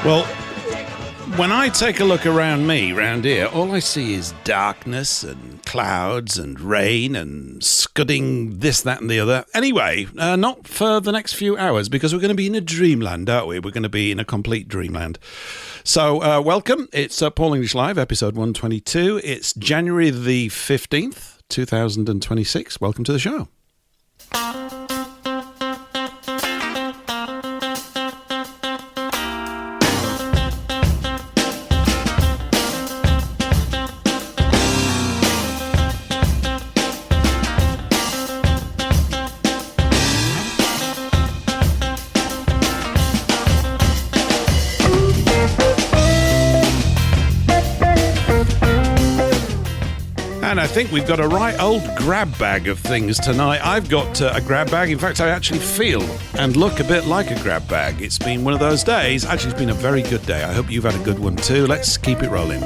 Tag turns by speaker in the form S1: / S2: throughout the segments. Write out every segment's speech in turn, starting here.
S1: Well, when I take a look around here, all I see is darkness and clouds and rain and scudding this, that and the other. Anyway, not for the next few hours, because we're going to be in a dreamland, aren't we? We're going to be in a complete dreamland. So, welcome. It's Paul English Live, episode 122. It's January the 15th, 2026. Welcome to the show. And I think we've got a right old grab bag of things tonight. I've got a grab bag. In fact, I actually feel and look a bit like a grab bag. It's been one of those days. Actually, it's been a very good day. I hope you've had a good one too. Let's keep it rolling.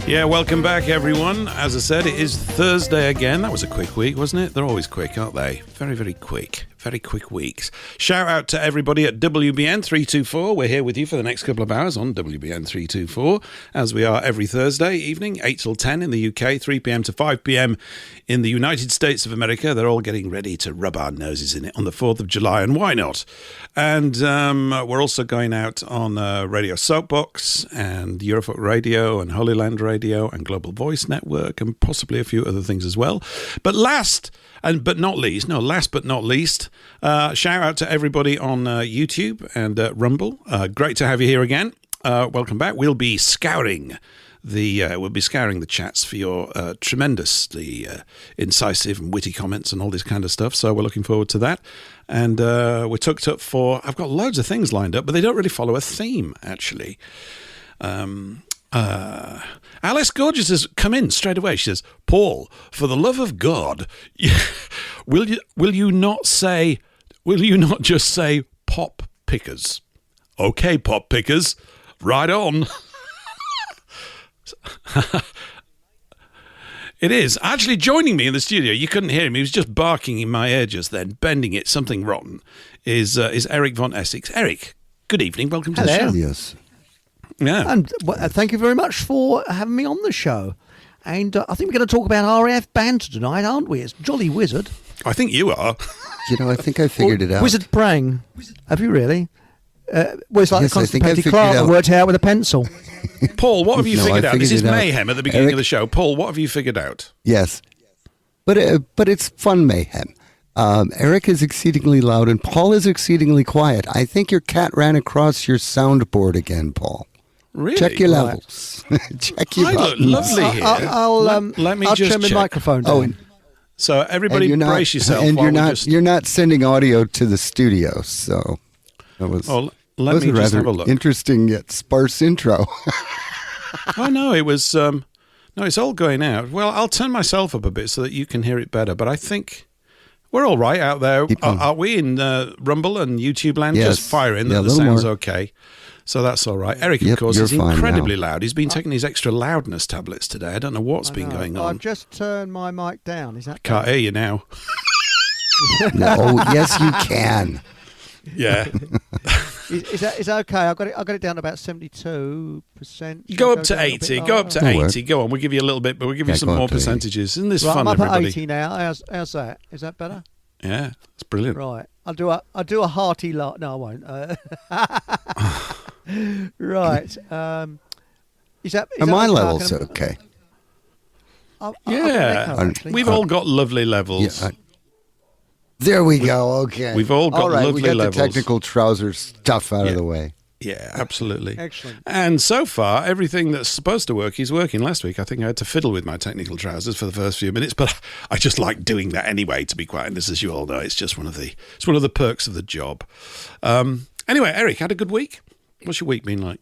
S1: Yeah, welcome back, everyone. As I said, it is Thursday again. That was a quick week, wasn't it? They're always quick, aren't they? Very, very quick. Very quick weeks. Shout out to everybody at WBN 324. We're here with you for the next couple of hours on WBN 324, as we are every Thursday evening, 8 till 10 in the UK, 3 p.m. to 5 p.m. in the United States of America. They're all getting ready to rub our noses in it on the 4th of July, and why not? And we're also going out on Radio Soapbox and Eurofolk Radio and Holy Land Radio and Global Voice Network and possibly a few other things as well. But last but not least, shout out to everybody on YouTube and Rumble. Great to have you here again. Welcome back. We'll be scouring the chats for your tremendously incisive and witty comments and all this kind of stuff. So we're looking forward to that. And we're tucked up for, I've got loads of things lined up, but they don't really follow a theme, actually. Alice Gorgeous has come in straight away. She says, Paul, for the love of God, will you not just say pop pickers? Okay, pop pickers, right on. It is. Actually joining me in the studio, you couldn't hear him, he was just barking in my ear just then, bending it, something rotten, is Eric Von Essex. Eric, good evening, welcome to the show.
S2: Yes.
S1: Yeah.
S2: And thank you very much for having me on the show. And I think we're going to talk about RAF banter tonight, aren't we? It's Jolly Wizard.
S1: I think you are.
S3: You know, I think I figured it out.
S2: Wizard praying. Have you really? Well, it's like
S3: Yes,
S2: the constipated Clark that worked out with a pencil.
S1: Paul, what have you figured out? This is
S3: it out.
S1: mayhem at the beginning
S3: Eric?
S1: of the show. Paul, what have you figured out?
S3: Yes. But it's fun mayhem. Eric is exceedingly loud and Paul is exceedingly quiet. I think your cat ran across your soundboard again, Paul.
S1: Really?
S3: Check your levels. Check your
S1: I look
S3: buttons.
S1: lovely here.
S2: Let me
S1: just
S2: turn my
S1: check.
S2: microphone down.
S3: Oh, and
S1: So everybody brace yourself.
S3: And
S1: while
S3: you're not sending audio to the studio, so that was
S1: let me
S3: a
S1: just
S3: rather
S1: have a look.
S3: interesting yet sparse intro.
S1: Oh no, it was no, it's all going out. Well, I'll turn myself up a bit so that you can hear it better. But I think we're all right out there. Are we in Rumble and YouTube land?
S3: Yes.
S1: Just firing
S3: Yeah,
S1: that
S3: a
S1: the
S3: little
S1: sound's
S3: more.
S1: okay. So that's all right. Eric, of
S3: Yep,
S1: course,
S3: you're
S1: is
S3: fine
S1: incredibly
S3: now.
S1: loud. He's been taking his extra loudness tablets today. I don't know what's been going on.
S2: I've just turned my mic down. Is that
S1: Can't hear you now.
S3: No, oh, yes, you can.
S1: Yeah.
S2: Is that okay? I got it down to about 72%.
S1: Go up to 80. Go up to
S3: That'll work.
S1: 80. Go on. We'll give you a little bit, but we'll give you
S3: Yeah,
S1: some
S3: go up
S1: more
S3: to 80.
S1: percentages. Isn't this
S2: Right,
S1: fun,
S2: I'm up
S1: everybody?
S2: at 80 now. How's that? Is that better?
S1: Yeah, it's brilliant.
S2: Right. I'll do a hearty laugh. No, I won't. Right. Is that
S3: My
S2: okay?
S3: level's okay.
S1: We've all got lovely levels.
S3: Yeah, there we go. Okay.
S1: We've all got
S3: all right,
S1: lovely
S3: we got
S1: levels.
S3: the technical trouser stuff out of the way.
S1: Yeah, absolutely.
S2: Excellent.
S1: And so far, everything that's supposed to work is working. Last week, I think I had to fiddle with my technical trousers for the first few minutes, but I just like doing that anyway, to be quite honest, as you all know. It's just one of the perks of the job. Anyway, Eric, had a good week? What's your week been like?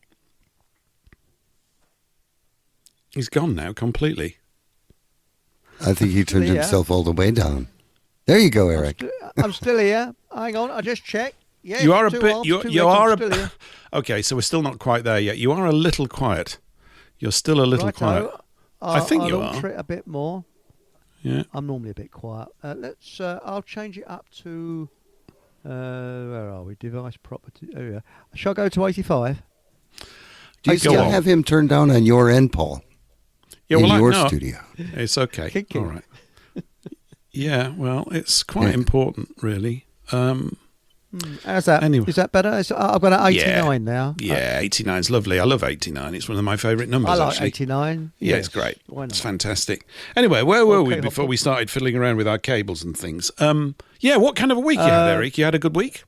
S1: He's gone now, completely.
S3: I think he turned himself all the way down. There you go, Eric.
S2: I'm still here. Hang on, I just checked. Yeah,
S1: You are a bit. You are
S2: still here.
S1: Okay, so we're still not quite there yet. You are a little quiet. You're still a little quiet. I think you are.
S2: I'll alter it a bit more.
S1: Yeah.
S2: I'm normally a bit quiet. Let's. I'll change it up to. Where are we? Device property. Oh yeah. Shall I go to 85?
S3: Do you still have him turned down on your end, Paul?
S1: Yeah,
S3: in
S1: well,
S3: your
S1: no,
S3: studio.
S1: It's okay.
S2: Kick
S1: All right. Yeah, well, it's quite important, really.
S2: How's that?
S1: Anyway.
S2: Is that better? I've got an 89 now.
S1: Yeah, 89's lovely. I love 89. It's one of my favourite numbers,
S2: I like
S1: actually.
S2: 89.
S1: Yeah,
S2: yes.
S1: It's great.
S2: Why not?
S1: It's fantastic. Anyway, where were we
S2: Okay,
S1: before we started fiddling around with our cables and things? Yeah, what kind of a week you had, Eric? You had a good week?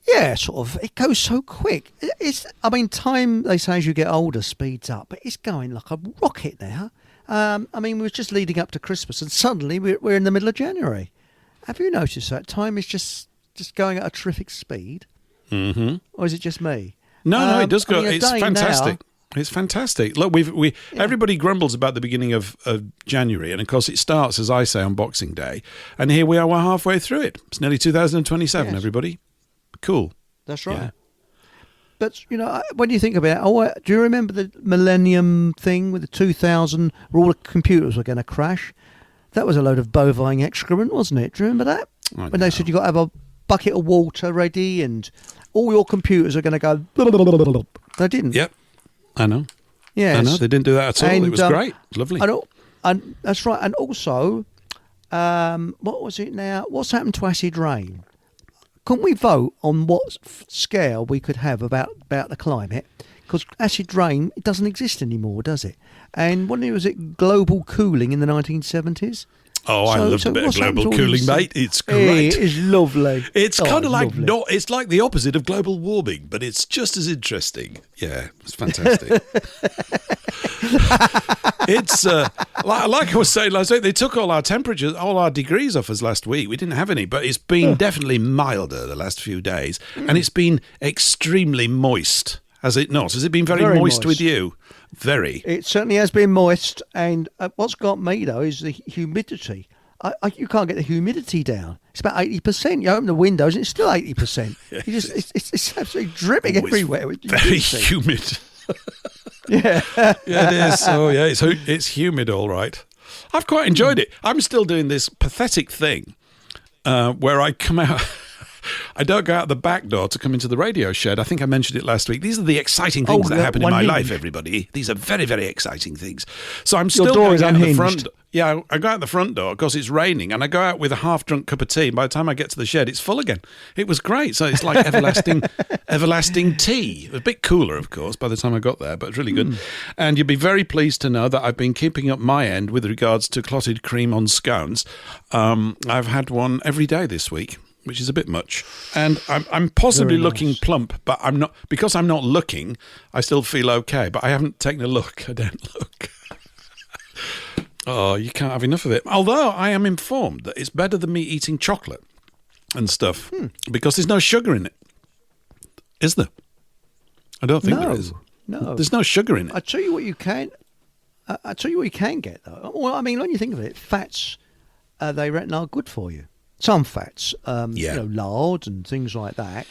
S2: Yeah, sort of. It goes so quick. Time, they say, as you get older, speeds up, but it's going like a rocket now. We were just leading up to Christmas, and suddenly we're in the middle of January. Have you noticed that? Time is just going at a terrific speed.
S1: Mm-hmm.
S2: Or is it just me?
S1: No, it does go. It's fantastic.
S2: Now,
S1: It's fantastic. Look, everybody grumbles about the beginning of January, and of course it starts, as I say, on Boxing Day, and here we are, we're halfway through it. It's nearly 2027,
S2: yes.
S1: Everybody. Cool.
S2: That's right.
S1: Yeah.
S2: But, when you think about it, do you remember the millennium thing with the 2000, where all the computers were going to crash? That was a load of bovine excrement, wasn't it? Do you remember that? When they said you've got to have a bucket of water ready and all your computers are going to go... They didn't.
S1: Yep. I know.
S2: Yes.
S1: I know. They didn't do that at all. It was great. Lovely.
S2: And that's right. And also, what was it now? What's happened to acid rain? Couldn't we vote on what scale we could have about the climate? Because acid rain, it doesn't exist anymore, does it? And when was it global cooling in the 1970s?
S1: Oh, I loved a bit of global cooling, mate. It's great.
S2: It is lovely.
S1: It's kind of like it's like the opposite of global warming, but it's just as interesting. Yeah, it's fantastic. It's like I was saying last week, they took all our temperatures, all our degrees off us last week. We didn't have any, but it's been definitely milder the last few days, and it's been extremely moist. Has it not? Has it been very moist with you? Very.
S2: It certainly has been moist, and what's got me though is the humidity. You can't get the humidity down. It's about 80%. You open the windows and it's still 80%. It's absolutely dripping everywhere. With
S1: very humid.
S2: Yeah.
S1: Yeah, it is. Oh, yeah, it's humid, all right. I've quite enjoyed it. I'm still doing this pathetic thing where I come out... I don't go out the back door to come into the radio shed. I think I mentioned it last week. These are the exciting things that happen in my life, everybody. These are very, very exciting things. So I'm still going out the front. Yeah, I go out the front door because it's raining, and I go out with a half-drunk cup of tea. And by the time I get to the shed, it's full again. It was great. So it's like everlasting tea. A bit cooler, of course, by the time I got there, but it's really good. And you'll be very pleased to know that I've been keeping up my end with regards to clotted cream on scones. I've had one every day this week, which is a bit much. And I'm possibly looking plump, but I'm not, because I'm not looking, I still feel okay, but I haven't taken a look. I don't look. Oh, you can't have enough of it. Although I am informed that it's better than me eating chocolate and stuff because there's no sugar in it. Is there? I don't think there is.
S2: No.
S1: There's no sugar in it.
S2: I tell you what you can. I tell you what you can get though. Well, I mean, when you think of it, fats they reckon are good for you. Some fats, lard and things like that.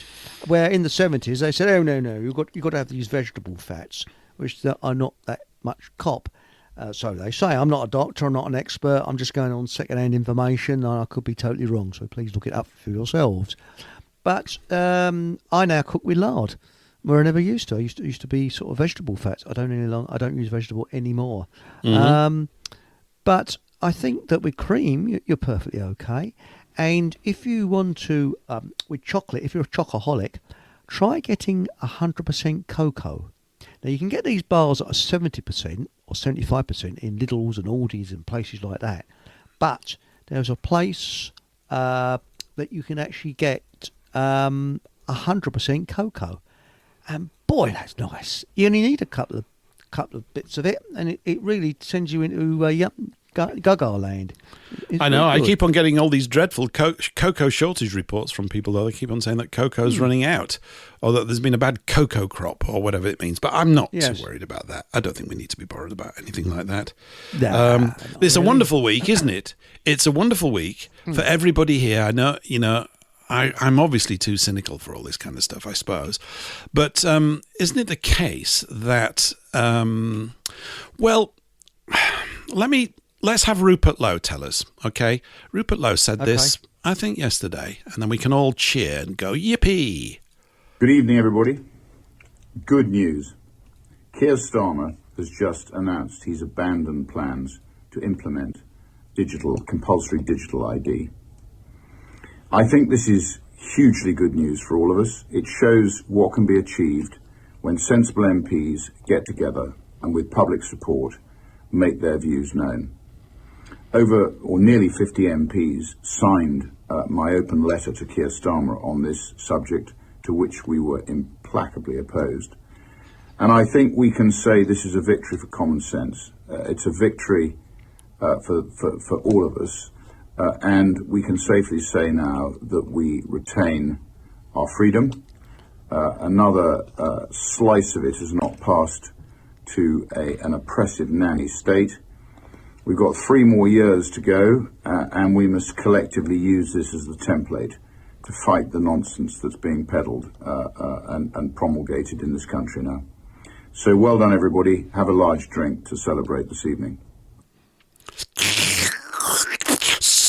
S2: Where in the 70s they said, "Oh no, you've got to have these vegetable fats, which are not that much cop." So they say. I'm not a doctor. I'm not an expert. I'm just going on second-hand information, and I could be totally wrong. So please look it up for yourselves. But I now cook with lard, where I never used to. I used to be sort of vegetable fats. I don't use vegetable anymore.
S1: Mm-hmm.
S2: But I think that with cream, you're perfectly okay. And if you want to, with chocolate, if you're a chocoholic, try getting 100% cocoa. Now, you can get these bars that are 70% or 75% in Lidl's and Aldi's and places like that. But there's a place that you can actually get 100% cocoa. And boy, that's nice. You only need a couple of bits of it, and it really sends you into Gaga land.
S1: I know. I keep on getting all these dreadful cocoa shortage reports from people, though. They keep on saying that cocoa's running out, or that there's been a bad cocoa crop, or whatever it means. But I'm not too worried about that. I don't think we need to be bothered about anything like that. It's a wonderful week, isn't it? It's a wonderful week for everybody here. I know, I'm obviously too cynical for all this kind of stuff, I suppose. But isn't it the case that, let's have Rupert Lowe tell us, okay? Rupert Lowe said this, I think, yesterday, and then we can all cheer and go, yippee.
S4: Good evening, everybody. Good news. Keir Starmer has just announced he's abandoned plans to implement compulsory digital ID. I think this is hugely good news for all of us. It shows what can be achieved when sensible MPs get together and with public support make their views known. Nearly 50 MPs signed my open letter to Keir Starmer on this subject, to which we were implacably opposed. And I think we can say this is a victory for common sense. It's a victory for all of us. And we can safely say now that we retain our freedom. Another slice of it has not passed to an oppressive nanny state. We've got 3 more years to go, and we must collectively use this as the template to fight the nonsense that's being peddled and promulgated in this country now. So well done, everybody. Have a large drink to celebrate this evening.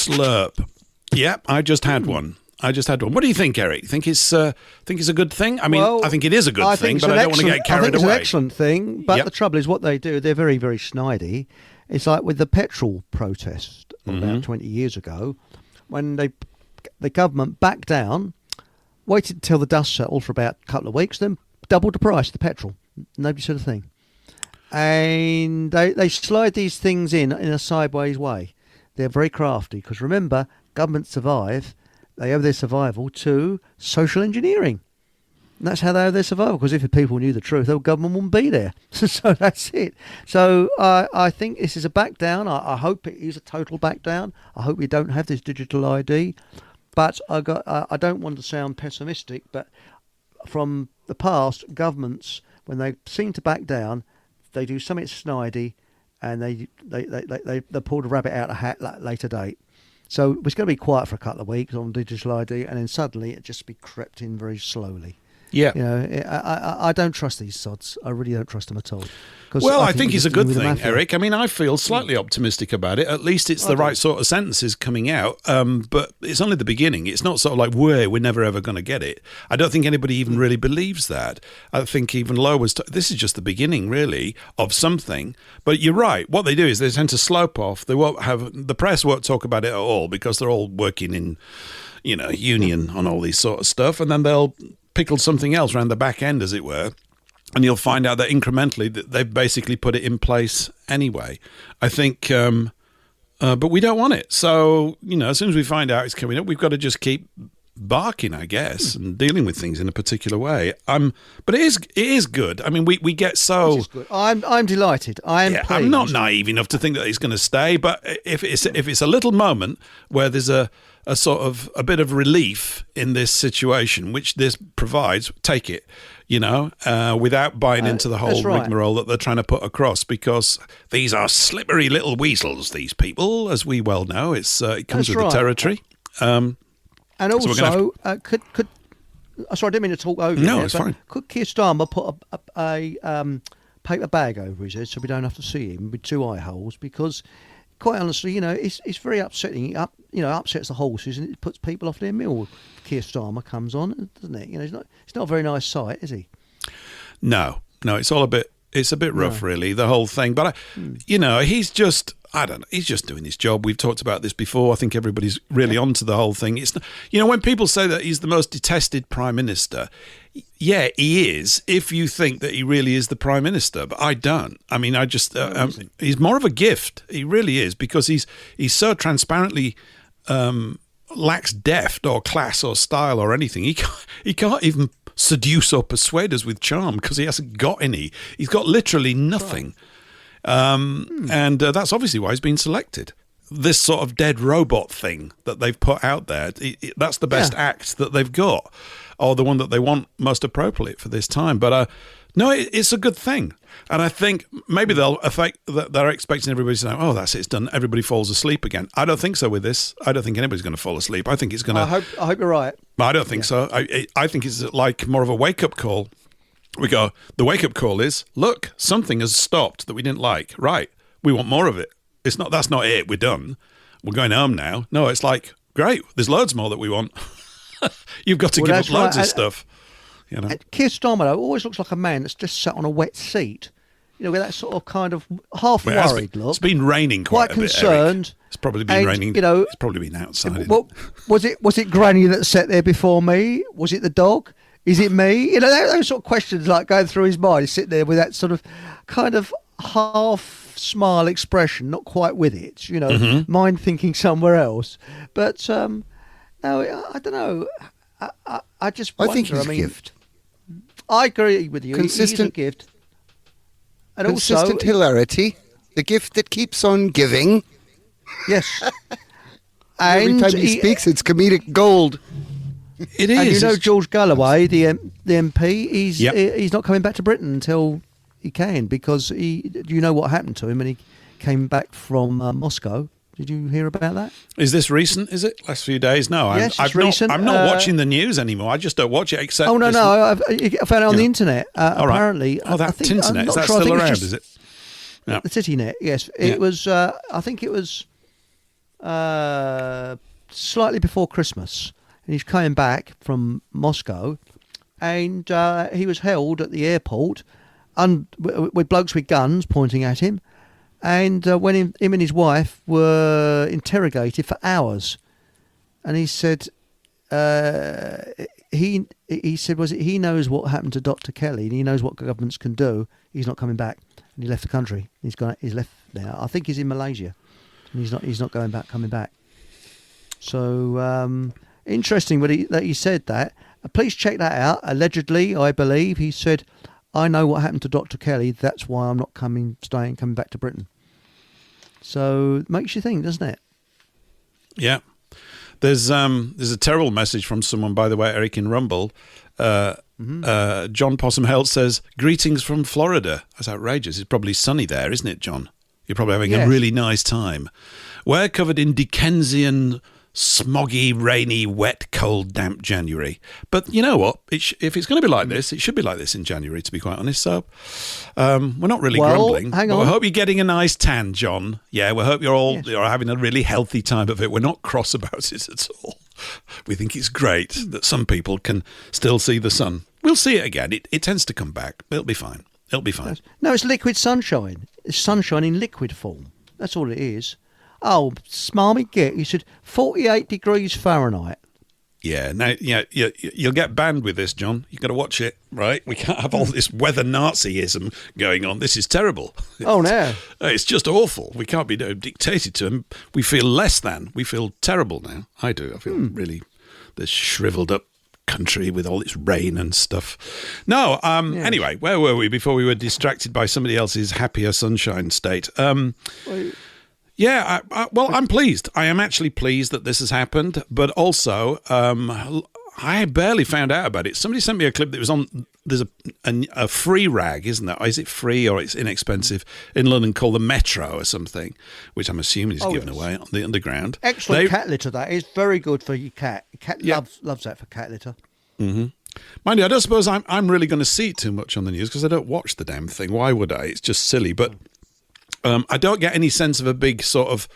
S1: Slurp. Yep, I just had one. What do you think, Eric? Think it's a good thing? I mean, I think it is a good thing, but I don't want to get carried away.
S2: It's an excellent thing, but the trouble is what they do, they're very, very snidey. It's like with the petrol protest about 20 years ago, when the government backed down, waited until the dust settled for about a couple of weeks, then doubled the price of the petrol. Nobody said a thing. And they slide these things in a sideways way. They're very crafty, because remember, governments they owe their survival to social engineering. And that's how they owe their survival, because if the people knew the truth, the government wouldn't be there. So that's it. So I think this is a back down. I hope it is a total back down. I hope we don't have this digital ID. But I don't want to sound pessimistic, but from the past, governments, when they seem to back down, they do something snidey, and they pull the rabbit out of a hat at a later date. So it's going to be quiet for a couple of weeks on digital ID, and then suddenly it just be crept in very slowly.
S1: Yeah.
S2: I don't trust these sods. I really don't trust them at all.
S1: Well, I think it's a good thing, Eric. I mean, I feel slightly optimistic about it. At least it's the right sort of sentences coming out. But it's only the beginning. It's not sort of like, we're never ever going to get it. I don't think anybody even really believes that. I think even Lowe was... this is just the beginning, really, of something. But you're right. What they do is they tend to slope off. They won't have... the press won't talk about it at all, because they're all working in, union on all these sort of stuff. And then they'll pickle something else around the back end, as it were. And you'll find out that incrementally that they've basically put it in place anyway. I think, but we don't want it. So, as soon as we find out it's coming up, we've got to just keep barking, I guess, and dealing with things in a particular way. But it is good. I mean, we get so...
S2: I'm delighted.
S1: I'm not naive enough to think that it's going to stay, but if it's a little moment where there's a sort of a bit of relief in this situation, which this provides, take it, without buying into the whole rigmarole that they're trying to put across, because these are slippery little weasels, these people, as we well know. It comes with the territory.
S2: And also, sorry, I didn't mean to talk over you.
S1: No, it's fine.
S2: Could Keir Starmer put a paper bag over his head so we don't have to see him with 2 eye holes? Because, quite honestly, it's very upsetting. Upsets the horses, and it puts people off their meal. Keir Starmer comes on, doesn't it? It's not a very nice sight, is he? No, it's all a bit rough, really, the whole thing. But he's just... I don't know. He's just doing his job. We've talked about this before. I think everybody's really onto the whole thing. It's, when people say that he's the most detested prime minister, yeah, he is, if you think that he really is the prime minister. But I don't. I mean, I just he's more of a gift. He really is, because he's so transparently
S1: lacks depth or class or style or anything. He can't even seduce or persuade us with charm because he hasn't got any. He's got literally nothing. And that's obviously why he's been selected. This sort of dead robot thing that they've put out there, that's the best act that they've got, or the one that they want most appropriate for this time. But no, it's a good thing. And I think maybe they're expecting everybody to know, oh, that's it, it's done. Everybody falls asleep again. I don't think so with this. I don't think anybody's going to fall asleep. I think it's going to...
S2: I hope you're right.
S1: I don't think so. I think it's like more of a wake-up call. We go, the wake-up call is, look, something has stopped that we didn't like. Right, we want more of it. That's not it, we're done. We're going home now. No, it's like, great, there's loads more that we want. You've got to give up loads of stuff. You know?
S2: Keir Starmer always looks like a man that's just sat on a wet seat. You know, with that sort of kind of half worried look.
S1: It's been raining quite a bit,
S2: concerned.
S1: Eric. It's probably been raining.
S2: You know,
S1: it's probably been outside.
S2: Was it Granny that sat there before me? Was it the dog? Is it me? You know, those sort of questions like going through his mind. He's sitting there with that sort of kind of half smile expression, not quite with it. You know, mind thinking somewhere else. But no, I don't know. I just wonder.
S3: I think he's a gift.
S2: I agree with you.
S3: Consistent,
S2: he's a gift. And
S3: consistent
S2: also,
S3: hilarity, the gift that keeps on giving.
S2: Yes.
S3: Every time he speaks, it's comedic gold.
S1: It is.
S2: And you know George Galloway, the MP, he's not coming back to Britain until he can, because you know what happened to him when he came back from Moscow. Did you hear about that?
S1: Is this recent? Is it last few days? No,
S2: yes, it's recent.
S1: I'm not watching the news anymore. I just don't watch it. Except
S2: I found it on the internet. Apparently,
S1: that internet, is that still around? Is it?
S2: Yeah. The CityNet. Yes, it was. I think it was slightly before Christmas, and he's coming back from Moscow, and he was held at the airport, with blokes with guns pointing at him. And when him and his wife were interrogated for hours, and he said, he said, he knows what happened to Dr. Kelly, and he knows what governments can do. He's not coming back, and he left the country. He's left now. I think he's in Malaysia, and he's not coming back. So interesting that he said that. Please check that out. Allegedly, I believe he said, I know what happened to Dr. Kelly. That's why I'm not coming back to Britain. So it makes you think, doesn't it? Yeah.
S1: There's a terrible message from someone, by the way, Eric in Rumble. John Possum Held says, greetings from Florida. That's outrageous. It's probably sunny there, isn't it, John? You're probably having a really nice time. We're covered in Dickensian, smoggy, rainy, wet, cold, damp January. But you know what? If it's going to be like this, it should be like this in January, to be quite honest. So we're not really grumbling.
S2: Hang on.
S1: We hope you're getting a nice tan, John. Yeah, we hope you're having a really healthy time of it. We're not cross about it at all. We think it's great that some people can still see the sun. We'll see it again. It tends to come back. It'll be fine. It'll be fine.
S2: No, it's liquid sunshine. It's sunshine in liquid form. That's all it is. Oh, smarmy git! You said 48 degrees Fahrenheit.
S1: Yeah, now you'll get banned with this, John. You've got to watch it, right? We can't have all this weather Nazism going on. This is terrible.
S2: Oh, no.
S1: It's just awful. We can't be dictated to, and we feel less than. We feel terrible now. I do. I feel really this shriveled up country with all its rain and stuff. No, anyway, where were we before we were distracted by somebody else's happier sunshine state? Yeah, I'm pleased. I am actually pleased that this has happened, but also I barely found out about it. Somebody sent me a clip that was on, there's a free rag, isn't there? Is it free or it's inexpensive in London called the Metro or something, which I'm assuming is given away on the underground.
S2: Excellent cat litter, that is very good for your cat. Cat loves that for cat litter.
S1: Mm-hmm. Mind you, I don't suppose I'm really going to see it too much on the news because I don't watch the damn thing. Why would I? It's just silly, but... I don't get any sense of a big sort of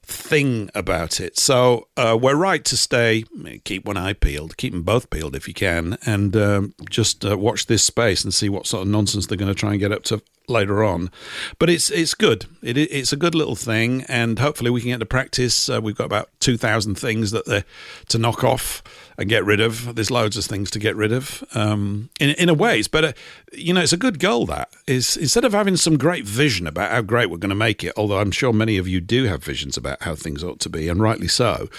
S1: thing about it. So we're right to keep one eye peeled, keep them both peeled if you can, and just watch this space and see what sort of nonsense they're going to try and get up to later on. But it's good. It's a good little thing, and hopefully we can get to practice. We've got about 2,000 things to knock off and get rid of. There's loads of things to get rid of. In a way, it's better. It's a good goal. That is, instead of having some great vision about how great we're going to make it, although I'm sure many of you do have visions about how things ought to be, and rightly so.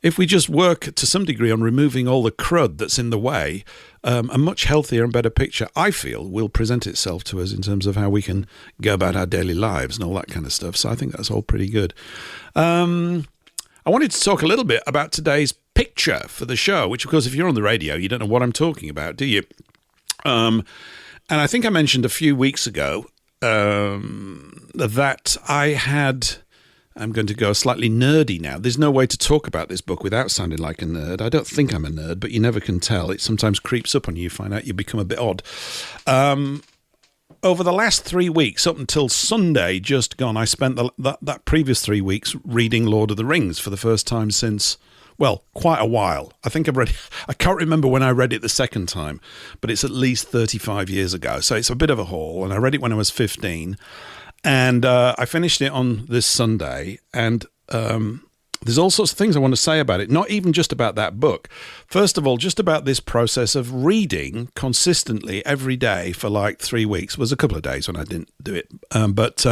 S1: if we just work to some degree on removing all the crud that's in the way, a much healthier and better picture, I feel, will present itself to us in terms of how we can go about our daily lives and all that kind of stuff. So I think that's all pretty good. I wanted to talk a little bit about today's picture for the show, which, of course, if you're on the radio, you don't know what I'm talking about, do you? And I think I mentioned a few weeks ago that I had... I'm going to go slightly nerdy now. There's no way to talk about this book without sounding like a nerd. I don't think I'm a nerd, but you never can tell. It sometimes creeps up on you. You find out you become a bit odd. Over the last 3 weeks, up until Sunday just gone, I spent that previous 3 weeks reading Lord of the Rings for the first time since, well, quite a while. I think I can't remember when I read it the second time, but it's at least 35 years ago. So it's a bit of a haul, and I read it when I was 15. And I finished it on this Sunday, and there's all sorts of things I want to say about it, not even just about that book. First of all, just about this process of reading consistently every day for like 3 weeks. There was a couple of days when I didn't do it, but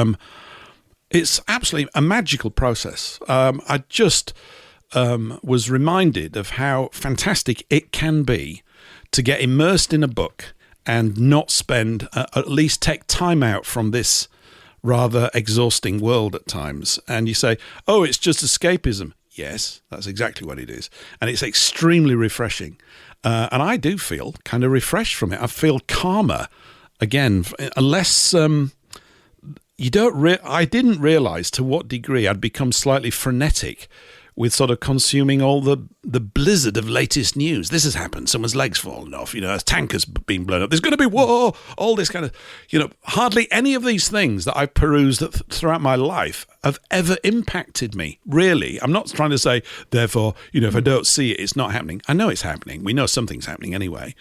S1: it's absolutely a magical process. I just was reminded of how fantastic it can be to get immersed in a book and not spend, at least take time out from this rather exhausting world at times. And you say, oh, it's just escapism. Yes, that's exactly what it is. And it's extremely refreshing. And I do feel kind of refreshed from it. I feel calmer again, unless I didn't realize to what degree I'd become slightly frenetic with sort of consuming all the blizzard of latest news. This has happened. Someone's leg's fallen off. A tanker's been blown up. There's going to be war. All this kind of, hardly any of these things that I've perused throughout my life have ever impacted me, really. I'm not trying to say, therefore, if I don't see it, it's not happening. I know it's happening. We know something's happening anyway.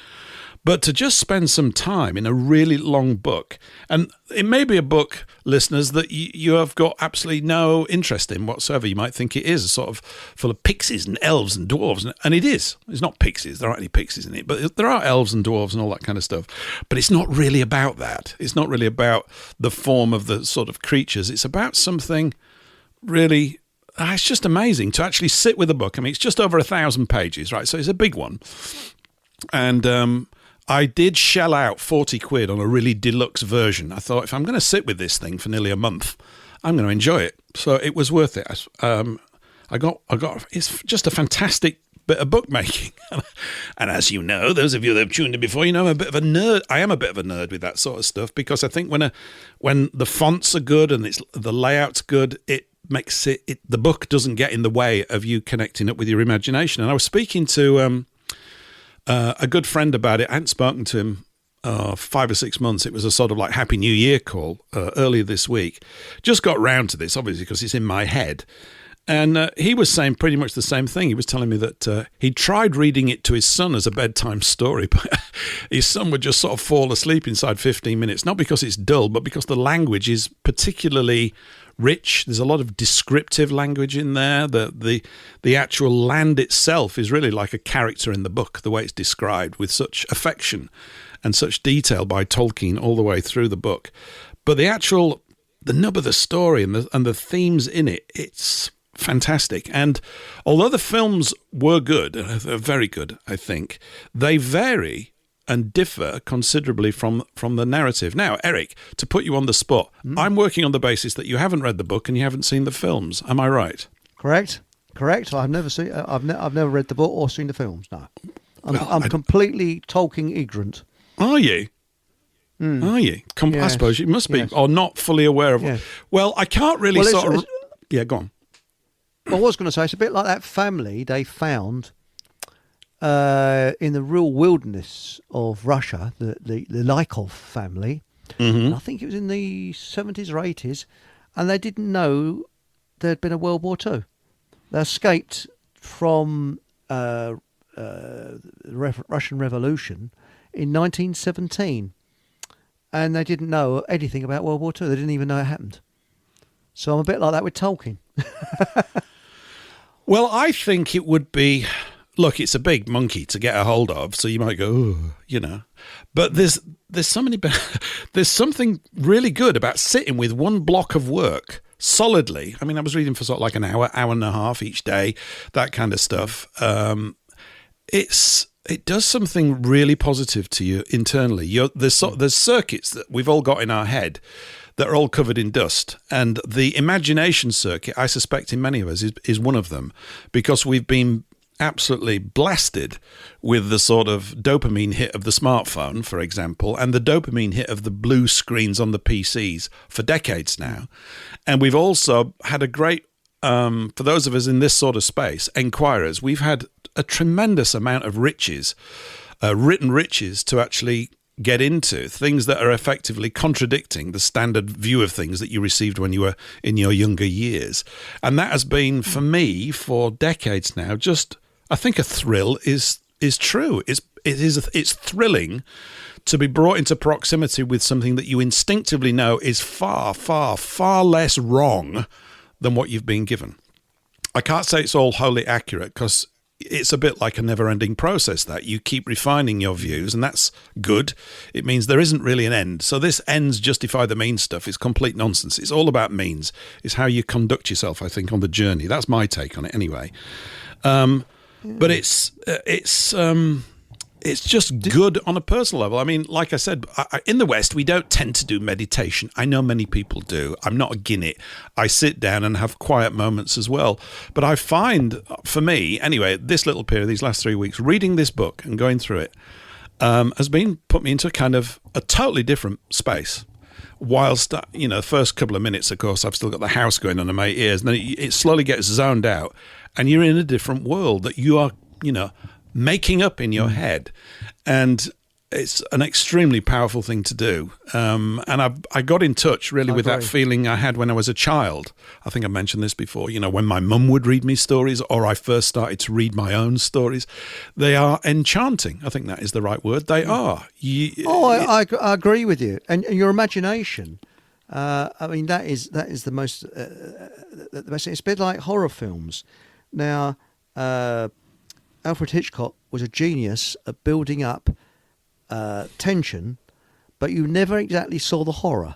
S1: But to just spend some time in a really long book, and it may be a book, listeners, that you have got absolutely no interest in whatsoever. You might think it is sort of full of pixies and elves and dwarves, and it is. It's not pixies. There aren't any pixies in it, but there are elves and dwarves and all that kind of stuff. But it's not really about that. It's not really about the form of the sort of creatures. It's about something really... It's just amazing to actually sit with a book. I mean, it's just over 1,000 pages, right? So it's a big one. And... I did shell out 40 quid on a really deluxe version. I thought, if I'm going to sit with this thing for nearly a month, I'm going to enjoy it. So it was worth it. I got. It's just a fantastic bit of bookmaking. And as you know, those of you that have tuned in before, I'm a bit of a nerd. I am a bit of a nerd with that sort of stuff, because I think when the fonts are good and the layout's good, it makes the book doesn't get in the way of you connecting up with your imagination. And I was speaking to a good friend about it. I hadn't spoken to him 5 or 6 months. It was a sort of like Happy New Year call earlier this week. Just got round to this, obviously, because it's in my head. And he was saying pretty much the same thing. He was telling me that he tried reading it to his son as a bedtime story, but his son would just sort of fall asleep inside 15 minutes, not because it's dull, but because the language is particularly rich. There's a lot of descriptive language in there. The actual land itself is really like a character in the book, the way it's described with such affection and such detail by Tolkien all the way through the book. But the nub of the story and the themes in it, it's fantastic. And although the films were good, they're very good, I think, they vary and differ considerably from the narrative. Now, Eric, to put you on the spot, I'm working on the basis that you haven't read the book and you haven't seen the films. Am I right?
S2: Correct. I've never seen. I've never read the book or seen the films. No, I'm completely Tolkien ignorant.
S1: Are you? Are you?
S2: Yes.
S1: I suppose you must be, or not fully aware of.
S2: Yes.
S1: Well, I can't really Yeah, go on.
S2: I was going to say, it's a bit like that family they found in the real wilderness of Russia, the Lykov family. Mm-hmm. I think it was in the 70s or 80s, and they didn't know there'd been a World War II. They escaped from the Russian Revolution in 1917, and they didn't know anything about World War II. They didn't even know it happened. So I'm a bit like that with Tolkien.
S1: Well, I think it would be... Look, it's a big monkey to get a hold of, so you might go, But there's so many... There's something really good about sitting with one block of work solidly. I mean, I was reading for sort of like an hour and a half each day, that kind of stuff. It does something really positive to you internally. There's circuits that we've all got in our head that are all covered in dust. And the imagination circuit, I suspect in many of us, is one of them, because we've been absolutely blasted with the sort of dopamine hit of the smartphone, for example, and the dopamine hit of the blue screens on the PCs for decades now. And we've also had a great, for those of us in this sort of space, enquirers, we've had a tremendous amount of riches, written riches to actually get into, things that are effectively contradicting the standard view of things that you received when you were in your younger years. And that has been, for me, for decades now, just, I think a thrill is true. It's thrilling to be brought into proximity with something that you instinctively know is far, far, far less wrong than what you've been given. I can't say it's all wholly accurate, because it's a bit like a never-ending process that you keep refining your views, and that's good. It means there isn't really an end. So this ends justify the means stuff is complete nonsense. It's all about means. It's how you conduct yourself, I think, on the journey. That's my take on it anyway. But it's just good on a personal level. I mean, like I said, in the West, we don't tend to do meditation. I know many people do. I'm not against it. I sit down and have quiet moments as well. But I find, for me, anyway, this little period, these last 3 weeks, reading this book and going through it has put me into kind of a totally different space. Whilst, the first couple of minutes, of course, I've still got the house going under my ears. And then it slowly gets zoned out. And you're in a different world that you are, making up in your head, and it's an extremely powerful thing to do. And I got in touch really with that feeling I had when I was a child. I think I mentioned this before, when my mum would read me stories, or I first started to read my own stories. They are enchanting. I think that is the right word. They are.
S2: I agree with you. And your imagination, that is the most, the best thing. It's a bit like horror films. Now, Alfred Hitchcock was a genius at building up tension, but you never exactly saw the horror.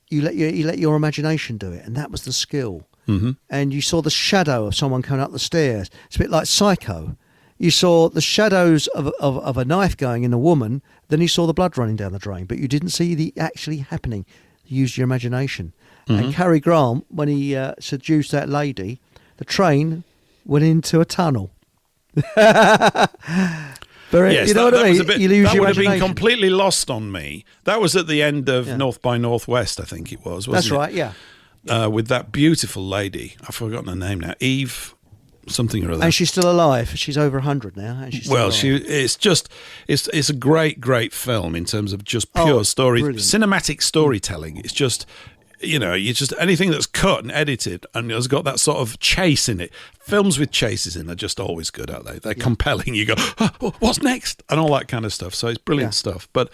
S2: You let your imagination do it, and that was the skill. Mm-hmm. And you saw the shadow of someone coming up the stairs. It's a bit like Psycho. You saw the shadows of a knife going in a woman, then you saw the blood running down the drain, but you didn't see the actually happening. You used your imagination. Mm-hmm. And Cary Grant, when he seduced that lady, the train went into a tunnel.
S1: Yes,
S2: you know what I mean? You lose
S1: that
S2: your
S1: would have been
S2: imagination.
S1: completely lost on me. That was at the end of North by Northwest, I think it was.
S2: That's
S1: wasn't
S2: right,
S1: it?
S2: yeah.
S1: With that beautiful lady, I've forgotten her name now, Eve something or other.
S2: And she's still alive. She's over 100 now. And she's still alive.
S1: It's a great film in terms of just pure story,
S2: brilliant.
S1: Cinematic storytelling. It's just. You just anything that's cut and edited and has got that sort of chase in it. Films with chases in are just always good, aren't they? They're compelling. You go, what's next? And all that kind of stuff. So it's brilliant stuff. But,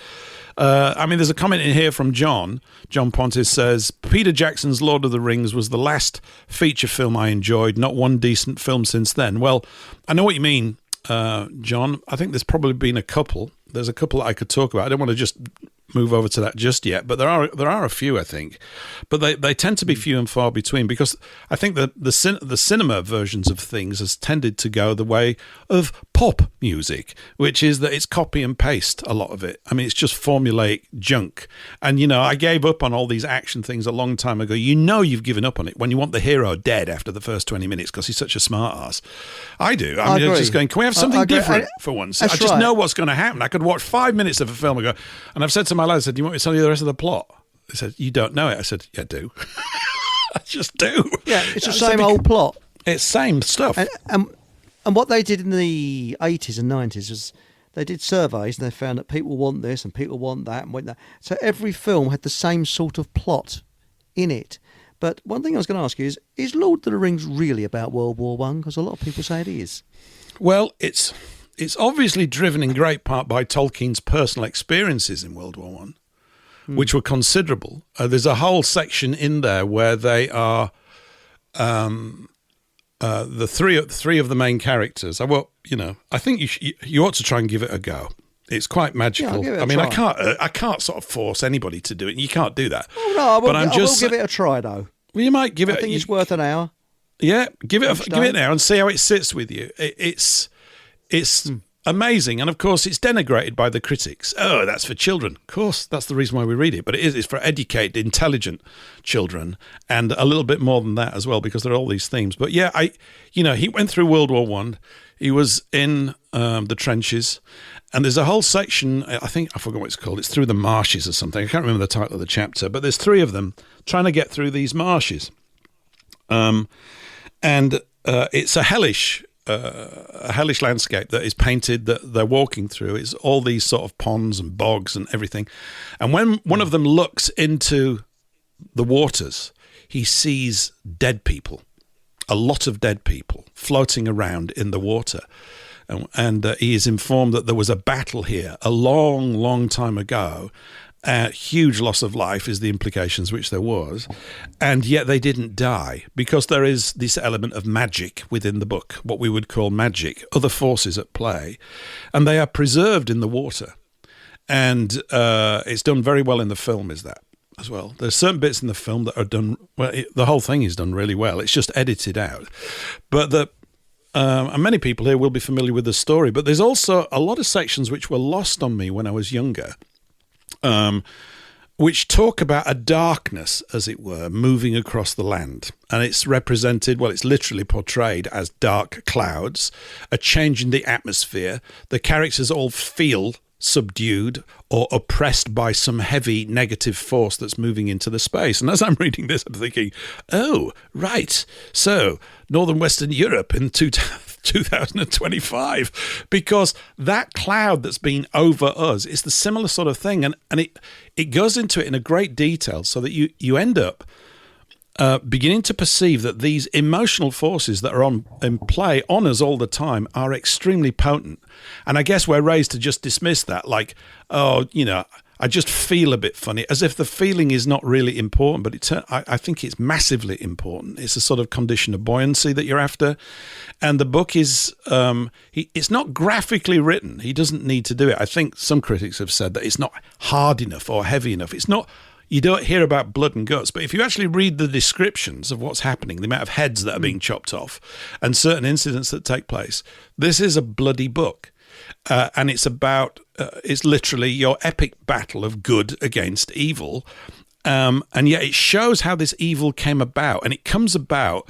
S1: there's a comment in here from John. John Pontis says, Peter Jackson's Lord of the Rings was the last feature film I enjoyed. Not one decent film since then. Well, I know what you mean, John. I think there's probably been a couple. There's a couple that I could talk about. I don't want to just move over to that just yet, but there are a few, I think, but they tend to be few and far between, because I think that the cinema versions of things has tended to go the way of pop music, which is that it's copy and paste, a lot of it. I mean, it's just formulaic junk. And I gave up on all these action things a long time ago. You've given up on it when you want the hero dead after the first 20 minutes because he's such a smart ass. I do. I mean, I'm just going, can we have something different for once? I just know what's going to happen. I could watch 5 minutes of a film and go, and I've said to my lad, I said, do you want me to tell you the rest of the plot? He said, you don't know it. I said, yeah, I do. I just do.
S2: Yeah, it's the same old plot.
S1: It's same stuff.
S2: And what they did in the 80s and 90s was they did surveys and they found that people want this and people want that and want that. So every film had the same sort of plot in it. But one thing I was going to ask you is Lord of the Rings really about World War I? Because a lot of people say it is.
S1: Well, it's obviously driven in great part by Tolkien's personal experiences in World War I, which were considerable. There's a whole section in there where they are the three of the main characters. I think you ought to try and give it a go. It's quite magical.
S2: Yeah, I'll give it a try.
S1: I can't sort of force anybody to do it. You can't do that.
S2: Oh, no, I will give it a try though.
S1: Well, you might give
S2: I
S1: it.
S2: think it's worth an hour.
S1: Yeah, give it now and see how it sits with you. It's amazing, and of course, it's denigrated by the critics. Oh, that's for children. Of course, that's the reason why we read it. But it's for educated, intelligent children, and a little bit more than that as well, because there are all these themes. But yeah, he went through World War One. He was in the trenches, and there's a whole section. I forgot what it's called. It's through the marshes or something. I can't remember the title of the chapter, but there's 3 of them trying to get through these marshes. And it's a hellish landscape that is painted that they're walking through. It's all these sort of ponds and bogs and everything. And when one of them looks into the waters, he sees dead people, a lot of dead people floating around in the water. And he is informed that there was a battle here a long, long time ago. Huge loss of life is the implications, which there was, and yet they didn't die, because there is this element of magic within the book, what we would call magic, other forces at play, and they are preserved in the water. And it's done very well in the film, is that as well. There's certain bits in the film that are done well. The whole thing is done really well. It's just edited out. But and many people here will be familiar with the story, but there's also a lot of sections which were lost on me when I was younger, which talk about a darkness, as it were, moving across the land. And it's represented, it's literally portrayed as dark clouds, a change in the atmosphere. The characters all feel subdued or oppressed by some heavy negative force that's moving into the space. And as I'm reading this, I'm thinking, oh, right, so Northern Western Europe in 2025, because that cloud that's been over us is the similar sort of thing. And it goes into it in a great detail, so that you end up beginning to perceive that these emotional forces that are in play on us all the time are extremely potent. And I guess we're raised to just dismiss that, like, oh, I just feel a bit funny, as if the feeling is not really important. But I think it's massively important. It's a sort of condition of buoyancy that you're after. And the book is, it's not graphically written. He doesn't need to do it. I think some critics have said that it's not hard enough or heavy enough. It's not. You don't hear about blood and guts, but if you actually read the descriptions of what's happening, the amount of heads that are being chopped off and certain incidents that take place, this is a bloody book. And it's about, it's literally your epic battle of good against evil. And yet it shows how this evil came about. And it comes about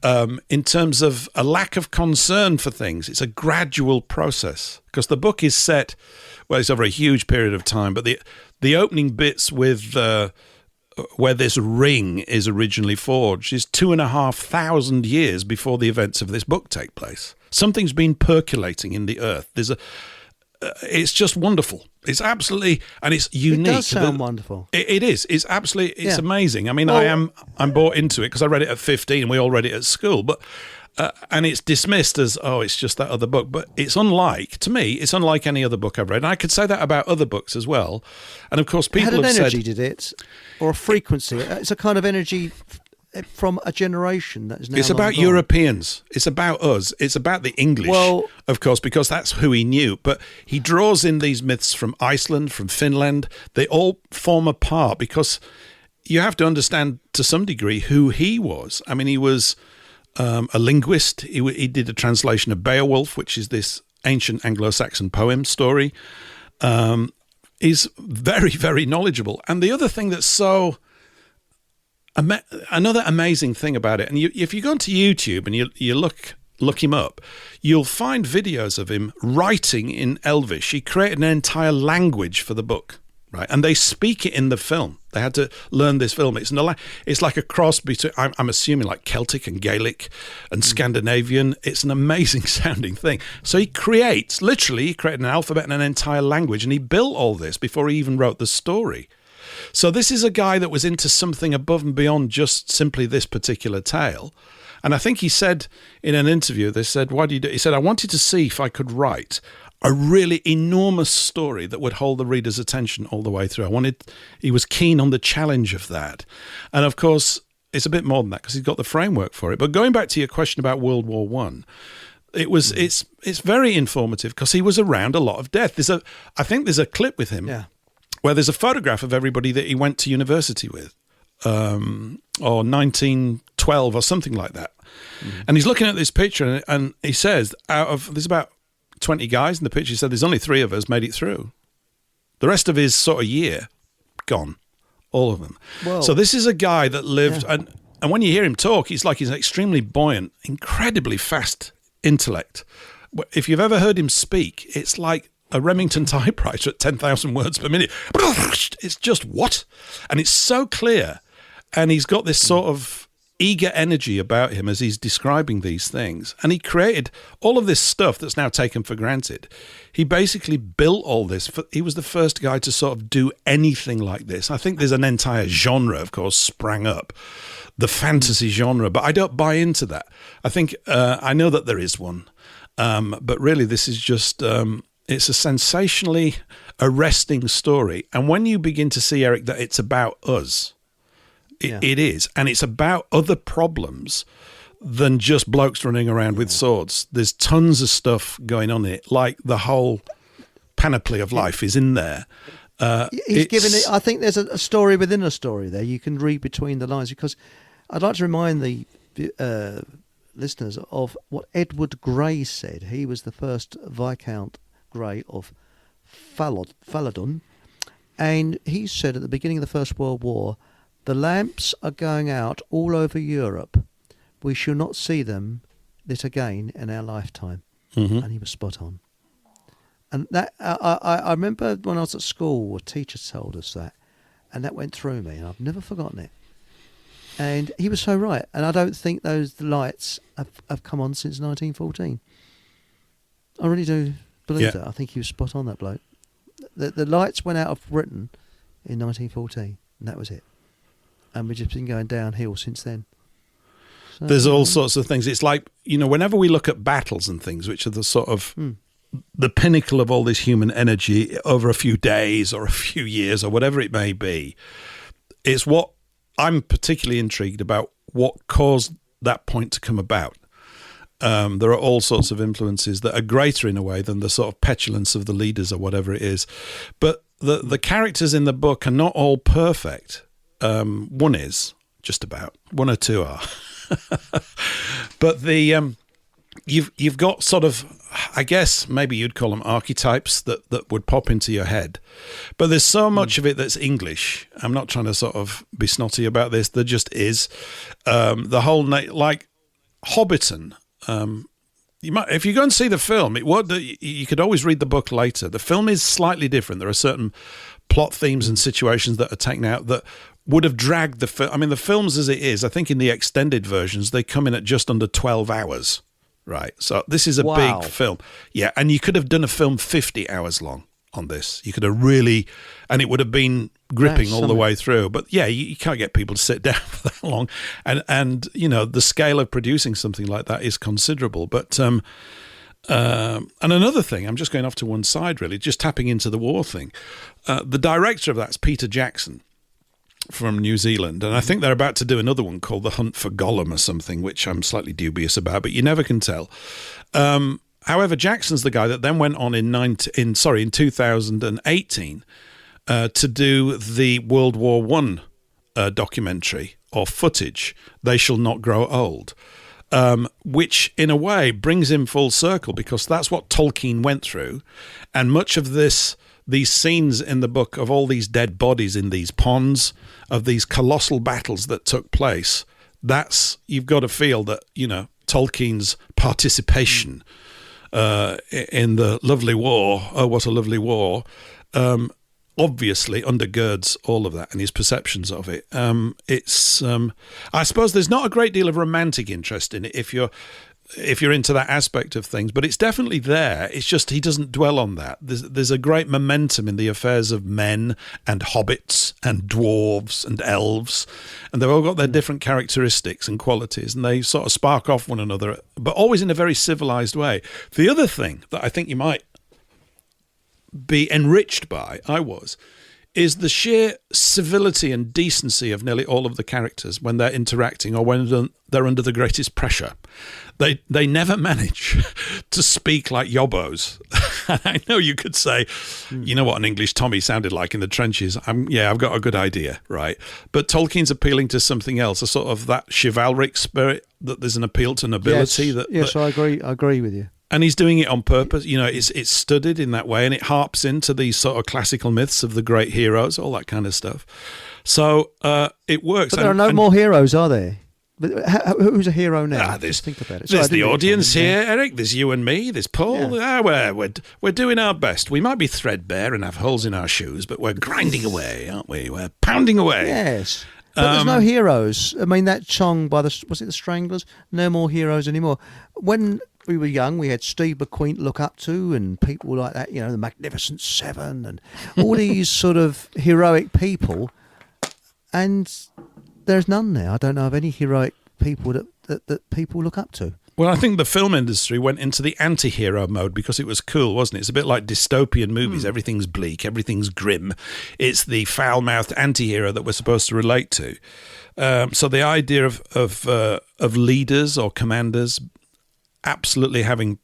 S1: in terms of a lack of concern for things. It's a gradual process, because the book is set, it's over a huge period of time, but the opening bits with where this ring is originally forged is 2,500 years before the events of this book take place. Something's been percolating in the earth. It's just wonderful. It's absolutely, and it's unique.
S2: It does sound wonderful.
S1: It is. It's absolutely. It's amazing. I mean, I'm bought into it because I read it at 15. We all read it at school, but. And it's dismissed as, it's just that other book. But it's unlike any other book I've read. And I could say that about other books as well. And of course, people have said...
S2: It had an energy, did it? Or a frequency? It's a kind of energy from a generation that is now...
S1: It's about
S2: gone.
S1: Europeans. It's about us. It's about the English, of course, because that's who he knew. But he draws in these myths from Iceland, from Finland. They all form a part, because you have to understand to some degree who he was. I mean, he was... a linguist. He did a translation of Beowulf, which is this ancient Anglo-Saxon poem story. He's very, very knowledgeable. And the other thing that's another amazing thing about it, and if you go onto YouTube and you look him up, you'll find videos of him writing in Elvish. He created an entire language for the book. Right, and they speak it in the film. They had to learn this film. It's like a cross between, I'm assuming, like Celtic and Gaelic and Scandinavian. It's an amazing sounding thing. So he created an alphabet and an entire language, and he built all this before he even wrote the story. So this is a guy that was into something above and beyond just simply this particular tale. And I think he said in an interview, they said, "Why do you do it?" He said, "I wanted to see if I could write a really enormous story that would hold the reader's attention all the way through. He was keen on the challenge of that. And of course, it's a bit more than that because he's got the framework for it. But going back to your question about World War I, it's very informative because he was around a lot of death. I think there's a clip with him where there's a photograph of everybody that he went to university with. or 1912 or something like that. And he's looking at this picture and he says, there's about 20 guys in the picture, he said, there's only 3 of us made it through. The rest of his sort of year, gone. All of them.
S2: Whoa.
S1: So this is a guy that lived, and when you hear him talk, he's an extremely buoyant, incredibly fast intellect. If you've ever heard him speak, it's like a Remington typewriter at 10,000 words per minute. It's just what? And it's so clear. And he's got this sort of eager energy about him as he's describing these things. And he created all of this stuff that's now taken for granted. He basically built all this. He was the first guy to sort of do anything like this. I think there's an entire genre, of course, sprang up, the fantasy genre, but I don't buy into that. I think I know that there is one, but really this is just it's a sensationally arresting story. And when you begin to see, Eric, that it's about us, it is, and it's about other problems than just blokes running around with swords. There's tons of stuff going on in it, like the whole panoply of life is in there.
S2: He's given it. I think there's a story within a story there. You can read between the lines, because I'd like to remind the listeners of what Edward Grey said. He was the first Viscount Grey of Falodon, and he said at the beginning of the First World War, the lamps are going out all over Europe. We shall not see them lit again in our lifetime. Mm-hmm. And he was spot on. And that I remember when I was at school, a teacher told us that, and that went through me, and I've never forgotten it. And he was so right. And I don't think those lights have come on since 1914. I really do believe that. I think he was spot on, that bloke. The lights went out of Britain in 1914, and that was it. And we've just been going downhill since then. So,
S1: there's all sorts of things. It's like, whenever we look at battles and things, which are the sort of the pinnacle of all this human energy over a few days or a few years or whatever it may be, it's what I'm particularly intrigued about, what caused that point to come about. There are all sorts of influences that are greater in a way than the sort of petulance of the leaders or whatever it is. But the characters in the book are not all perfect. One is, just about. One or two are. But you've got sort of, I guess maybe you'd call them archetypes that would pop into your head. But there's so much of it that's English. I'm not trying to sort of be snotty about this. There just is. The whole, like Hobbiton, if you go and see the film, you could always read the book later. The film is slightly different. There are certain plot themes and situations that are taken out that would have dragged the film. I mean, the films as it is, I think in the extended versions, they come in at just under 12 hours, right? So this is a big film. Yeah, and you could have done a film 50 hours long on this. You could have really, and it would have been gripping all the way through. But yeah, you can't get people to sit down for that long. And the scale of producing something like that is considerable. But and another thing, I'm just going off to one side really, just tapping into the war thing. The director of that's Peter Jackson from New Zealand, and I think they're about to do another one called The Hunt for Gollum or something, which I'm slightly dubious about, but you never can tell. However, Jackson's the guy that then went on in 2018 to do the World War One documentary or footage, They Shall Not Grow Old, which in a way brings him full circle, because that's what Tolkien went through, and much of these scenes in the book of all these dead bodies in these ponds, of these colossal battles that took place, you've got to feel that, Tolkien's participation in the lovely war, oh, what a lovely war, obviously undergirds all of that and his perceptions of it. I suppose there's not a great deal of romantic interest in it if you're into that aspect of things, but it's definitely there. It's just he doesn't dwell on that. There's a great momentum in the affairs of men and hobbits and dwarves and elves, and they've all got their different characteristics and qualities, and they sort of spark off one another, but always in a very civilized way. The other thing that I think you might be enriched by, is the sheer civility and decency of nearly all of the characters when they're interacting or when they're under the greatest pressure. They never manage to speak like yobbos. I know you could say, you know what an English Tommy sounded like in the trenches. I've got a good idea, right? But Tolkien's appealing to something else, a sort of that chivalric spirit, that there's an appeal to nobility.
S2: Yes, I agree with you.
S1: And he's doing it on purpose. You know, it's studied in that way, and it harps into these sort of classical myths of the great heroes, all that kind of stuff. So it works.
S2: But there are no more heroes, are there? But who's a hero now?
S1: Just
S2: think about it.
S1: There's the audience here, Eric. There's you and me. There's Paul. Yeah. We're doing our best. We might be threadbare and have holes in our shoes, but we're grinding away, aren't we? We're pounding away.
S2: Yes. But there's no heroes. I mean, that song by was it the Stranglers? No more heroes anymore. When we were young, we had Steve McQueen to look up to, and people like that. You know, the Magnificent Seven, and all these sort of heroic people. And there's none now. I don't know of any heroic people that people look up to.
S1: Well, I think the film industry went into the anti-hero mode because it was cool, wasn't it? It's a bit like dystopian movies. Everything's bleak, everything's grim. It's the foul-mouthed anti-hero that we're supposed to relate to. So the idea of leaders or commanders absolutely having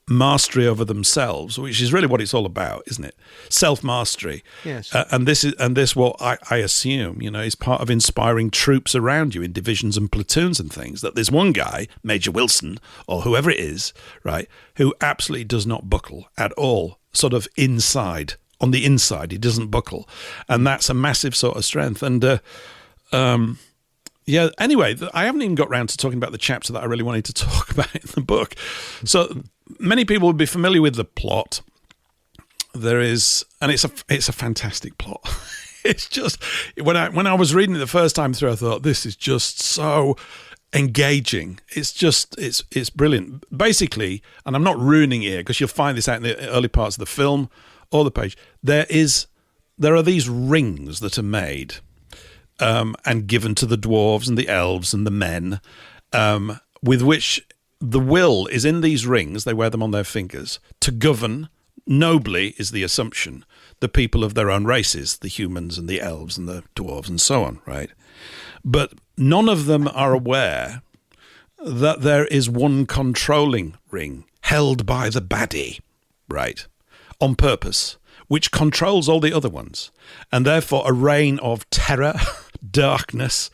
S1: mastery over themselves, which is really what it's all about, isn't it? Self-mastery.
S2: Yes.
S1: And this what I assume, you know, is part of inspiring troops around you in divisions and platoons and things, that there's one guy, Major Wilson, or whoever it is, right, who absolutely does not buckle at all, sort of inside. On the inside, he doesn't buckle. And that's a massive sort of strength. And, yeah, anyway, I haven't even got round to talking about the chapter that I really wanted to talk about in the book. So many people would be familiar with the plot. There is, and it's a fantastic plot. It's just, when I was reading it the first time through, I thought, this is just so engaging. It's brilliant. Basically, and I'm not ruining it here because you'll find this out in the early parts of the film or the page, there are these rings that are made and given to the dwarves and the elves and the men, with which the will is in these rings. They wear them on their fingers to govern nobly, is the assumption, the people of their own races, the humans and the elves and the dwarves and so on, right? But none of them are aware that there is one controlling ring held by the baddie, right, on purpose, which controls all the other ones, and therefore a reign of terror, darkness,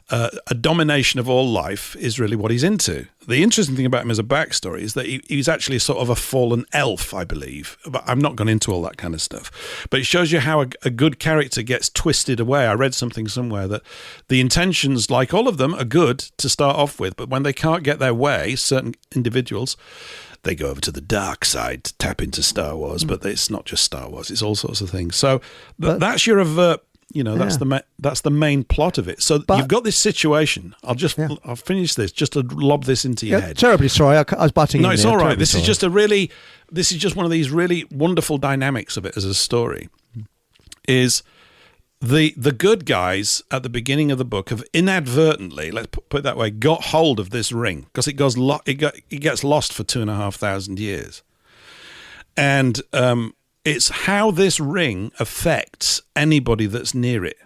S1: a domination of all life is really what he's into. The interesting thing about him as a backstory is that he's actually sort of a fallen elf, I believe. But I'm not gone into all that kind of stuff. But it shows you how a good character gets twisted away. I read something somewhere that the intentions, like all of them, are good to start off with. But when they can't get their way, certain individuals, they go over to the dark side to tap into Star Wars. But it's not just Star Wars. It's all sorts of things. So that's your avert. You know, that's the main plot of it. So you've got this situation. I'll finish this just to lob this into your head.
S2: Terribly sorry, I was butting in.
S1: No, it's
S2: there.
S1: all right.
S2: This
S1: is just one of these really wonderful dynamics of it as a story. Is the good guys at the beginning of the book have inadvertently, let's put it that way, got hold of this ring because it gets lost for 2,500 years, and it's how this ring affects anybody that's near it.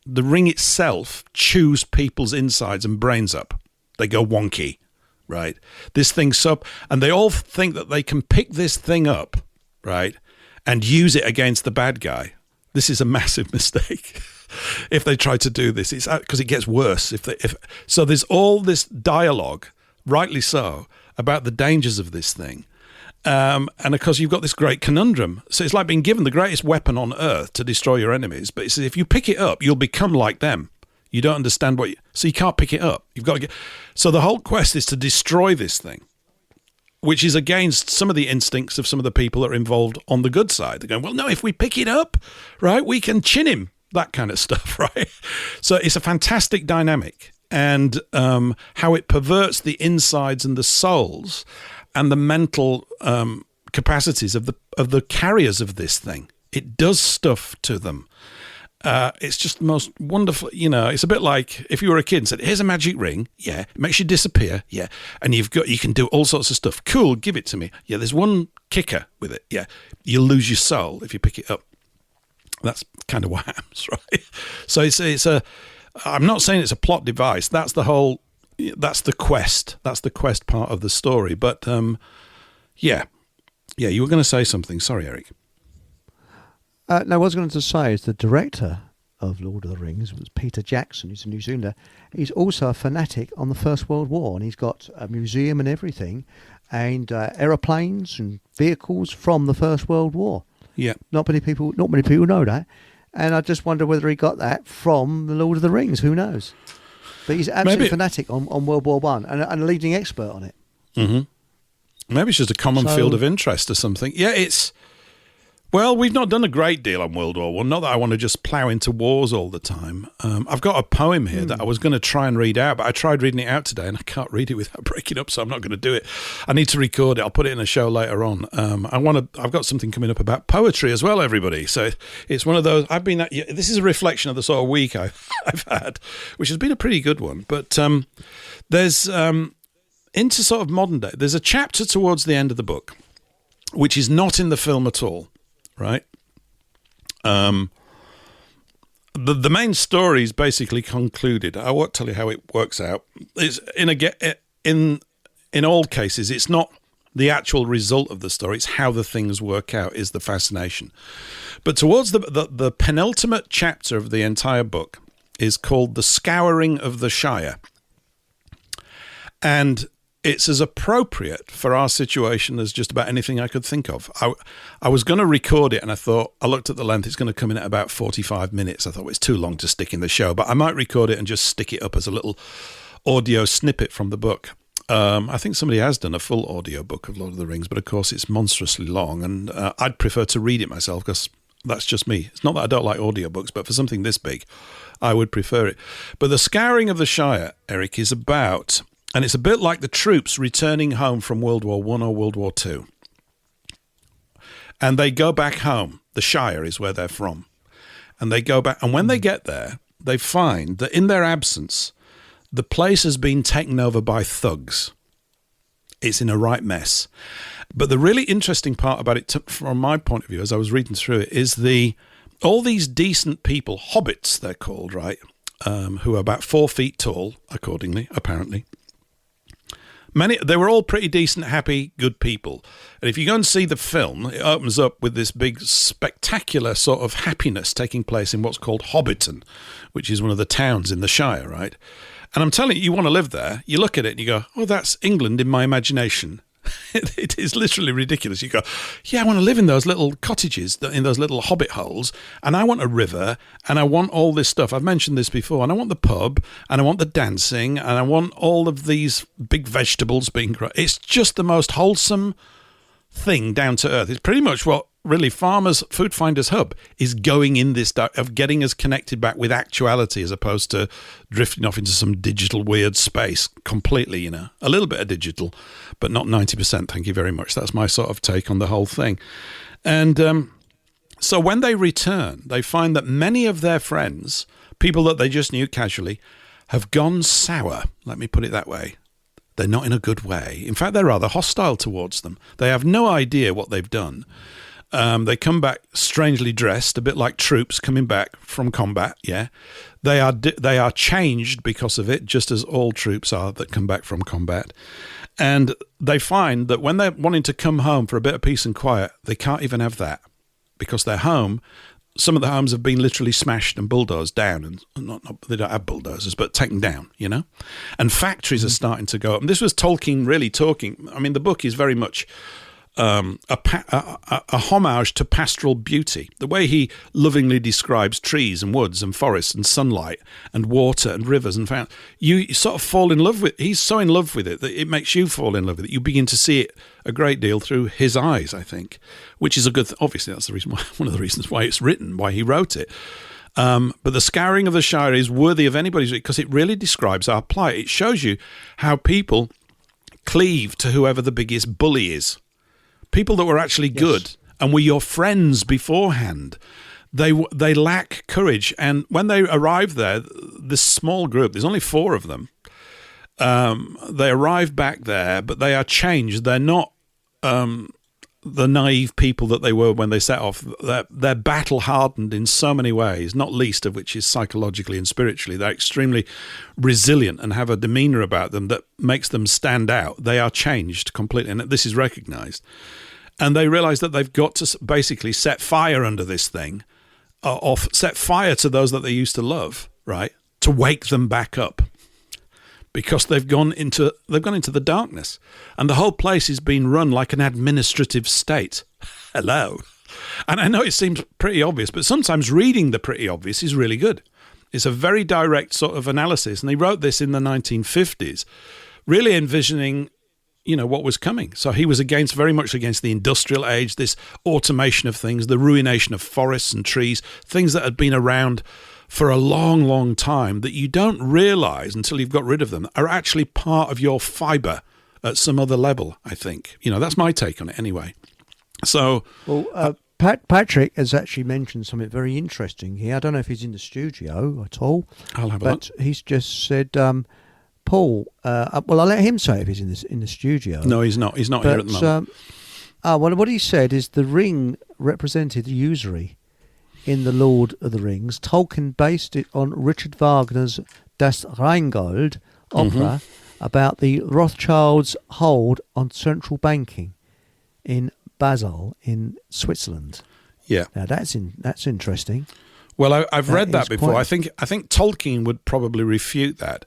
S1: The ring itself chews people's insides and brains up. They go wonky, right? This thing's up, and they all think that they can pick this thing up, right, and use it against the bad guy. This is a massive mistake. If they try to do this, it's because it gets worse. So there's all this dialogue, rightly so, about the dangers of this thing. And of course, you've got this great conundrum. So it's like being given the greatest weapon on earth to destroy your enemies. But it's, if you pick it up, you'll become like them. You don't understand so you can't pick it up. You've got to so the whole quest is to destroy this thing, which is against some of the instincts of some of the people that are involved on the good side. They're going, well, no, if we pick it up, right, we can chin him, that kind of stuff, right? So it's a fantastic dynamic, and how it perverts the insides and the souls and the mental capacities of the carriers of this thing. It does stuff to them. It's just the most wonderful, it's a bit like if you were a kid and said, here's a magic ring, yeah, it makes you disappear, yeah, and you can do all sorts of stuff. Cool, give it to me. Yeah, there's one kicker with it, yeah, you'll lose your soul if you pick it up. That's kind of what happens, right? So it's a. I'm not saying it's a plot device. That's the whole. That's the quest. That's the quest part of the story. But yeah. You were going to say something. Sorry, Eric.
S2: No, what I was going to say is the director of Lord of the Rings was Peter Jackson, who's a New Zealander. He's also a fanatic on the First World War, and he's got a museum and everything, and aeroplanes and vehicles from the First World War.
S1: Yeah.
S2: Not many people know that. And I just wonder whether he got that from the Lord of the Rings. Who knows? But he's absolutely fanatic on World War One and a leading expert on it.
S1: Mm-hmm. Maybe it's just a common field of interest or something. Yeah, well, we've not done a great deal on World War One. Not that I want to just plough into wars all the time. I've got a poem here that I was going to try and read out, but I tried reading it out today and I can't read it without breaking up, so I'm not going to do it. I need to record it. I'll put it in a show later on. I've got something coming up about poetry as well, everybody. So it's one of those. This is a reflection of the sort of week I've had, which has been a pretty good one. But there's into sort of modern day. There's a chapter towards the end of the book, which is not in the film at all. Right. The main story is basically concluded. I won't tell you how it works out. It's in all cases, it's not the actual result of the story. It's how the things work out is the fascination. But towards the penultimate chapter of the entire book is called The Scouring of the Shire. And it's as appropriate for our situation as just about anything I could think of. I was going to record it, and I looked at the length. It's going to come in at about 45 minutes. I thought it's too long to stick in the show, but I might record it and just stick it up as a little audio snippet from the book. I think somebody has done a full audio book of Lord of the Rings, but of course it's monstrously long, and I'd prefer to read it myself because that's just me. It's not that I don't like audiobooks, but for something this big, I would prefer it. But The Scouring of the Shire, Eric, is about... And it's a bit like the troops returning home from World War I or World War II. And they go back home. The Shire is where they're from. And they go back. And when they get there, they find that in their absence, the place has been taken over by thugs. It's in a right mess. But the really interesting part about it, from my point of view, as I was reading through it, is all these decent people, hobbits they're called, right, who are about 4 feet tall, apparently. They were all pretty decent, happy, good people. And if you go and see the film, it opens up with this big, spectacular sort of happiness taking place in what's called Hobbiton, which is one of the towns in the Shire, right? And I'm telling you, you want to live there. You look at it and you go, oh, that's England in my imagination. It is literally ridiculous. You go, yeah, I want to live in those little cottages, in those little hobbit holes, and I want a river, and I want all this stuff. I've mentioned this before, and I want the pub, and I want the dancing, and I want all of these big vegetables being grown. It's just the most wholesome thing down to earth. It's pretty much what really Foodfinder's hub is going in this of getting us connected back with actuality as opposed to drifting off into some digital weird space completely, a little bit of digital, but not 90%. Thank you very much. That's my sort of take on the whole thing. And so when they return, they find that many of their friends, people that they just knew casually, have gone sour. Let me put it that way. They're not in a good way. In fact, they're rather hostile towards them. They have no idea what they've done. They come back strangely dressed, a bit like troops coming back from combat. Yeah, they are changed because of it, just as all troops are that come back from combat. And they find that when they're wanting to come home for a bit of peace and quiet, they can't even have that because their home. Some of the homes have been literally smashed and bulldozed down, and they don't have bulldozers, but taken down. And factories are starting to go up. And this was Tolkien really talking. I mean, the book is very much. A homage to pastoral beauty. The way he lovingly describes trees and woods and forests and sunlight and water and rivers and fountains, you sort of fall in love with. He's so in love with it that it makes you fall in love with it. You begin to see it a great deal through his eyes, I think, which is a good. Obviously, that's the reason why, one of the reasons why it's written, why he wrote it. But The Scouring of the Shire is worthy of anybody's because it really describes our plight. It shows you how people cleave to whoever the biggest bully is. People that were actually good and were your friends beforehand, they lack courage. And when they arrive there, this small group, there's only 4 of them, they arrive back there, but they are changed. They're not the naive people that they were when they set off, they're battle hardened in so many ways, not least of which is psychologically and spiritually. They're extremely resilient and have a demeanor about them that makes them stand out. They are changed completely, and this is recognized. And they realize that they've got to basically set fire under this thing, or set fire to those that they used to love, right, to wake them back up. Because they've gone into the darkness, and the whole place is being run like an administrative state. Hello, and I know it seems pretty obvious, but sometimes reading the pretty obvious is really good. It's a very direct sort of analysis, and he wrote this in the 1950s, really envisioning, what was coming. So he was very much against the industrial age, this automation of things, the ruination of forests and trees, things that had been around for a long, long time that you don't realize until you've got rid of them are actually part of your fiber at some other level, I think. That's my take on it anyway. So,
S2: Patrick has actually mentioned something very interesting here. I don't know if he's in the studio at all.
S1: I'll have a look.
S2: But he's just said, Paul, I'll let him say if he's in the studio.
S1: No, he's not. He's not here at the moment.
S2: What he said is the ring represented usury. In The Lord of the Rings, Tolkien based it on Richard Wagner's Das Rheingold opera about the Rothschilds' hold on central banking in Basel in Switzerland.
S1: Yeah,
S2: now that's interesting.
S1: Well, I've read that before. I think Tolkien would probably refute that,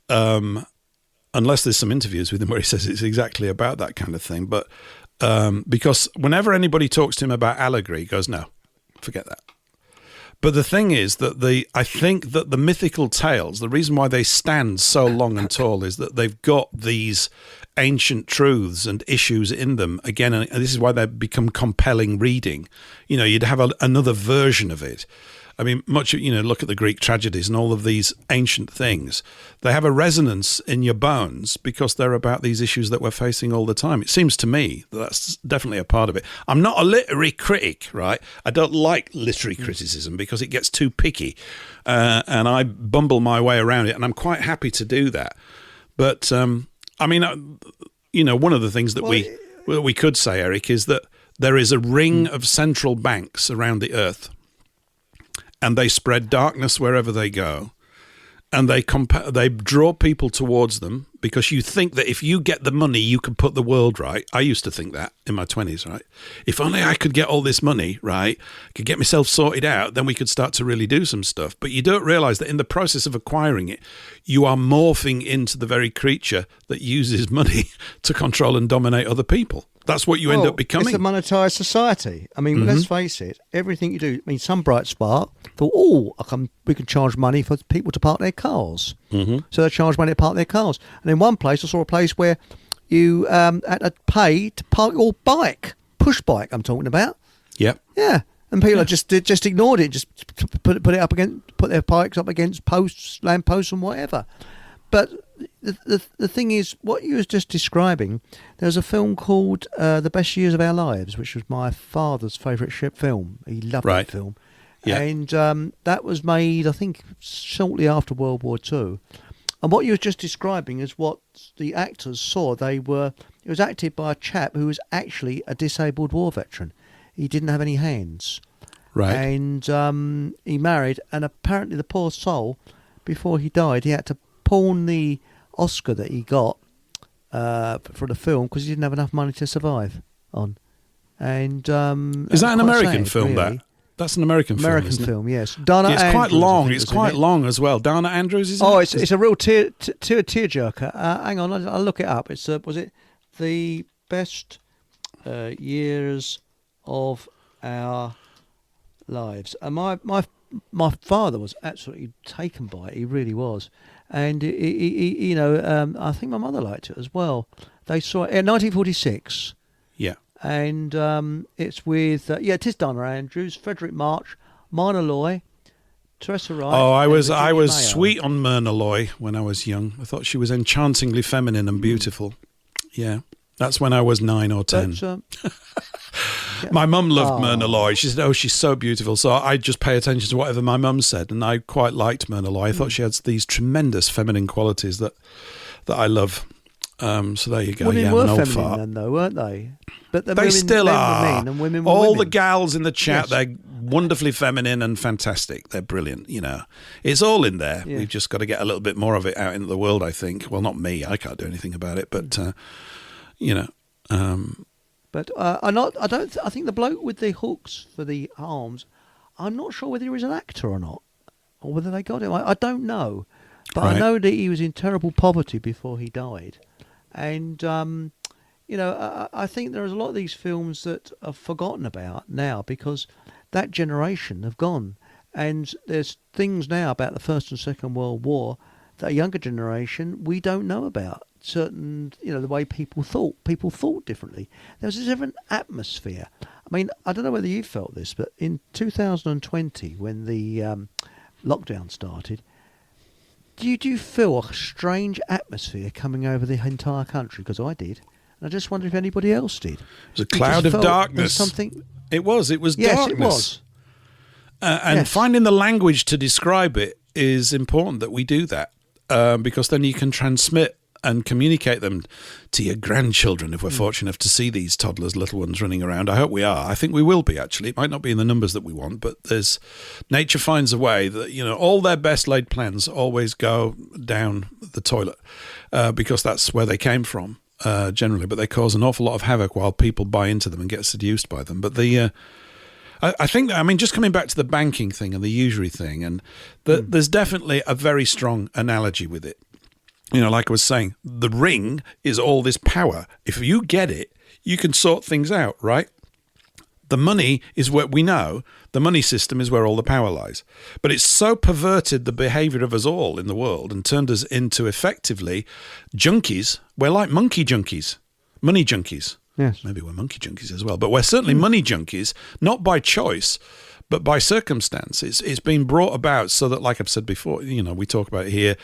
S1: unless there's some interviews with him where he says it's exactly about that kind of thing. But because whenever anybody talks to him about allegory, he goes, no, forget that. But the thing is that I think that the mythical tales, the reason why they stand so long and tall is that they've got these ancient truths and issues in them. Again, and this is why they become compelling reading. You'd have another version of it. I mean, look at the Greek tragedies and all of these ancient things. They have a resonance in your bones because they're about these issues that we're facing all the time. It seems to me that that's definitely a part of it. I'm not a literary critic, right? I don't like literary criticism because it gets too picky, and I bumble my way around it, and I'm quite happy to do that. But, one of the things that we could say, Eric, is that there is a ring of central banks around the earth, and they spread darkness wherever they go, and they draw people towards them because you think that if you get the money, you can put the world right. I used to think that in my 20s, right? If only I could get all this money, right, could get myself sorted out, then we could start to really do some stuff. But you don't realize that in the process of acquiring it, you are morphing into the very creature that uses money to control and dominate other people. That's what you end up becoming.
S2: It's a monetised society. I mean, let's face it, everything you do, some bright spark thought, we can charge money for people to park their cars. So they charge money to park their cars. And in one place, I saw a place where you had to pay to park your bike, push bike I'm talking about.
S1: Yep.
S2: Yeah. And people just ignored it, just put their bikes up against posts, lamp posts and whatever. But the thing is, what you was just describing, there was a film called The Best Years of Our Lives, which was my father's favourite film. He loved that film. Yeah. And that was made, I think, shortly after World War II. And what you were just describing is what the actors saw. It was acted by a chap who was actually a disabled war veteran. He didn't have any hands.
S1: Right.
S2: And he married, and apparently the poor soul, before he died, he had to pawn the Oscar that he got for the film because he didn't have enough money to survive on. And
S1: is that an American film? Really. That's an American film. Isn't
S2: film,
S1: it?
S2: yes. Dana
S1: it's
S2: Andrews,
S1: quite long. It's quite long as well. Dana Andrews, isn't it?
S2: It's a real tearjerker. Hang on, I'll look it up. It's was it The Best Years of Our Lives? And my father was absolutely taken by it. He really was. And he I think my mother liked it as well. They saw it in 1946.
S1: Yeah.
S2: And it's with it is Dana Andrews, Frederick March, Myrna Loy, Teresa Wright.
S1: Oh, I was sweet on Myrna Loy when I was young. I thought she was enchantingly feminine and beautiful. Yeah, that's when I was 9 or 10. My mum loved Myrna Loy. She said, "Oh, she's so beautiful." So I just pay attention to whatever my mum said, and I quite liked Myrna Loy. I thought she had these tremendous feminine qualities that I love. So there you go.
S2: Women
S1: yeah,
S2: were
S1: I'm an old
S2: feminine
S1: fart.
S2: then, though, weren't they? But the
S1: They
S2: women,
S1: still
S2: men
S1: are.
S2: were men and women were
S1: All
S2: women.
S1: the gals in the chat,
S2: Yes.
S1: they're wonderfully feminine and fantastic. They're brilliant, you know. It's all in there.
S2: Yeah.
S1: We've just got to get a little bit more of it out into the world, I think. Well, not me. I can't do anything about it. But, you know.
S2: But I think the bloke with the hooks for the arms, I'm not sure whether he was an actor or not, or whether they got him. I don't know. But
S1: Right.
S2: I know that he was in terrible poverty before he died. And, you know, I think there's a lot of these films that are forgotten about now because that generation have gone. And there's things now about the First and Second World War that a younger generation we don't know about. Certain, you know, the way people thought. People thought differently. There was a different atmosphere. I mean, I don't know whether you felt this, but in 2020, when the lockdown started, did you feel a strange atmosphere coming over the entire country? Because I did. And I just wonder if anybody else did.
S1: It was a cloud of darkness.
S2: Something.
S1: It was. It was
S2: Yes,
S1: darkness.
S2: it was.
S1: And
S2: Yes.
S1: finding the language to describe it is important that we do that because then you can transmit and communicate them to your grandchildren if we're fortunate enough to see these toddlers, little ones running around. I hope we are. I think we will be, actually. It might not be in the numbers that we want, but nature finds a way that, you know, all their best laid plans always go down the toilet because that's where they came from generally, but they cause an awful lot of havoc while people buy into them and get seduced by them. But I think, I mean, just coming back to the banking thing and the usury thing, and there's definitely a very strong analogy with it. You know, like I was saying, the ring is all this power. If you get it, you can sort things out, right? The money is what we know. The money system is where all the power lies. But it's so perverted the behavior of us all in the world and turned us into effectively junkies. We're like monkey junkies, money junkies.
S2: Yes.
S1: Maybe we're monkey junkies as well, but we're certainly money junkies, not by choice, but by circumstance. It's been brought about so that, like I've said before, you know, we talk about it here,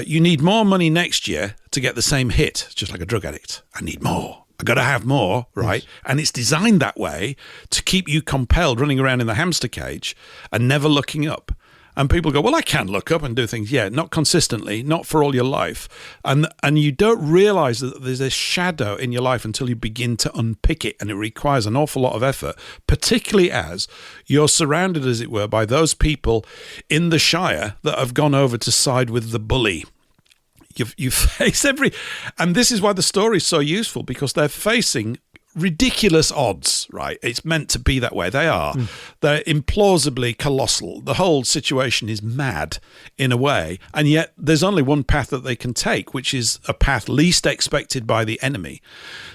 S1: you need more money next year to get the same hit, just like a drug addict. I need more. I got to have more, right? Yes. And it's designed that way to keep you compelled running around in the hamster cage and never looking up. And people go, well, I can look up and do things. Yeah, not consistently, not for all your life. And you don't realize that there's a shadow in your life until you begin to unpick it. And it requires an awful lot of effort, particularly as you're surrounded, as it were, by those people in the Shire that have gone over to side with the bully. You face and this is why the story is so useful, because they're facing ridiculous odds, right? It's meant to be that way. They are. They're implausibly colossal. The whole situation is mad in a way, and yet there's only one path that they can take, which is a path least expected by the enemy.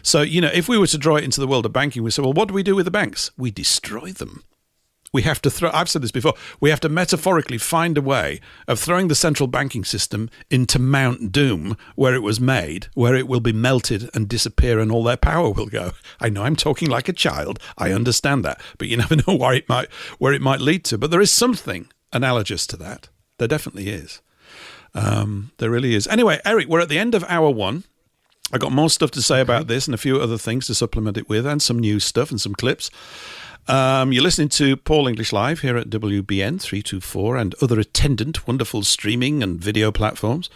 S1: So, you know, if we were to draw it into the world of banking, we say, well, what do we do with the banks? We destroy them. We have to I've said this before, we have to metaphorically find a way of throwing the central banking system into Mount Doom, where it was made, where it will be melted and disappear and all their power will go. I know I'm talking like a child. I understand that. But you never know where it might lead to. But there is something analogous to that. There definitely is. There really is. Anyway, Eric, we're at the end of hour one. I got more stuff to say about this and a few other things to supplement it with, and some news stuff and some clips. You're listening to Paul English Live here at WBN 324 and other attendant wonderful streaming and video platforms.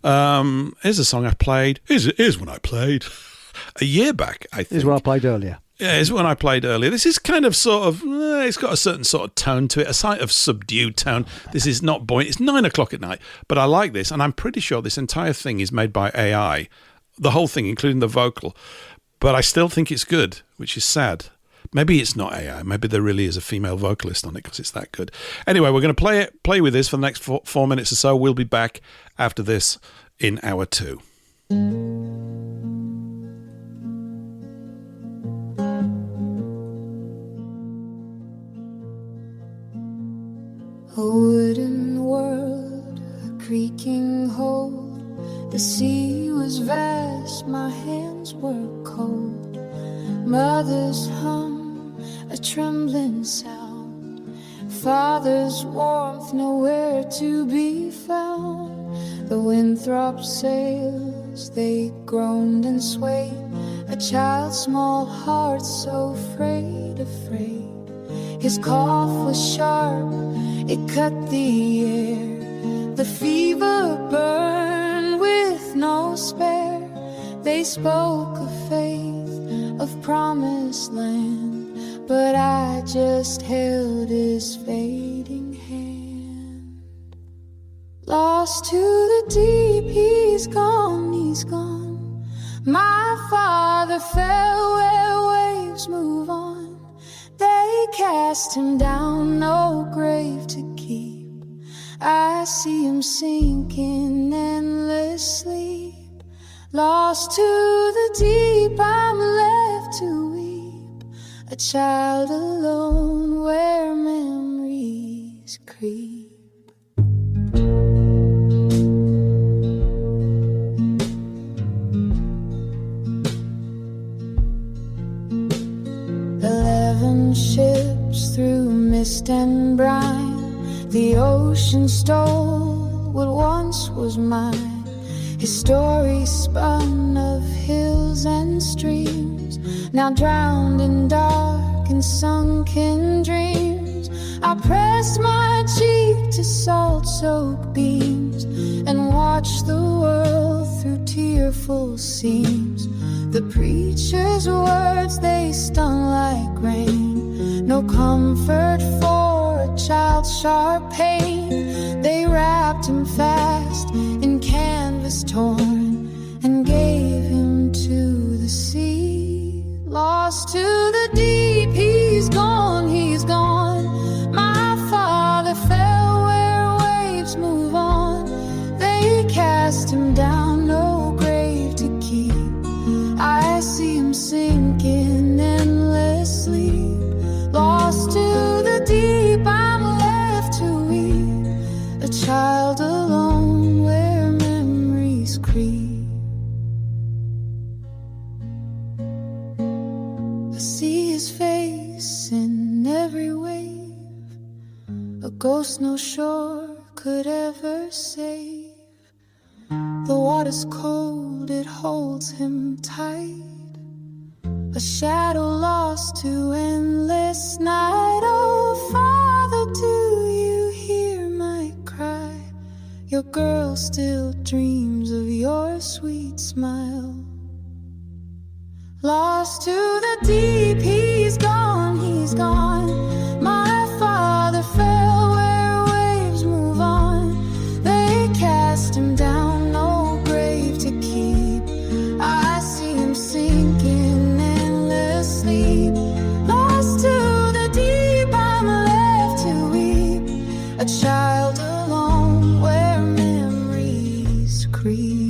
S1: Here's a song I played. Here's one I played a year back, I think.
S2: Here's what I played earlier.
S1: Yeah, it's one I played earlier. This is kind of sort of, it's got a certain sort of tone to it, a sort of subdued tone. This is not buoyant. It's 9 o'clock at night, but I like this, and I'm pretty sure this entire thing is made by AI, the whole thing, including the vocal. But I still think it's good, which is sad. Maybe it's not AI. Maybe there really is a female vocalist on it because it's that good. Anyway, we're going to play with this for the next 4 minutes or so. We'll be back after this in hour 2.
S5: A wooden world, a creaking hold. The sea was vast, my hands were cold. Mother's hum, a trembling sound. Father's warmth, nowhere to be found. The Winthrop sails, they groaned and swayed. A child's small heart so afraid. His cough was sharp, it cut the air. The fever burned with no spare. They spoke of faith, of promised land, but I just held his fading hand. Lost to the deep, he's gone, he's gone. My father fell where waves move on. They cast him down, no grave to keep. I see him sink in endless sleep. Lost to the deep, I'm left to weep. A child alone where memories creep. Ships through mist and brine, the ocean stole what once was mine. His story spun of hills and streams, now drowned in dark and sunken dreams. I pressed my cheek to salt-soaked beams and watched the world through tearful seams. The preacher's words, they stung like rain. No comfort for a child's sharp pain. They wrapped him fast in canvas torn and gave him to the sea. Lost to the deep, he's gone, he's gone. My father fell where waves move on. They cast him down, no grave to keep. I see him sink in endless sleep. Lost to the deep, I'm left to weep. A child alone where memories creep. I see his face in every wave, a ghost no shore could ever save. The water's cold, it holds him tight. A shadow lost to endless night. Oh, Father, do you hear my cry? Your girl still dreams of your sweet smile. Lost to the deep, he's gone, he's gone. My father fell where waves move on. They cast him down, no grave to keep. I see him sinking endless sleep. Lost to the deep, I'm left to weep. A child alone where memories creep.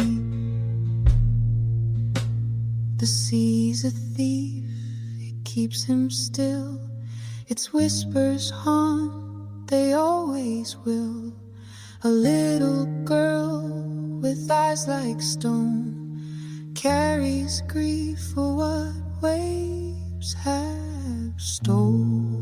S5: The sea's a thief, it keeps him still. Its whispers haunt, they always will. A little girl with eyes like stone carries grief for what waves have stolen.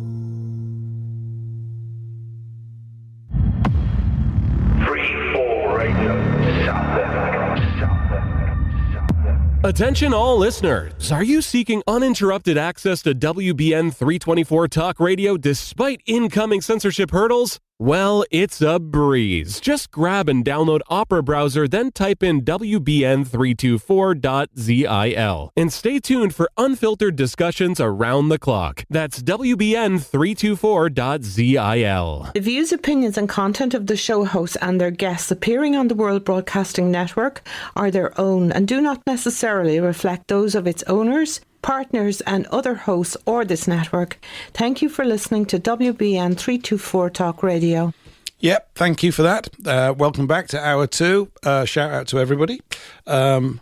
S6: Attention all listeners. Are you seeking uninterrupted access to WBN 324 Talk Radio despite incoming censorship hurdles? Well, it's a breeze. Just grab and download Opera Browser, then type in WBN324.zil. And stay tuned for unfiltered discussions around the clock. That's WBN324.zil.
S7: The views, opinions, and content of the show hosts and their guests appearing on the World Broadcasting Network are their own and do not necessarily reflect those of its owners, partners and other hosts or this network. Thank you for listening to WBN 324 Talk Radio.
S1: Yep, thank you for that. Welcome back to Hour 2. Shout out to everybody. I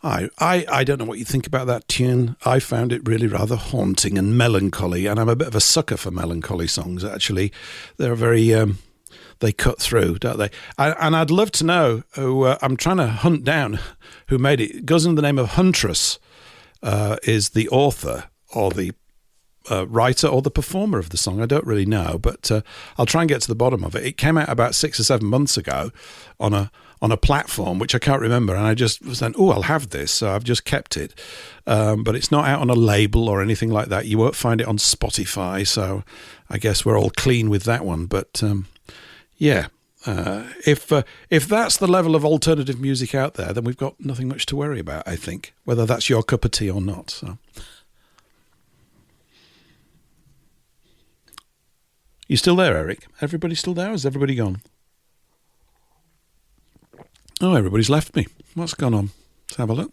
S1: don't know what you think about that tune. I found it really rather haunting and melancholy, and I'm a bit of a sucker for melancholy songs, actually. They're very... they cut through, don't they? And I'd love to know who... I'm trying to hunt down who made it. It goes under the name of Huntress. Is the author or the writer or the performer of the song. I don't really know, but I'll try and get to the bottom of it. It came out about 6 or 7 months ago on a platform, which I can't remember, and I just was saying, oh, I'll have this, so I've just kept it. But it's not out on a label or anything like that. You won't find it on Spotify, so I guess we're all clean with that one. But yeah, If that's the level of alternative music out there, then we've got nothing much to worry about, I think, whether that's your cup of tea or not. So, you still there, Eric? Everybody still there? Or has everybody gone? Oh, everybody's left me. What's gone on? Let's have a look.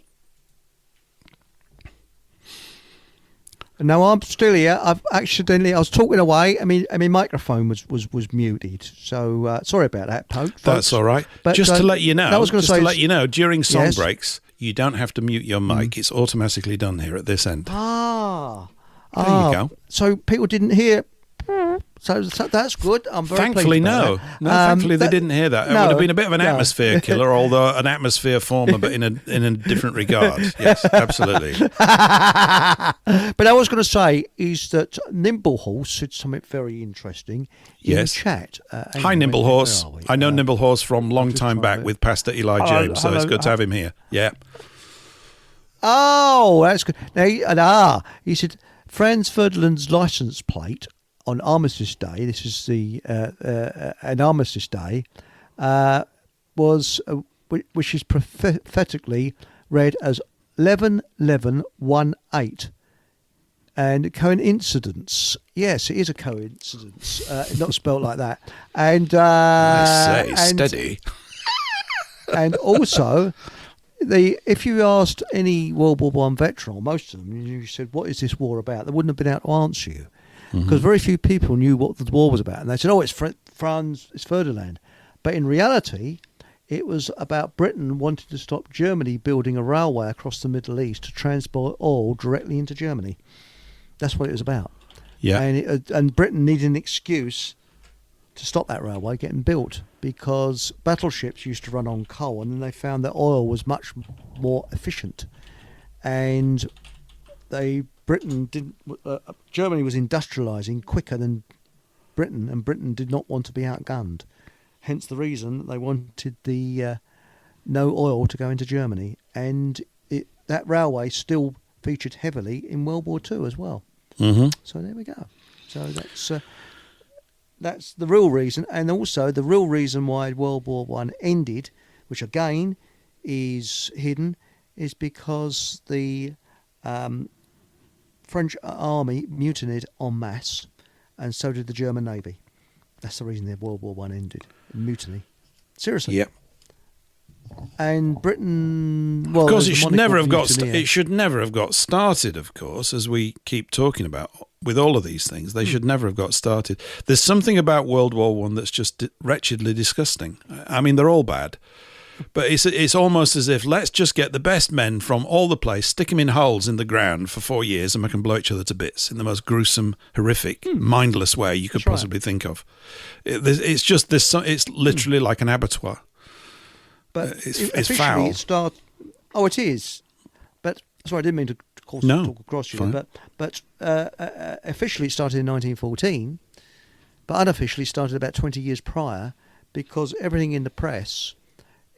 S2: No, I'm still here. I was talking away. I mean, my microphone was muted. So sorry about that, folks.
S1: That's all right.
S2: But
S1: just to let you know, during song
S2: Yes.
S1: breaks, you don't have to mute your mic. It's automatically done here at this end.
S2: There
S1: you go.
S2: So people didn't hear. So that's good. I'm very
S1: Thankfully,
S2: pleased about
S1: no.
S2: that.
S1: Thankfully, they didn't hear that. It
S2: no,
S1: would have been a bit of an
S2: no.
S1: atmosphere killer, although an atmosphere former, but in a different regard. Yes, absolutely.
S2: But I was going to say is that Nimble Horse said something very interesting in
S1: Yes.
S2: chat.
S1: Hi, Nimble Horse.
S2: where are we?
S1: I know Nimble Horse from long
S2: just
S1: time
S2: trying
S1: back
S2: to-
S1: with Pastor Eli James, so it's good to have him here. Yeah.
S2: Oh, that's good. Now, he said Franz Ferdinand's license plate on Armistice Day. This is an Armistice Day, was which is prophetically read as 11-11-18. And coincidence, yes, it is a coincidence, not spelt like that. And
S1: I say, steady.
S2: And also, if you asked any World War One veteran, or most of them, you said, "What is this war about?" They wouldn't have been able to answer you because very few people knew what the war was about, and they said, "Oh, it's Franz, it's Ferdinand," but in reality, it was about Britain wanting to stop Germany building a railway across the Middle East to transport oil directly into Germany. That's what it was about.
S1: Yeah.
S2: And Britain needed an excuse to stop that railway getting built because battleships used to run on coal, and then they found that oil was much more efficient. And Germany was industrialising quicker than Britain, and Britain did not want to be outgunned. Hence the reason that they wanted the no oil to go into Germany, and that railway still featured heavily in World War II as well.
S1: Mm-hmm.
S2: So there we go. So that's the real reason, and also the real reason why World War One ended, which again is hidden, is because the French army mutinied en masse, and so did the German Navy. That's the reason the World War One ended. Mutiny. Seriously.
S1: Yep.
S2: And Britain, well,
S1: Of course,
S2: there's
S1: it
S2: a
S1: should
S2: monarch
S1: never have
S2: called
S1: got.
S2: mutineer.
S1: It should never have got started. Of course, as we keep talking about with all of these things, they should never have got started. There's something about World War One that's just wretchedly disgusting. I mean, they're all bad, but it's almost as if let's just get the best men from all the place, stick them in holes in the ground for 4 years, and make them blow each other to bits in the most gruesome, horrific, mindless way you could possibly think of. It's just this. It's literally like an abattoir.
S2: But
S1: it's
S2: officially
S1: foul.
S2: It is. But sorry, I didn't mean to talk across you.
S1: fine.
S2: But officially it started in 1914, but unofficially started about 20 years prior, because everything in the press,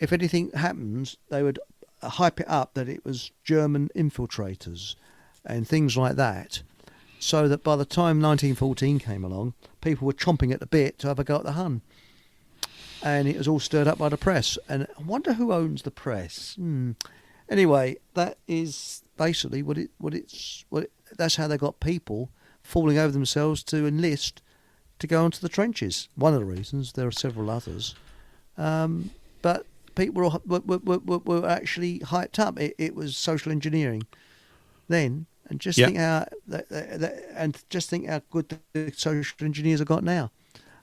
S2: if anything happens, they would hype it up that it was German infiltrators and things like that, so that by the time 1914 came along, people were chomping at the bit to have a go at the Hun. And it was all stirred up by the press. And I wonder who owns the press. Anyway, that is basically that's how they got people falling over themselves to enlist to go onto the trenches. One of the reasons. There are several others. But people were actually hyped up. It was social engineering then. And just think how good the social engineers have got now.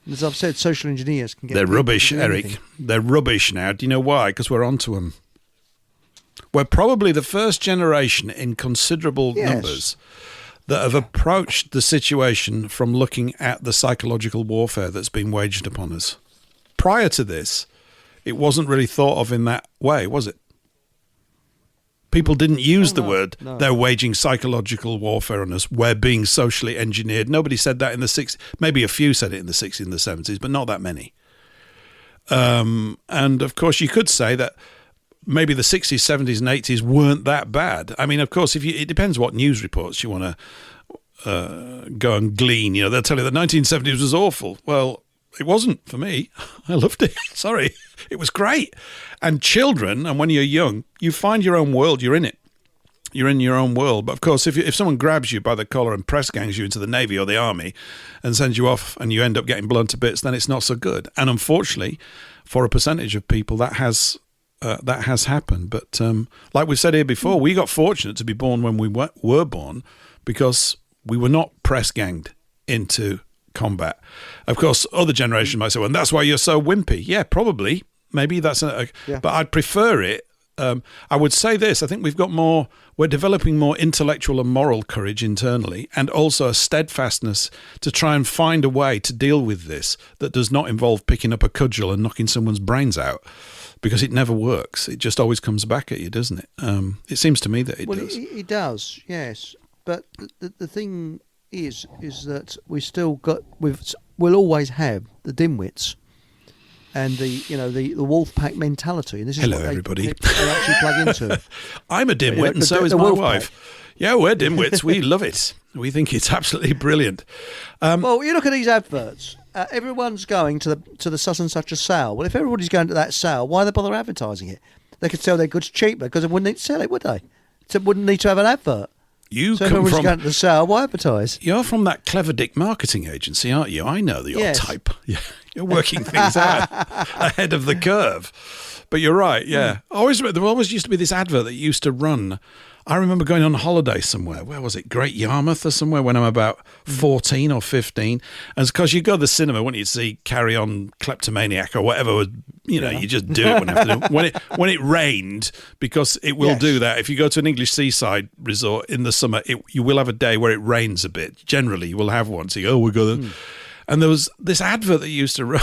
S2: And as I've said, social engineers can get...
S1: They're
S2: people
S1: rubbish,
S2: to do
S1: Eric.
S2: anything.
S1: They're rubbish now. Do you know why? Because we're onto them. We're probably the first generation in considerable numbers that have approached the situation from looking at the psychological warfare that's been waged upon us. Prior to this, it wasn't really thought of in that way, was it? People didn't use the word, they're waging psychological warfare on us, we're being socially engineered. Nobody said that in the 60s. Maybe a few said it in the 60s and the 70s, but not that many. And, of course, you could say that maybe the 60s, 70s and 80s weren't that bad. I mean, of course, it depends what news reports you want to go and glean. You know, they'll tell you the 1970s was awful. Well, It wasn't for me. I loved it. Sorry. It was great. And children, and when you're young, you find your own world. You're in it. You're in your own world. But of course, if someone grabs you by the collar and press gangs you into the Navy or the Army and sends you off and you end up getting blown to bits, then it's not so good. And unfortunately, for a percentage of people, that has happened. But like we've said here before, we got fortunate to be born when we were born because we were not press ganged into combat. Of course, other generations might say, well, that's why you're so wimpy. Yeah, probably. Maybe that's but I'd prefer it. I would say this, I think we're developing more intellectual and moral courage internally, and also a steadfastness to try and find a way to deal with this that does not involve picking up a cudgel and knocking someone's brains out, because it never works. It just always comes back at you, doesn't it? It seems to me that it does.
S2: It does, yes. But the thing is that we'll always have the dimwits and the wolf pack mentality, and this is
S1: Hello,
S2: what
S1: everybody.
S2: they actually plug into.
S1: I'm a dimwit, and so is my wife. Yeah, we're dimwits. We love it. We think it's absolutely brilliant.
S2: Well, you look at these adverts. Everyone's going to the such and such a sale. Well, if everybody's going to that sale, why they bother advertising it? They could sell their goods cheaper because they wouldn't need to sell it, would they? So wouldn't need to have an advert. So if everyone's going to the sale, why advertise?
S1: You're from that Clever Dick marketing agency, aren't you? I know your
S2: Yes.
S1: type. Yeah, you're working things out ahead of the curve. But you're right, yeah. There always used to be this advert that used to run. I remember going on holiday somewhere. Where was it? Great Yarmouth or somewhere when I'm about 14 or 15. And it's because you go to the cinema, wouldn't you, see Carry On Kleptomaniac or whatever. You just do it when it rained, because it will do that. If you go to an English seaside resort in the summer, you will have a day where it rains a bit. Generally, you will have one. So you go, we go there. And there was this advert that used to run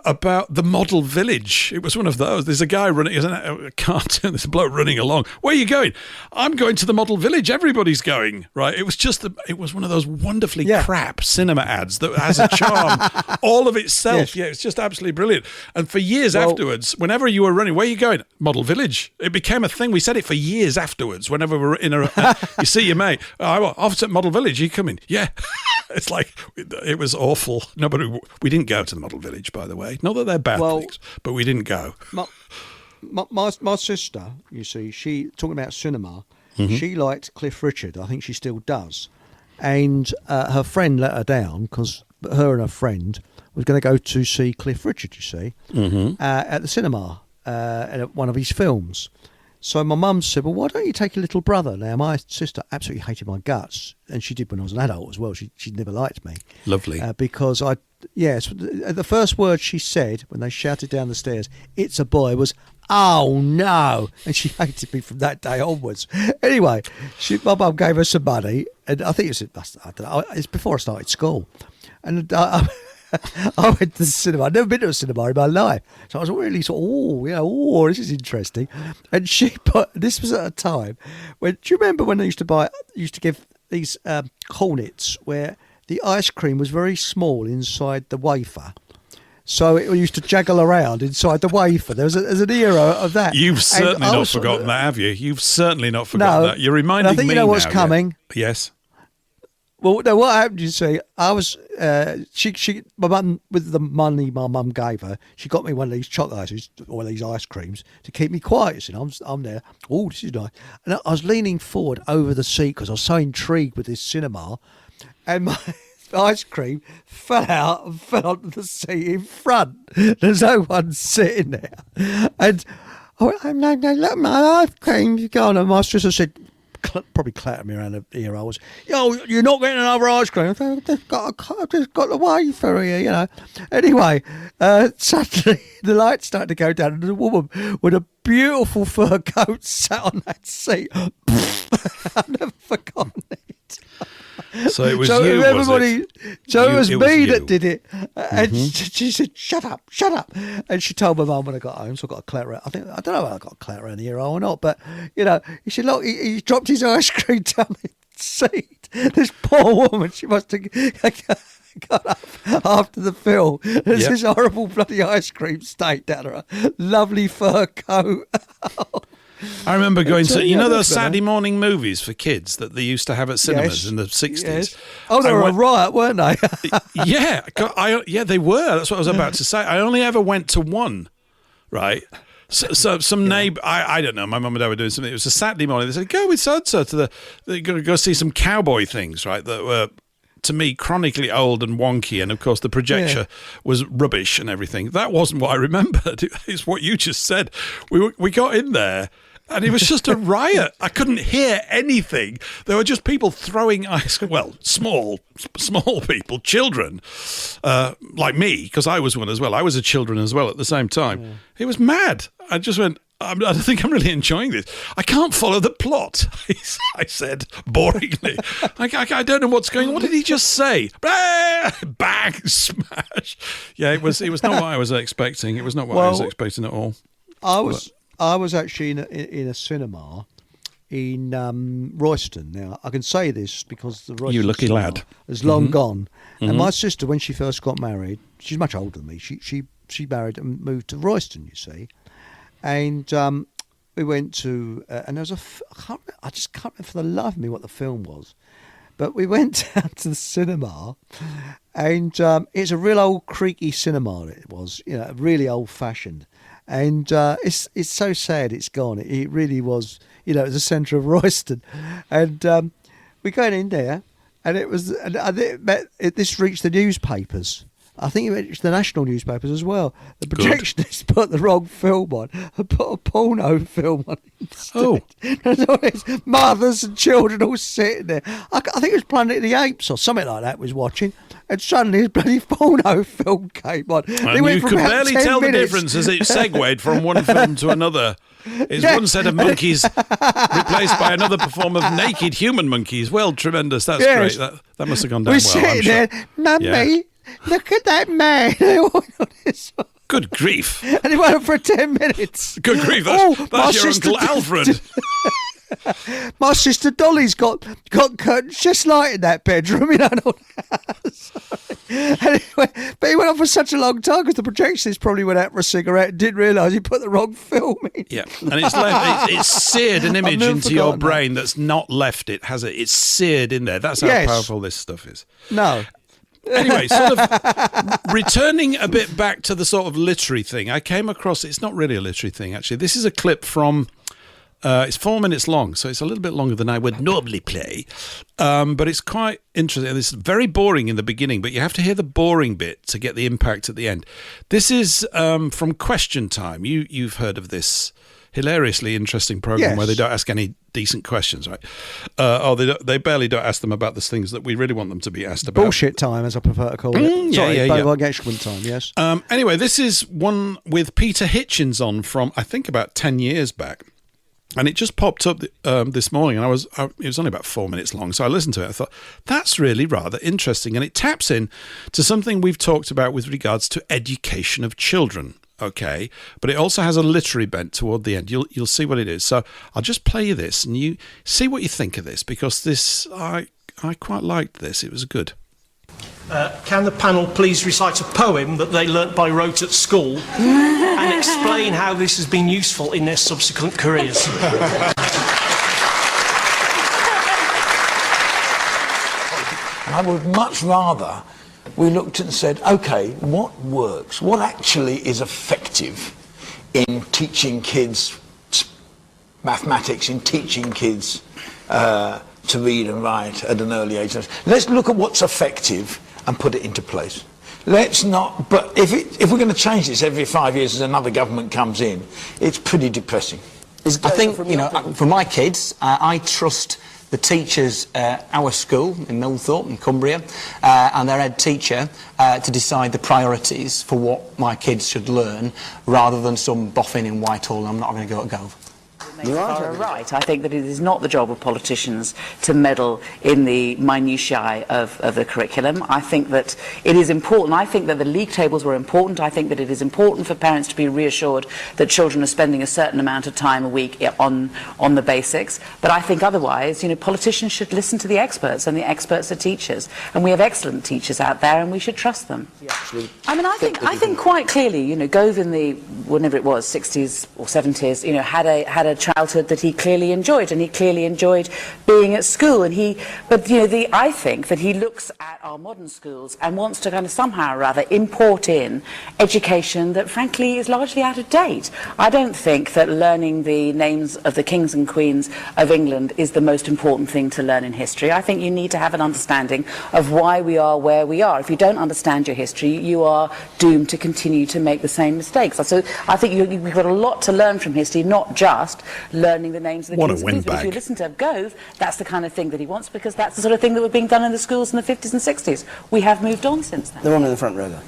S1: about the model village. It was one of those. There's a guy running, there's a cartoon, there's a bloke running along. Where are you going? I'm going to the model village. Everybody's going, right? It was just, it was one of those wonderfully crap cinema ads that has a charm all of itself. Yes. Yeah, it's just absolutely brilliant. And for years afterwards, whenever you were running, where are you going? Model village. It became a thing. We said it for years afterwards. Whenever we're in you see your mate, off at model village, you coming? Yeah. It's like, it was awful. We didn't go to the model village, by the way. Not that they're bad things, but we didn't go.
S2: My sister, you see, she, talking about cinema, she liked Cliff Richard. I think she still does. And her friend let her down because her and her friend was going to go to see Cliff Richard, you see, at the cinema, at one of his films. So my mum said, well, why don't you take your little brother? Now, my sister absolutely hated my guts, and she did when I was an adult as well. She never liked me.
S1: Lovely.
S2: Because the first word she said when they shouted down the stairs, "It's a boy," was, "Oh, no." And she hated me from that day onwards. Anyway, my mum gave her some money, and I think it's before I started school. And I went to the cinema. I'd never been to a cinema in my life. So I was really sort of, this is interesting. And this was at a time when, do you remember when they used to give these cornets where the ice cream was very small inside the wafer? So it used to jaggle around inside the wafer. There's an era of that.
S1: You've certainly not forgotten that, have you? You've certainly not forgotten that. You're reminding me now.
S2: I think you know what's coming.
S1: Yeah. Yes.
S2: Well, no, what happened, you see, I was, my mum, with the money my mum gave her, she got me one of these chocolates or these ice creams to keep me quiet. You know, I'm there, oh, this is nice. And I was leaning forward over the seat because I was so intrigued with this cinema, and my ice cream fell out and fell onto the seat in front. There's no one sitting there. And I went, oh, no, look, my ice cream's gone. And my sister said, probably clattered me around the ear holes. You're not getting another ice cream. I've just got the wafer here, you know. Anyway, suddenly the lights started to go down, and the woman with a beautiful fur coat sat on that seat. I've never forgotten it.
S1: So it was you,
S2: everybody,
S1: was it?
S2: So it was me
S1: you.
S2: that did it. And she said, shut up. And she told my mum when I got home, so I got a clat around. I don't know whether I got a clat around the ear hole or not, but, you know, he said, look, he dropped his ice cream down the seat. This poor woman, she must have got up after the film. There's this horrible bloody ice cream stain down her lovely fur coat.
S1: I remember going to, you know, those
S2: that's better.
S1: Saturday morning movies for kids that they used to have at cinemas
S2: Yes.
S1: in the 60s?
S2: Yes. Oh, they were a riot, weren't they?
S1: Yeah, yeah, they were. That's what I was about to say. I only ever went to one, right? So some neighbour, I don't know, my mum and dad were doing something. It was a Saturday morning. They said, go with so-and-so to they're going to go see some cowboy things, right, that were, to me, chronically old and wonky. And, of course, the projector was rubbish and everything. That wasn't what I remembered. It's what you just said. We got in there, and it was just a riot. I couldn't hear anything. There were just people throwing ice. Well, small people, children, like me, because I was one as well. I was a children as well at the same time. Yeah. It was mad. I just went, I think I'm really enjoying this. I can't follow the plot, I said, boringly. I don't know what's going on. What did he just say? Bang, smash. Yeah, it was not what I was expecting. It was not what I was expecting at all.
S2: I was actually in a cinema in Royston. Now, I can say this because the Royston
S1: you lucky lad
S2: is long gone. Mm-hmm. And my sister, when she first got married, she's much older than me. She married and moved to Royston, you see. And we went to, and there was I just can't remember for the life of me what the film was. But we went down to the cinema, and it's a real old creaky cinema. It was, really old fashioned. And it's so sad it's gone. It really was, it was the centre of Royston. And we got in there, and this reached the newspapers. I think it reached the national newspapers as well. The projectionist put the wrong film on and put a porno film on instead.
S1: Oh.
S2: There's all these mothers and children all sitting there. I think it was Planet of the Apes or something like that was watching. And suddenly his bloody porno film came on.
S1: And you could barely tell the difference as it segued from one film to another. It's one set of monkeys replaced by another form of naked human monkeys. Well, tremendous. That's great. That must have gone down well,
S2: sitting
S1: I'm sure.
S2: there, Mummy, look at that man.
S1: Good grief.
S2: And he went on for 10 minutes.
S1: Good grief. That's your Uncle Alfred.
S2: My sister Dolly's got curtains just like in that bedroom, Anyway, but he went on for such a long time because the projectionist probably went out for a cigarette and didn't realise he put the wrong film in.
S1: Yeah, and it's seared an image into your brain that's not left it, has it? It's seared in there. That's how powerful this stuff is.
S2: No.
S1: Anyway, sort of returning a bit back to the sort of literary thing, I came across, it's not really a literary thing, actually. This is a clip from, it's 4 minutes long, so it's a little bit longer than I would normally play, but it's quite interesting. It's very boring in the beginning, but you have to hear the boring bit to get the impact at the end. This is from Question Time. You've heard of this hilariously interesting program where they don't ask any decent questions, right? They barely don't ask them about the things that we really want them to be asked about.
S2: Bullshit time, as I prefer to call it. Sorry, Gershwin time, yes.
S1: Anyway, this is one with Peter Hitchens on from, I think, about 10 years back. And it just popped up this morning, and it was only about 4 minutes long, so I listened to it. I thought, that's really rather interesting. And it taps in to something we've talked about with regards to education of children. Okay, but it also has a literary bent toward the end. You'll see what it is. So I'll just play you this, and you see what you think of this, because this I quite liked this. It was good.
S8: Can the panel please recite a poem that they learnt by rote at school and explain how this has been useful in their subsequent careers?
S9: I would much rather we looked and said, OK, what works? What actually is effective in teaching kids mathematics, in teaching kids to read and write at an early age? Let's look at what's effective and put it into place. Let's not, but if we're going to change this every 5 years as another government comes in, it's pretty depressing.
S10: I think, for my kids, I trust the teachers at our school in Millthorpe in Cumbria and their head teacher to decide the priorities for what my kids should learn, rather than some boffin in Whitehall I'm not going to go at Gove.
S11: Right. I think that it is not the job of politicians to meddle in the minutiae of the curriculum. I think that it is important. I think that the league tables were important. I think that it is important for parents to be reassured that children are spending a certain amount of time a week on the basics. But I think otherwise, politicians should listen to the experts, and the experts are teachers. And we have excellent teachers out there, and we should trust them. I think quite clearly, Gove in the, whenever it was, 60s or 70s, had a chance childhood that he clearly enjoyed, and he clearly enjoyed being at school. I think that he looks at our modern schools and wants to kind of somehow or other import in education that frankly is largely out of date. I don't think that learning the names of the kings and queens of England is the most important thing to learn in history. I think you need to have an understanding of why we are where we are. If you don't understand your history, you are doomed to continue to make the same mistakes. So I think you've got a lot to learn from history, not just learning the names of the kings and queens. But if you listen to Gove, that's the kind of thing that he wants, because that's the sort of thing that was being done in the schools in the 50s and 60s. We have moved on since then.
S12: The one in the front row there.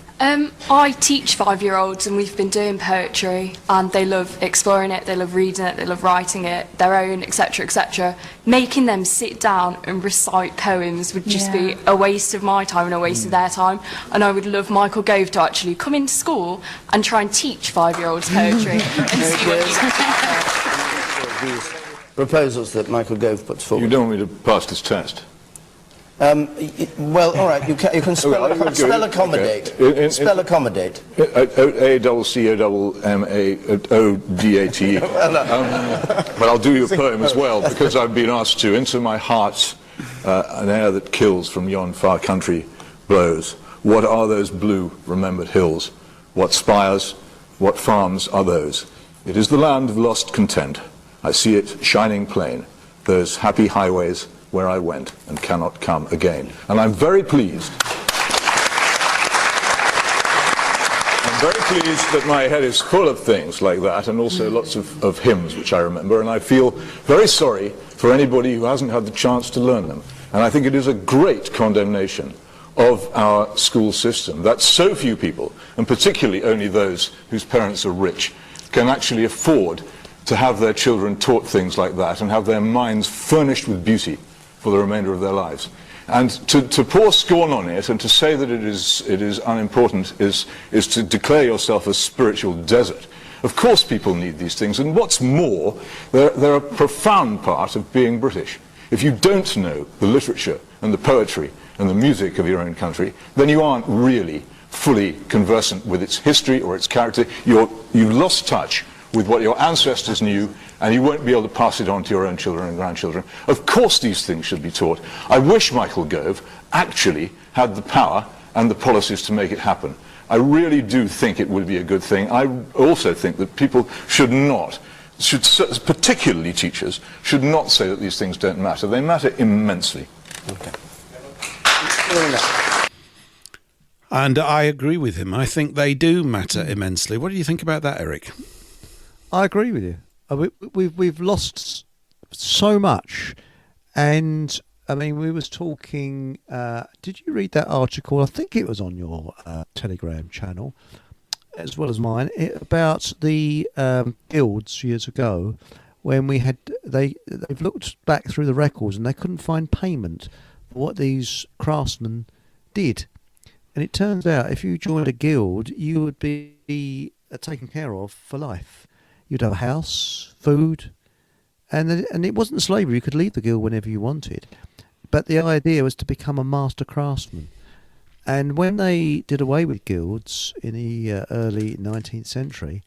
S13: I teach 5-year-olds, and we've been doing poetry, and they love exploring it, they love reading it, they love writing it, their own, etc., etc. Making them sit down and recite poems would just be a waste of my time and a waste of their time, and I would love Michael Gove to actually come into school and try and teach 5-year-olds poetry and see what he
S12: These proposals that Michael Gove puts forward.
S9: You don't want me to pass this test?
S12: Well, all right, you can spell accommodate.
S9: Okay.
S12: Spell accommodate.
S9: A-double-C-O-double-M-A-O-D-A-T. But I'll do you a poem as well, because I've been asked to. Into my heart an air that kills from yon far country blows. What are those blue remembered hills? What spires, what farms are those? It is the land of lost content. I see it shining plain, those happy highways where I went and cannot come again. And I'm very pleased. I'm very pleased that my head is full of things like that, and also lots of hymns which I remember, and I feel very sorry for anybody who hasn't had the chance to learn them. And I think it is a great condemnation of our school system that so few people, and particularly only those whose parents are rich, can actually afford to have their children taught things like that and have their minds furnished with beauty for the remainder of their lives. And to pour scorn on it and to say that it is unimportant is to declare yourself a spiritual desert. Of course people need these things, and what's more, they're a profound part of being British. If you don't know the literature and the poetry and the music of your own country, then you aren't really fully conversant with its history or its character. You've lost touch with what your ancestors knew, and you won't be able to pass it on to your own children and grandchildren. Of course these things should be taught. I wish Michael Gove actually had the power and the policies to make it happen. I really do think it would be a good thing. I also think that people particularly teachers, should not say that these things don't matter. They matter immensely.
S12: Okay.
S1: And I agree with him. I think they do matter immensely. What do you think about that, Eric?
S2: I agree with you. We've lost so much, and I mean, we was talking. Did you read that article? I think it was on your Telegram channel, as well as mine, about the guilds years ago, when we had they've looked back through the records and they couldn't find payment for what these craftsmen did, and it turns out if you joined a guild, you would be taken care of for life. You'd have a house, food, and it wasn't slavery. You could leave the guild whenever you wanted. But the idea was to become a master craftsman. And when they did away with guilds in the early 19th century,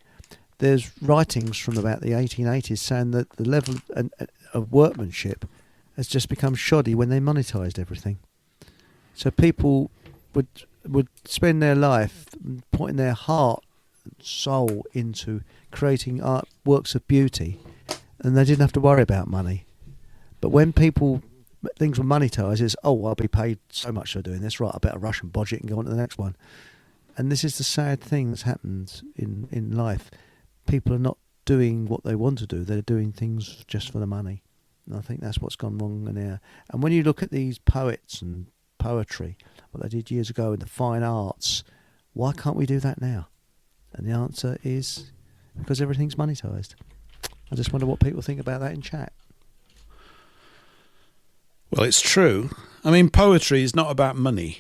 S2: there's writings from about the 1880s saying that the level of workmanship has just become shoddy when they monetised everything. So people would spend their life putting their heart and soul into creating art works of beauty, and they didn't have to worry about money. But when things were monetised, it's, I'll be paid so much for doing this, right, I better rush and budget and go on to the next one. And this is the sad thing that's happened in life. People are not doing what they want to do, they're doing things just for the money. And I think that's what's gone wrong in here. And when you look at these poets and poetry, what they did years ago in the fine arts, why can't we do that now? And the answer is because everything's monetised. I just wonder what people think about that in chat.
S1: Well, it's true. I mean, poetry is not about money.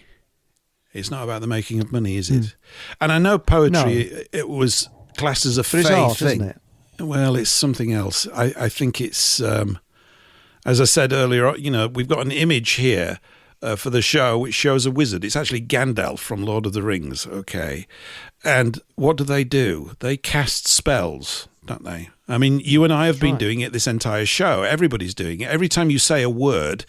S1: It's not about the making of money, is it? And I know poetry, it was classed as a faith
S2: art,
S1: thing.
S2: Isn't it?
S1: Well, it's something else. I think it's, as I said earlier, we've got an image here for the show which shows a wizard. It's actually Gandalf from Lord of the Rings, okay? And what do? They cast spells, don't they? I mean, you and I have been
S2: right.
S1: doing it this entire show. Everybody's doing it. Every time you say a word,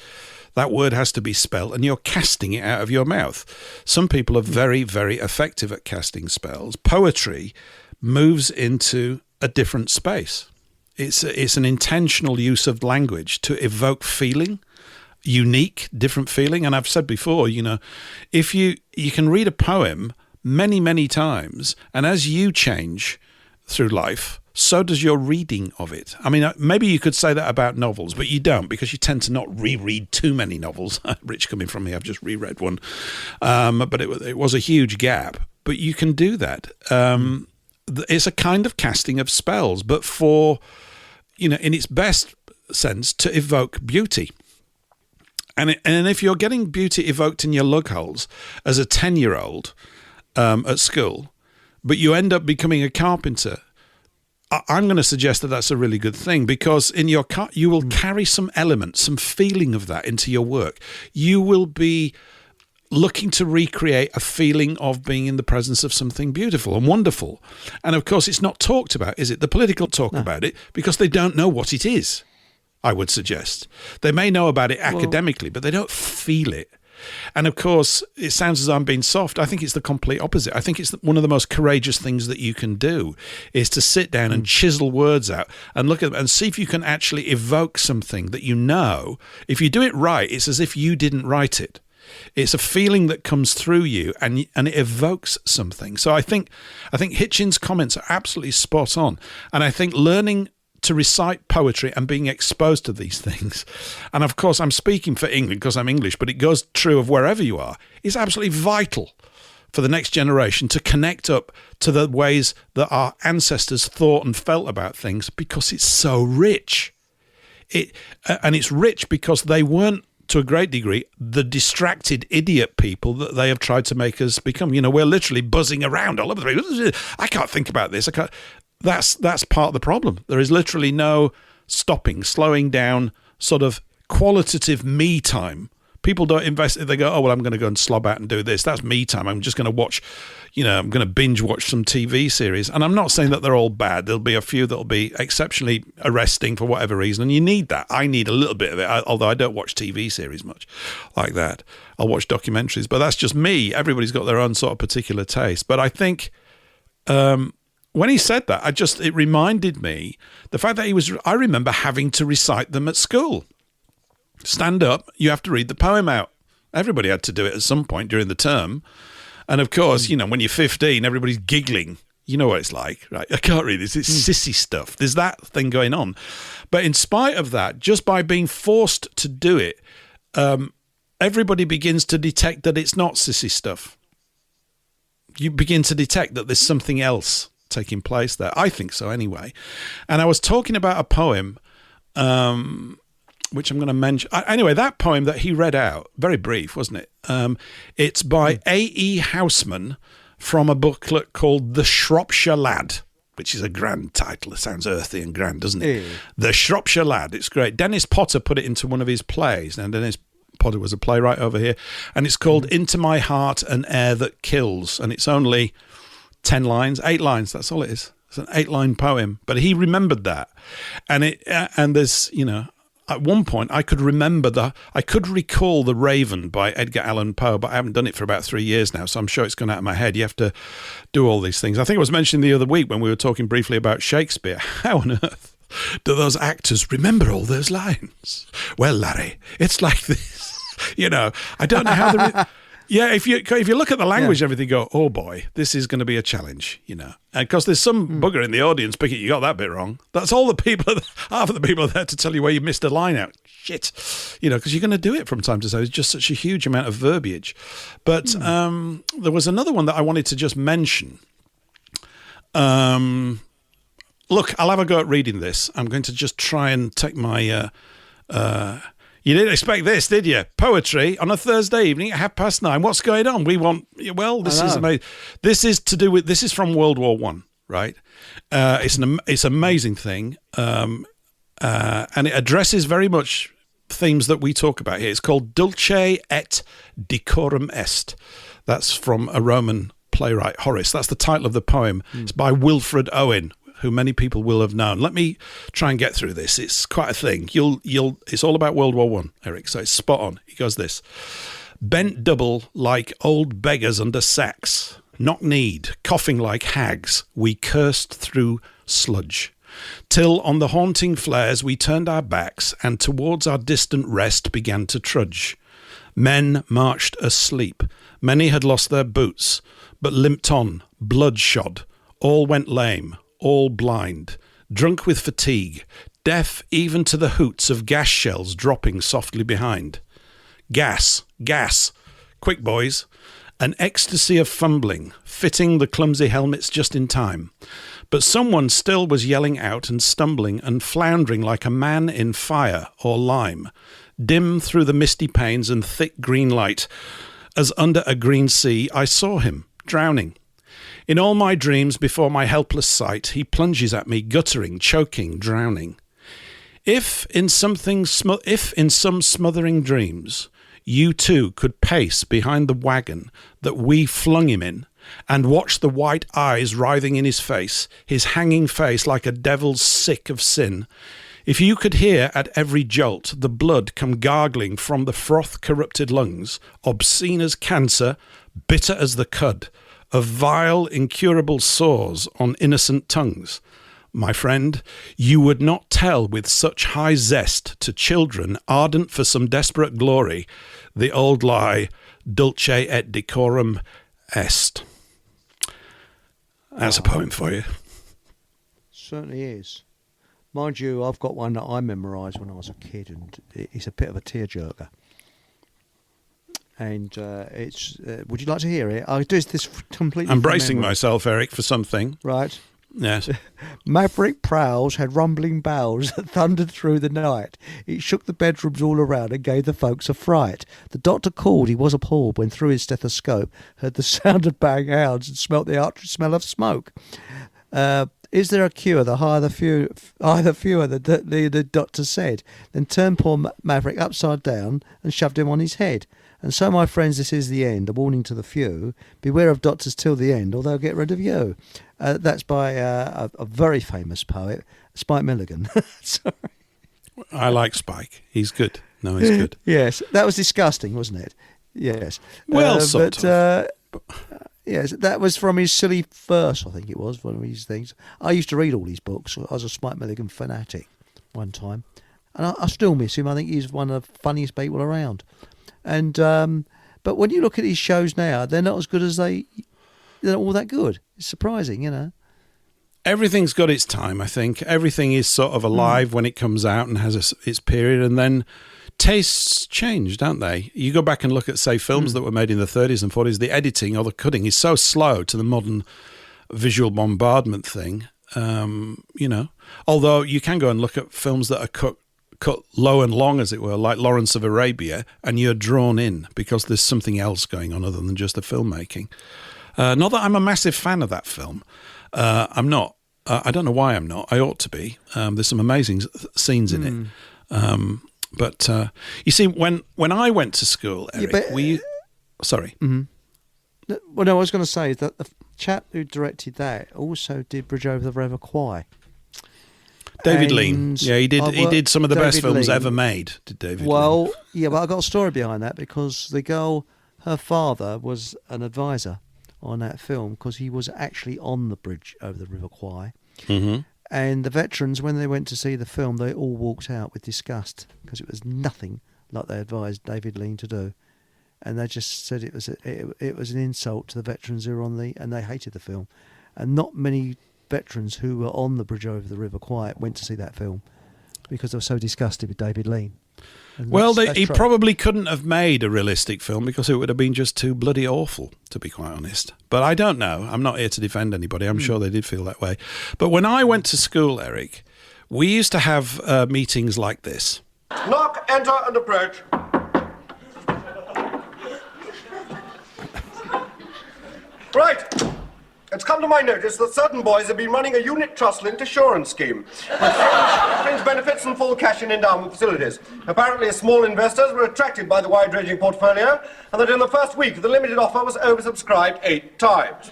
S1: that word has to be spelt, and you're casting it out of your mouth. Some people are very, very effective at casting spells. Poetry moves into a different space. It's an intentional use of language to evoke feeling, unique, different feeling. And I've said before, if you can read a poem many, many times, and as you change through life, so does your reading of it. I mean, maybe you could say that about novels, but you don't, because you tend to not reread too many novels. Rich coming from me, I've just reread one. But it was a huge gap. But you can do that. It's a kind of casting of spells, but for, in its best sense, to evoke beauty. And if you're getting beauty evoked in your lug holes as a 10-year-old at school, but you end up becoming a carpenter, I'm going to suggest that that's a really good thing, because in your car you will carry some element, some feeling of that into your work. You will be looking to recreate a feeling of being in the presence of something beautiful and wonderful. And of course, it's not talked about, is it? The political talk about it because they don't know what it is, I would suggest. They may know about it academically, but they don't feel it. And of course, it sounds as though I'm being soft. I think it's the complete opposite. I think it's one of the most courageous things that you can do is to sit down and chisel words out and look at them and see if you can actually evoke something that you know. If you do it right, it's as if you didn't write it. It's a feeling that comes through you and it evokes something. So I think Hitchens' comments are absolutely spot on. And I think learning to recite poetry and being exposed to these things, and of course I'm speaking for England because I'm English, but it goes true of wherever you are, is absolutely vital for the next generation to connect up to the ways that our ancestors thought and felt about things, because it's so rich. And it's rich because they weren't, to a great degree, the distracted idiot people that they have tried to make us become. We're literally buzzing around all over the place. I can't think about this. That's part of the problem. There is literally no stopping, slowing down, sort of qualitative me time. People don't invest. They go, oh, well, I'm going to go and slob out and do this. That's me time. I'm just going to watch, I'm going to binge watch some TV series. And I'm not saying that they're all bad. There'll be a few that'll be exceptionally arresting for whatever reason. And you need that. I need a little bit of it, although I don't watch TV series much like that. I'll watch documentaries, but that's just me. Everybody's got their own sort of particular taste. But I think when he said that, it reminded me the fact that I remember having to recite them at school. Stand up, you have to read the poem out. Everybody had to do it at some point during the term. And of course, when you're 15, everybody's giggling. You know what it's like, right? I can't read this. It's sissy stuff. There's that thing going on. But in spite of that, just by being forced to do it, everybody begins to detect that it's not sissy stuff. You begin to detect that there's something else taking place there. I think so anyway. And I was talking about a poem, which I'm going to mention. Anyway, that poem that he read out, very brief, wasn't it? It's by A.E. Houseman from a booklet called The Shropshire Lad, which is a grand title. It sounds earthy and grand, doesn't it? Yeah. The Shropshire Lad. It's great. Dennis Potter put it into one of his plays. Now, Dennis Potter was a playwright over here. And it's called Into My Heart, an Air That Kills. And it's only 8 lines. That's all it is. It's an 8-line poem. But he remembered that. And there's, at one point, I could recall The Raven by Edgar Allan Poe, but I haven't done it for about 3 years now, so I'm sure it's gone out of my head. You have to do all these things. I think I was mentioning the other week when we were talking briefly about Shakespeare. How on earth do those actors remember all those lines? Well, Larry, it's like this. I don't know how they're... Yeah, if you look at the language and everything, go, oh boy, this is going to be a challenge, And because there's some bugger in the audience picking, you got that bit wrong. That's all the people, half of the people are there to tell you where you missed a line out. Shit, because you're going to do it from time to time. It's just such a huge amount of verbiage. But there was another one that I wanted to just mention. Look, I'll have a go at reading this. I'm going to just try and take my... You didn't expect this, did you? Poetry on a Thursday evening at 9:30. What's going on? This is amazing. This is from World War I, right? It's an amazing thing, and it addresses very much themes that we talk about here. It's called Dulce et Decorum Est. That's from a Roman playwright, Horace. That's the title of the poem. It's by Wilfred Owen. who many people will have known. Let me try and get through this. It's quite a thing. It's all about World War One, Eric, so it's spot on. He goes this. Bent double like old beggars under sacks, knock-kneed, coughing like hags, we cursed through sludge. Till on the haunting flares we turned our backs and towards our distant rest began to trudge. Men marched asleep. Many had lost their boots, but limped on, bloodshod. All went lame, all blind, drunk with fatigue, deaf even to the hoots of gas shells dropping softly behind. Gas, gas, quick boys, an ecstasy of fumbling, fitting the clumsy helmets just in time. But someone still was yelling out and stumbling and floundering like a man in fire or lime, dim through the misty panes and thick green light. As under a green sea I saw him, drowning. In all my dreams before my helpless sight, he plunges at me, guttering, choking, drowning. If in some smothering dreams you too could pace behind the wagon that we flung him in, and watch the white eyes writhing in his face, his hanging face like a devil's sick of sin, if you could hear at every jolt the blood come gargling from the froth-corrupted lungs, obscene as cancer, bitter as the cud, of vile, incurable sores on innocent tongues, my friend, you would not tell with such high zest to children ardent for some desperate glory the old lie, Dulce et Decorum Est. That's a poem for you.
S2: Certainly is. Mind you, I've got one that I memorised when I was a kid, and it's a bit of a tearjerker. And it's. Would you like to hear it? I do this completely.
S1: I'm bracing myself, Eric, for something.
S2: Right.
S1: Yes.
S2: Maverick prowls had rumbling bells that thundered through the night. It shook the bedrooms all around and gave the folks a fright. The doctor called, he was appalled when through his stethoscope heard the sound of bang hounds and smelt the archery smell of smoke. Is there a cure? The higher the fewer, the doctor said. Then turned poor Maverick upside down and shoved him on his head. And so, my friends, this is the end, a warning to the few. Beware of doctors till the end, or they'll get rid of you. That's by a very famous poet, Spike Milligan. Sorry.
S1: I like Spike. He's good. No, he's good.
S2: Yes, that was disgusting, wasn't it? Yes.
S1: Well, sort of.
S2: Yes, that was from his silly verse, I think it was, one of his things. I used to read all these books. I was a Spike Milligan fanatic one time. And I still miss him. I think he's one of the funniest people around. And but when you look at his shows now, they're not as good as they're not all that good. It's surprising, you know.
S1: Everything's got its time, I think. Everything is sort of alive when it comes out and has its period, and then tastes change, don't they? You go back and look at, say, films that were made in the 30s and 40s, the editing or the cutting is so slow to the modern visual bombardment thing, you know. Although you can go and look at films that are cut low and long, as it were, like Lawrence of Arabia, and you're drawn in because there's something else going on other than just the filmmaking. Not that I'm a massive fan of that film. I'm not. I don't know why I'm not. I ought to be. There's some amazing scenes in it. But you see, when I went to school, Eric, sorry.
S2: Mm-hmm. Well, no, I was going to say that the chap who directed that also did Bridge Over the River Kwai.
S1: David Lean. Yeah, he did some of the best films ever made, did David Lean.
S2: Well, yeah, but I got a story behind that because the girl, her father was an advisor on that film because he was actually on the Bridge Over the River Kwai. Mm-hmm. And the veterans, when they went to see the film, they all walked out with disgust because it was nothing like they advised David Lean to do. And they just said it was an insult to the veterans who were and they hated the film. And not many veterans who were on the Bridge Over the River Kwai went to see that film because they were so disgusted with David Lean.
S1: Well, he probably couldn't have made a realistic film because it would have been just too bloody awful, to be quite honest. But I don't know. I'm not here to defend anybody. I'm sure they did feel that way. But when I went to school, Eric, we used to have meetings like this.
S14: Knock, enter, and approach. Right. It's come to my notice that certain boys have been running a unit trust-linked assurance scheme with fringe benefits and full cash and endowment facilities. Apparently, small investors were attracted by the wide-ranging portfolio, and that in the first week, the limited offer was oversubscribed 8 times.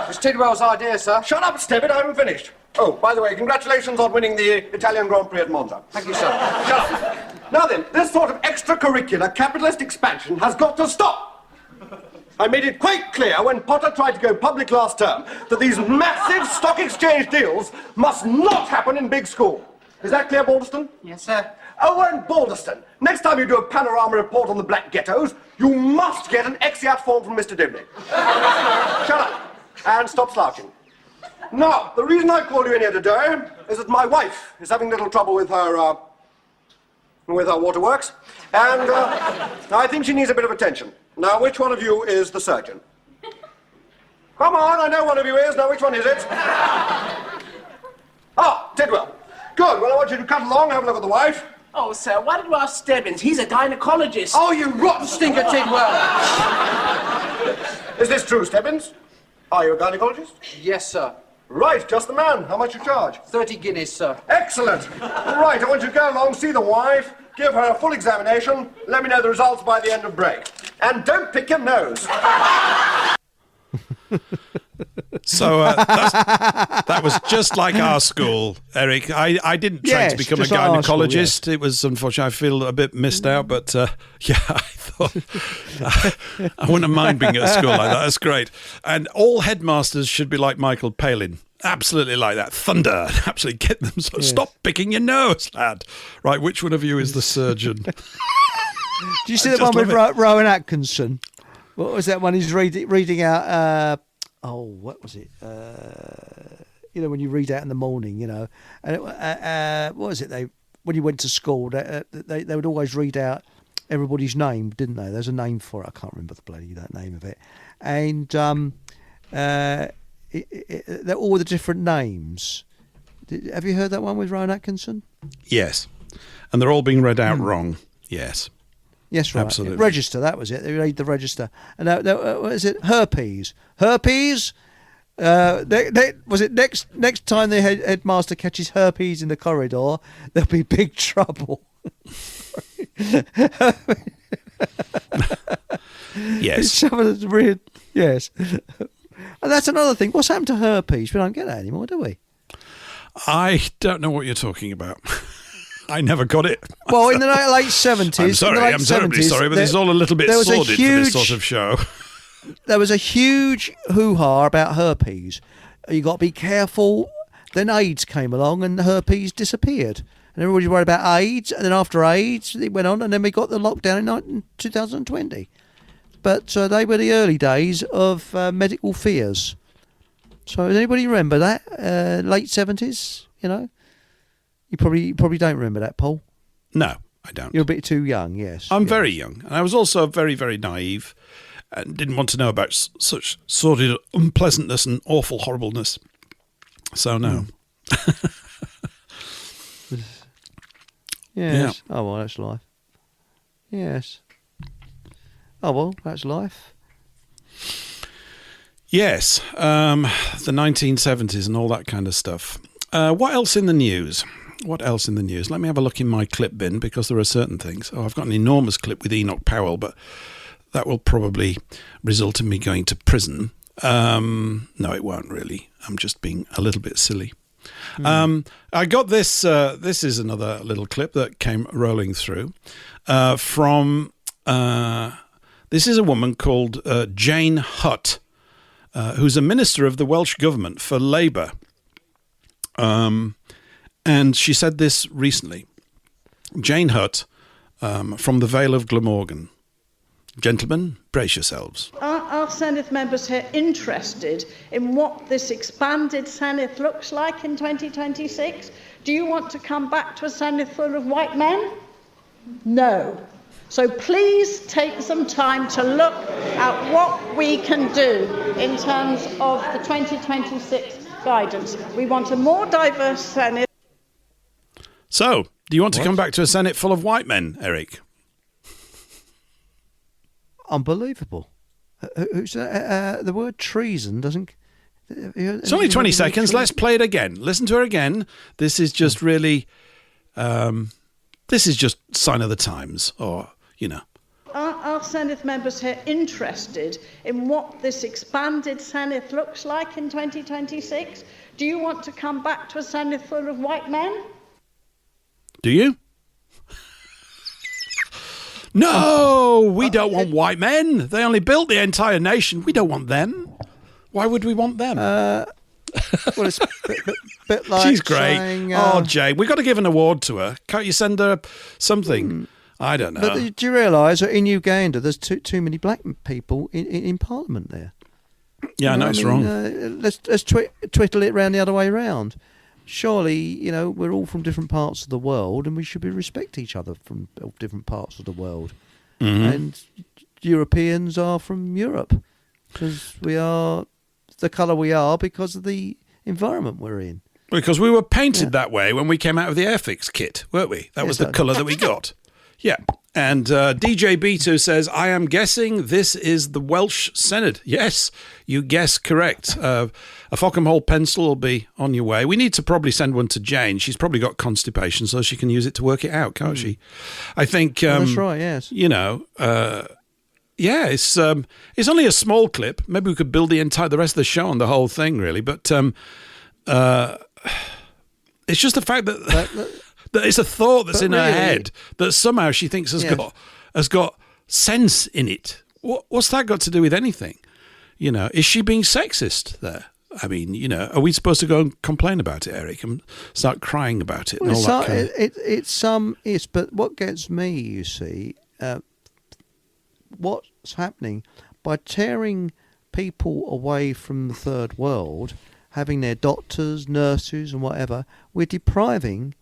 S15: It's Tidwell's idea, sir.
S14: Shut up, Stebbit, I haven't finished. Oh, by the way, congratulations on winning the Italian Grand Prix at Monza. Thank you, sir. Shut up. Now then, this sort of extracurricular capitalist expansion has got to stop. I made it quite clear when Potter tried to go public last term that these massive stock exchange deals must not happen in big school. Is that clear, Balderston?
S11: Yes, sir.
S14: Owen Balderston, next time you do a panorama report on the black ghettos, you must get an exeat form from Mr. Dibney. Shut up and stop slouching. Now, the reason I called you in here today is that my wife is having little trouble with her waterworks, and I think she needs a bit of attention. Now, which one of you is the surgeon? Come on, I know one of you is. Now, which one is it? Ah, Tidwell. Good. Well, I want you to cut along, have a look at the wife.
S15: Oh, sir, why did you ask Stebbins? He's a gynecologist.
S14: Oh, you rotten stinker, Tidwell! Is this true, Stebbins? Are you a gynecologist?
S15: Yes, sir.
S14: Right, just the man. How much you charge?
S15: 30 guineas, sir.
S14: Excellent. Right, I want you to go along, see the wife, give her a full examination, let me know the results by the end of break. And don't pick your nose.
S1: So that was just like our school, Eric. I didn't train to become a gynecologist. School, yeah. It was, unfortunately, I feel a bit missed out, but yeah, I thought I wouldn't mind being at a school like that. That's great. And all headmasters should be like Michael Palin. Absolutely like that. Thunder. Absolutely get them. So stop picking your nose, lad. Right, which one of you is the surgeon?
S2: Do you see the one with Rowan Atkinson? What was that one? He's reading out... what was it? When you read out in the morning, And what was it? When you went to school, they would always read out everybody's name, didn't they? There's a name for it. I can't remember the bloody name of it. And they're all the different names. Have you heard that one with Rowan Atkinson?
S1: Yes, and they're all being read out wrong. Yes.
S2: Yes, right.
S1: Absolutely.
S2: Register, that was it. They read the register. And what is it? Herpes. Herpes? Was it next time the headmaster catches herpes in the corridor, there'll be big trouble.
S1: Yes.
S2: Yes. And that's another thing. What's happened to herpes? We don't get that anymore, do we?
S1: I don't know what you're talking about. I never got it.
S2: Well, in the late 70s...
S1: I'm sorry, I'm terribly sorry, but it's all a little bit sordid for this sort of show.
S2: There was a huge hoo-ha about herpes. You got to be careful. Then AIDS came along and herpes disappeared. And everybody worried about AIDS. And then after AIDS, it went on. And then we got the lockdown in 2020. But they were the early days of medical fears. So does anybody remember that? Late 70s, You probably don't remember that, Paul.
S1: No, I don't.
S2: You're a bit too young, yes.
S1: I'm very young, and I was also very, very naive, and didn't want to know about such sordid unpleasantness and awful horribleness. So no.
S2: Yes. Yeah. Oh well, that's life. Yes. Oh well, that's life.
S1: Yes, the 1970s and all that kind of stuff. What else in the news? What else in the news? Let me have a look in my clip bin, because there are certain things. Oh, I've got an enormous clip with Enoch Powell, but that will probably result in me going to prison. No, it won't really. I'm just being a little bit silly. I got this. This is another little clip that came rolling through from... this is a woman called Jane Hutt, who's a minister of the Welsh government for Labour. And she said this recently. Jane Hutt, from the Vale of Glamorgan. Gentlemen, brace yourselves.
S16: Are Senedd members here interested in what this expanded Senedd looks like in 2026? Do you want to come back to a Senedd full of white men? No. So please take some time to look at what we can do in terms of the 2026 guidance. We want a more diverse Senedd.
S1: So, do you want to come back to a Senate full of white men, Eric?
S2: Unbelievable. The word treason doesn't...
S1: It's only 20 seconds. Let's play it again. Listen to her again. This is just really... this is just sign of the times, or,
S16: Are Senedd members here interested in what this expanded Senedd looks like in 2026? Do you want to come back to a Senate full of white men?
S1: Do you? No, we don't want white men. They only built the entire nation. We don't want them. Why would we want them?
S2: Well, it's a bit like
S1: She's great.
S2: saying,
S1: Jane, we've got to give an award to her. Can't you send her something? I don't know.
S2: But do you realise that in Uganda there's too many black people in Parliament there?
S1: Yeah, I know it's wrong.
S2: Let's twiddle it round the other way round. Surely, we're all from different parts of the world, and we should respect each other from different parts of the world.
S1: Mm-hmm.
S2: And Europeans are from Europe because we are the colour we are because of the environment we're in.
S1: Because we were painted that way when we came out of the Airfix kit, weren't we? That was the colour that we got. Yeah. And DJ B2 says, I am guessing this is the Welsh Senate. Yes, you guess correct. A Fockham pencil will be on your way. We need to probably send one to Jane. She's probably got constipation, so she can use it to work it out, can't she? I think...
S2: that's right, yes.
S1: It's only a small clip. Maybe we could build the rest of the show on the whole thing, really. But it's just the fact that... that it's a thought that's in her head that somehow she thinks has got sense in it. What's that got to do with anything? Is she being sexist there? I mean, are we supposed to go and complain about it, Eric, and start crying about it?
S2: Well,
S1: and all that
S2: it's but what gets me, you see, what's happening by tearing people away from the third world, having their doctors, nurses, and whatever, we're depriving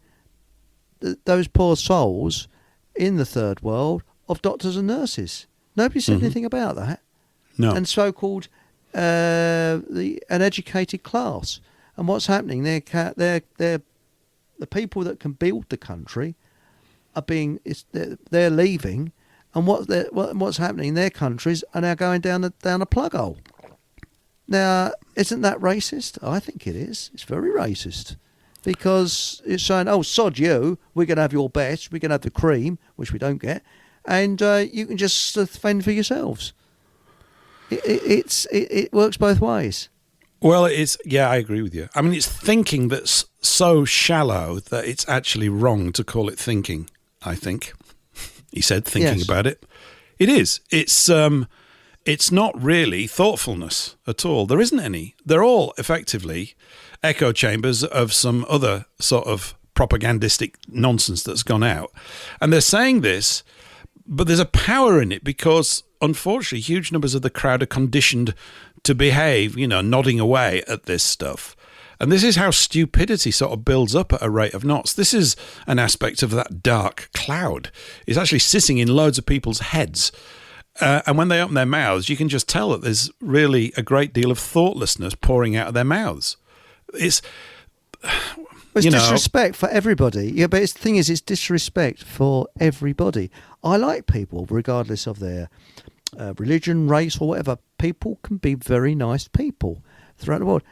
S2: those poor souls in the third world of doctors and nurses. Nobody said anything about that.
S1: No.
S2: And so-called an educated class. And what's happening? They're the people that can build the country are they're leaving, and what's happening? Their countries are now going down a plug hole. Now, isn't that racist? I think it is. It's very racist. Because it's saying, oh, sod you, we're going to have your best, we're going to have the cream, which we don't get, and you can just fend for yourselves. It works both ways.
S1: Well, I agree with you. I mean, it's thinking that's so shallow that it's actually wrong to call it thinking, I think. He said thinking about it. It is. It's not really thoughtfulness at all. There isn't any. They're all effectively echo chambers of some other sort of propagandistic nonsense that's gone out. And they're saying this, but there's a power in it because, unfortunately, huge numbers of the crowd are conditioned to behave, nodding away at this stuff. And this is how stupidity sort of builds up at a rate of knots. This is an aspect of that dark cloud. It's actually sitting in loads of people's heads. And when they open their mouths, you can just tell that there's really a great deal of thoughtlessness pouring out of their mouths. It's
S2: disrespect for everybody. Yeah, but the thing is, it's disrespect for everybody. I like people, regardless of their religion, race, or whatever. People can be very nice people throughout the world.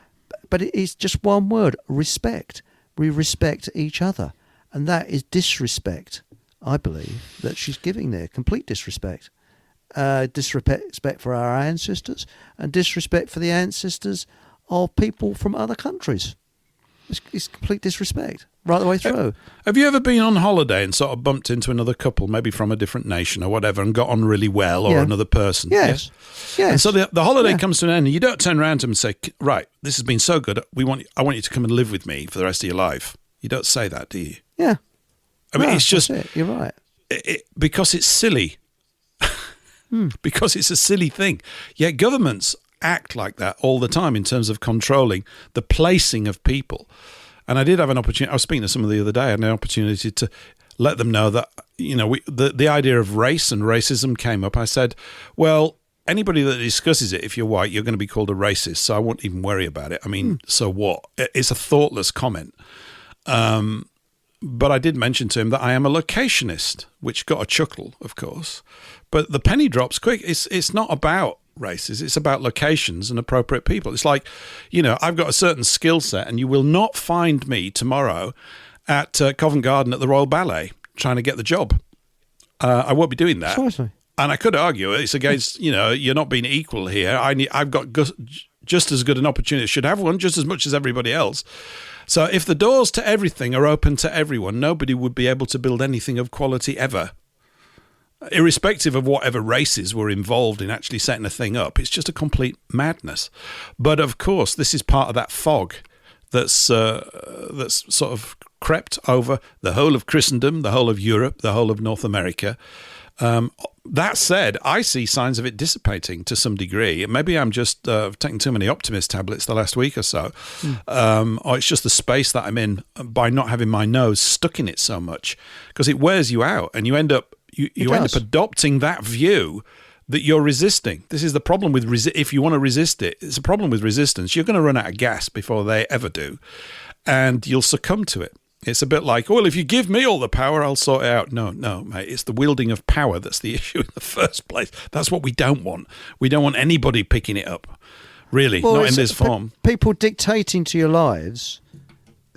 S2: But it is just one word, respect. We respect each other. And that is disrespect, I believe, that she's giving there. Complete disrespect. Disrespect for our ancestors and disrespect for the ancestors of people from other countries. It's complete disrespect right the way through.
S1: Have you ever been on holiday and sort of bumped into another couple, maybe from a different nation or whatever, and got on really well, or another person?
S2: Yes.
S1: And so the holiday comes to an end, and you don't turn around to them and say, right, this has been so good, I want you to come and live with me for the rest of your life. You don't say that, do you?
S2: Yeah.
S1: I mean, it's just...
S2: You're right.
S1: Because it's silly. Because it's a silly thing. Yet governments act like that all the time in terms of controlling the placing of people. And I did have an opportunity. I was speaking to someone the other day. I had an opportunity to let them know that, the idea of race and racism came up. I said, well, anybody that discusses it, if you're white, you're going to be called a racist. So I won't even worry about it. I mean, so what? It's a thoughtless comment. But I did mention to him that I am a locationist, which got a chuckle, of course. But the penny drops quick. It's not about races. It's about locations and appropriate people. It's like, I've got a certain skill set, and you will not find me tomorrow at Covent Garden at the Royal Ballet trying to get the job. I won't be doing that.
S2: Precisely.
S1: And I could argue it's against, you're not being equal here. I've got just as good an opportunity, should have one just as much as everybody else. So if the doors to everything are open to everyone, nobody would be able to build anything of quality ever. Irrespective of whatever races were involved in actually setting a thing up, it's just a complete madness. But of course, this is part of that fog that's sort of crept over the whole of Christendom, the whole of Europe, the whole of North America. That said, I see signs of it dissipating to some degree. Maybe I'm just taking too many optimist tablets the last week or so. Or it's just the space that I'm in by not having my nose stuck in it so much, because it wears you out, and you end up adopting that view that you're resisting. This is the problem with if you want to resist it. It's a problem with resistance. You're going to run out of gas before they ever do, and you'll succumb to it. It's a bit like, well, if you give me all the power, I'll sort it out. No, mate. It's the wielding of power that's the issue in the first place. That's what we don't want. We don't want anybody picking it up, really, not in this form.
S2: People dictating to your lives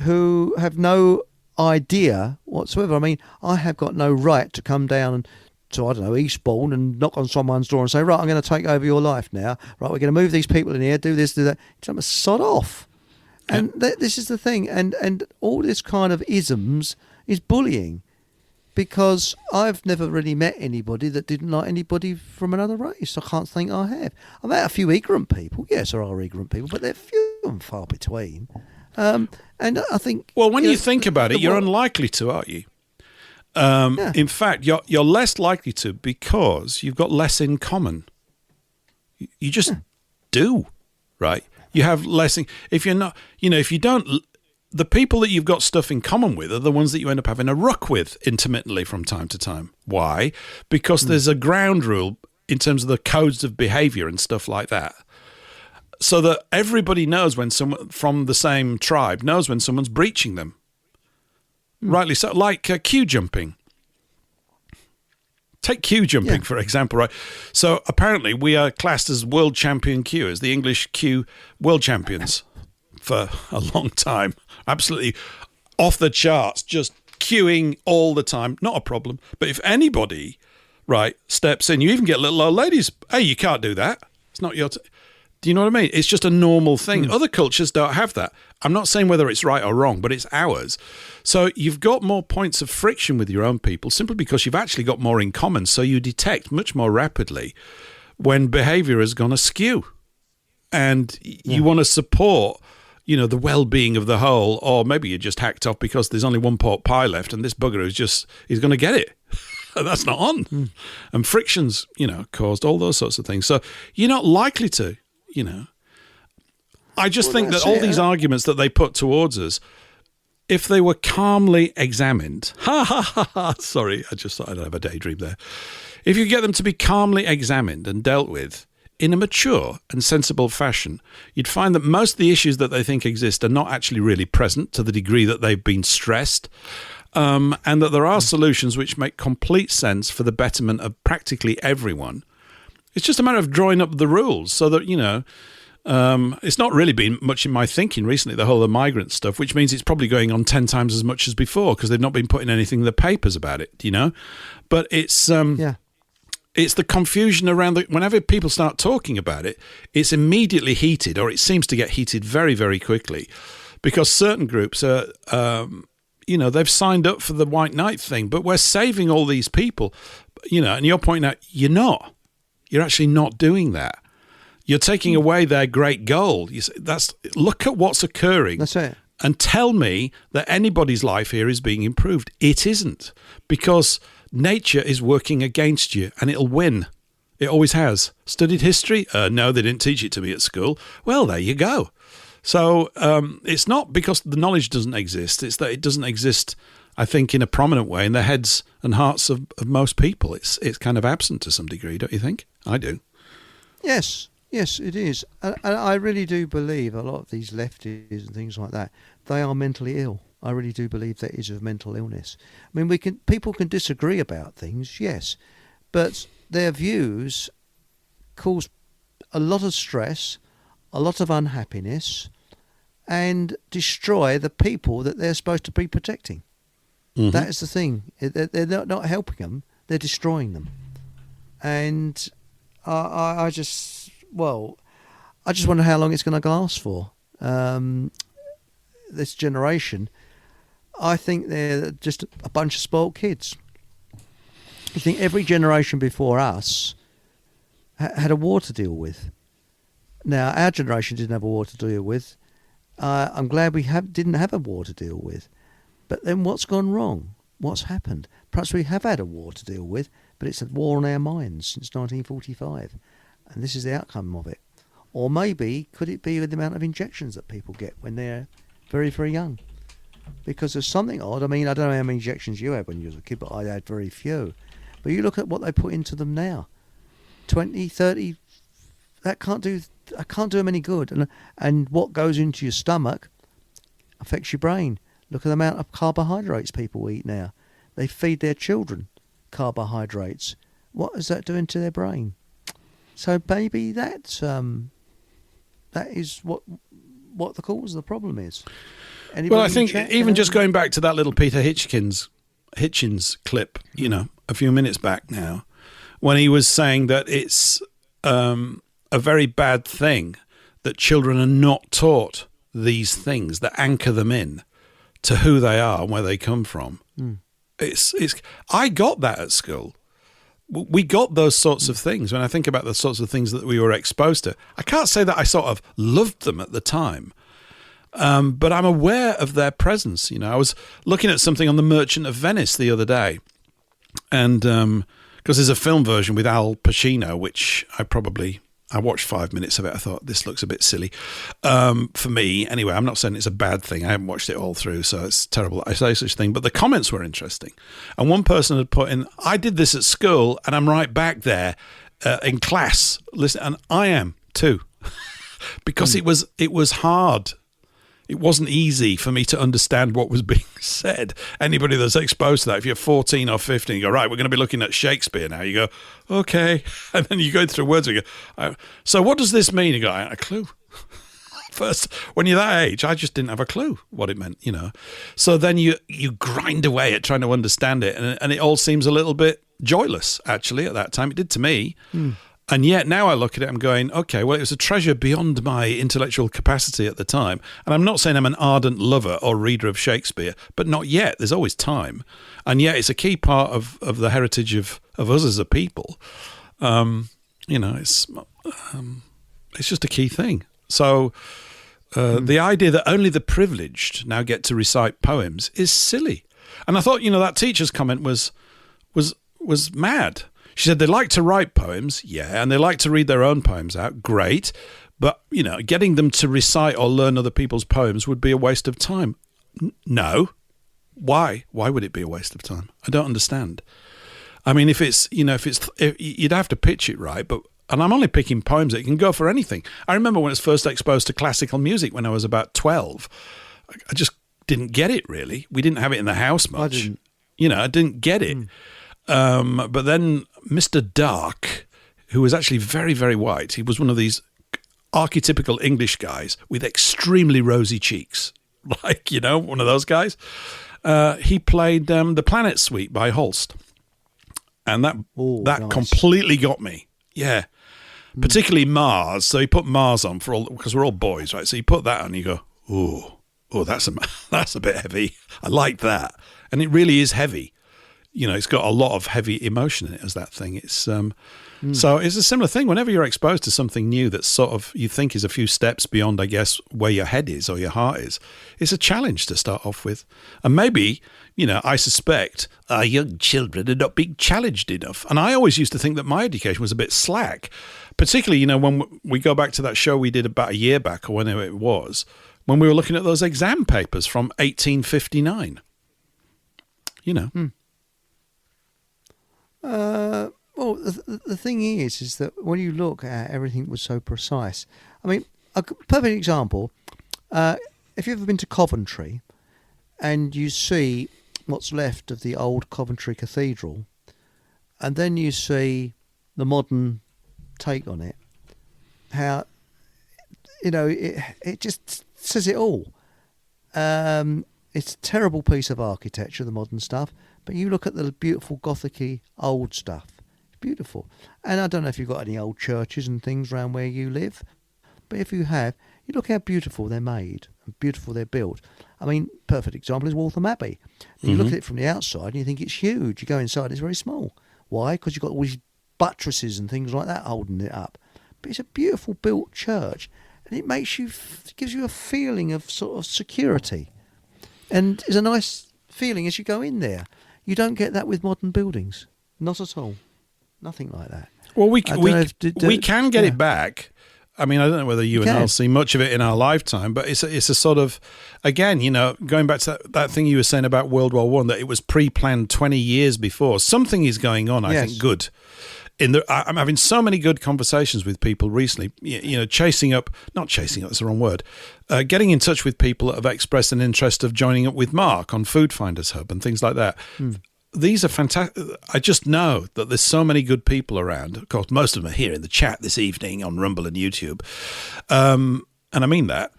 S2: who have no idea whatsoever. I mean, I have got no right to come down to, I don't know, Eastbourne and knock on someone's door and say, right, I'm going to take over your life now. Right, we're going to move these people in here, do this, do that. Tell them to sod off. And this is the thing, and all this kind of isms is bullying, because I've never really met anybody that didn't like anybody from another race. I can't think I have. I've met a few ignorant people. Yes, there are ignorant people, but they're few and far between. And I think...
S1: Well, when you think about it, you're unlikely to, aren't you? In fact, you're less likely to, because you've got less in common. You just do, right? You have less. If you're not, if you don't, the people that you've got stuff in common with are the ones that you end up having a ruck with intermittently from time to time. Why? Because there's a ground rule in terms of the codes of behavior and stuff like that, so that everybody knows when someone from the same tribe knows when someone's breaching them. Rightly so, like queue jumping. Take queue jumping, for example, right? So apparently we are classed as world champion queuers, the English queue world champions for a long time. Absolutely off the charts, just queuing all the time. Not a problem. But if anybody, right, steps in, you even get little old ladies, hey, you can't do that. It's not your... Do you know what I mean? It's just a normal thing. Other cultures don't have that. I'm not saying whether it's right or wrong, but it's ours. So you've got more points of friction with your own people simply because you've actually got more in common. So you detect much more rapidly when behavior has gone askew. And you want to support, the well-being of the whole, or maybe you're just hacked off because there's only one pork pie left and this bugger he's going to get it. That's not on. And frictions, caused all those sorts of things. So you're not likely to. I just think that all these arguments that they put towards us, if they were calmly examined, sorry, I just thought I'd have a daydream there. If you get them to be calmly examined and dealt with in a mature and sensible fashion, you'd find that most of the issues that they think exist are not actually really present to the degree that they've been stressed, and that there are solutions which make complete sense for the betterment of practically everyone. It's just a matter of drawing up the rules so that, it's not really been much in my thinking recently, the whole of the migrant stuff, which means it's probably going on 10 times as much as before because they've not been putting anything in the papers about it, But it's it's the confusion around whenever people start talking about it, it's immediately heated, or it seems to get heated very, very quickly, because certain groups are, they've signed up for the white knight thing, but we're saving all these people, and you're pointing out you're not. You're actually not doing that. You're taking away their great goal. Look at what's occurring.
S2: That's it.
S1: And tell me that anybody's life here is being improved. It isn't, because nature is working against you, and it'll win. It always has. Studied history? No, they didn't teach it to me at school. Well, there you go. So it's not because the knowledge doesn't exist. It's that it doesn't exist, I think, in a prominent way in the heads and hearts of most people. It's kind of absent to some degree, don't you think? I do.
S2: Yes, it is. And I really do believe a lot of these lefties and things like that, they are mentally ill. I really do believe there is a mental illness. I mean, people can disagree about things, yes, but their views cause a lot of stress, a lot of unhappiness, and destroy the people that they're supposed to be protecting. Mm-hmm. That is the thing. They're not helping them, they're destroying them. And I I just wonder how long it's going to last for. This generation, I think they're just a bunch of spoiled kids. I think every generation before us had a war to deal with. Now, our generation didn't have a war to deal with. I'm glad we didn't have a war to deal with. But then what's gone wrong? What's happened? Perhaps we have had a war to deal with, but it's a war on our minds since 1945. And this is the outcome of it. Or maybe, could it be with the amount of injections that people get when they're very, very young? Because there's something odd. I mean, I don't know how many injections you had when you were a kid, but I had very few. But you look at what they put into them now. 20, 30, I can't do them any good. And what goes into your stomach affects your brain. Look at the amount of carbohydrates people eat now. They feed their children carbohydrates. What is that doing to their brain? So maybe that is what the cause of the problem is.
S1: Well, I think even just going back to that little Peter Hitchens clip, a few minutes back now, when he was saying that it's a very bad thing that children are not taught these things that anchor them in to who they are and where they come from. I got that at school. We got those sorts of things. When I think about the sorts of things that we were exposed to, I can't say that I sort of loved them at the time, but I'm aware of their presence. I was looking at something on The Merchant of Venice the other day, and because there's a film version with Al Pacino, which I watched 5 minutes of it. I thought, this looks a bit silly for me. Anyway, I'm not saying it's a bad thing. I haven't watched it all through, so it's terrible that I say such a thing. But the comments were interesting. And one person had put in, I did this at school, and I'm right back there in class. Listen, and I am too. Because it was hard. It wasn't easy for me to understand what was being said. Anybody that's exposed to that, if you're 14 or 15, you go, right, we're going to be looking at Shakespeare now. You go, okay. And then you go through words and you go, so what does this mean? You go, I have a clue. First, when you're that age, I just didn't have a clue what it meant, So then you grind away at trying to understand it. And it all seems a little bit joyless, actually, at that time. It did to me. And yet now I look at it, I'm going, okay, well, it was a treasure beyond my intellectual capacity at the time. And I'm not saying I'm an ardent lover or reader of Shakespeare, but not yet. There's always time. And yet it's a key part of the heritage of us as a people. It's just a key thing. So the idea that only the privileged now get to recite poems is silly. And I thought, that teacher's comment was mad. She said they like to write poems, yeah, and they like to read their own poems out, great, but, getting them to recite or learn other people's poems would be a waste of time. No. Why? Why would it be a waste of time? I don't understand. I mean, if you'd have to pitch it right, and I'm only picking poems that can go for anything. I remember when I was first exposed to classical music when I was about 12. I just didn't get it, really. We didn't have it in the house much. I didn't get it. But then Mr. Dark, who was actually very, very white, he was one of these archetypical English guys with extremely rosy cheeks, like, one of those guys. He played The Planet Suite by Holst. And that nice. Completely got me. Yeah. Particularly Mars. So he put Mars on because we're all boys, right? So you put that on and you go, oh, that's a bit heavy. I like that. And it really is heavy. It's got a lot of heavy emotion in it as that thing. It's so it's a similar thing. Whenever you're exposed to something new that's sort of you think is a few steps beyond, I guess, where your head is or your heart is, it's a challenge to start off with. And maybe, I suspect our young children are not being challenged enough. And I always used to think that my education was a bit slack, particularly, when we go back to that show we did about a year back or whenever it was, when we were looking at those exam papers from 1859.
S2: Well, the thing is that when you look at everything was so precise. I mean, a perfect example, if you've ever been to Coventry and you see what's left of the old Coventry Cathedral and then you see the modern take on it, how, it just says it all. It's a terrible piece of architecture, the modern stuff, but you look at the beautiful Gothic-y old stuff. It's beautiful. And I don't know if you've got any old churches and things around where you live, But if you have, you look how beautiful they're made and beautiful they're built. I mean, perfect example is Waltham Abbey. You look at it from the outside and you think it's huge. You go inside, it's very small. Why? Because you've got all these buttresses and things like that holding it up. But it's a beautiful built church, and it makes you, gives you a feeling of sort of security, and it's a nice feeling as you go in there. You don't get that with modern buildings, not at all, nothing like that.
S1: Well, we can get it back. I mean, I don't know whether you and I'll see much of it in our lifetime, but it's a sort of, again, you know, going back to that thing you were saying about World War One, that it was pre-planned 20 years before. Something is going on, I think, good. I'm having so many good conversations with people recently, you know, not chasing up, that's the wrong word, getting in touch with people that have expressed an interest of joining up with Mark on Foodfinder's Hub and things like that. These are fantastic. I just know that there's so many good people around. Of course, most of them are here in the chat this evening on Rumble and YouTube. And I mean that,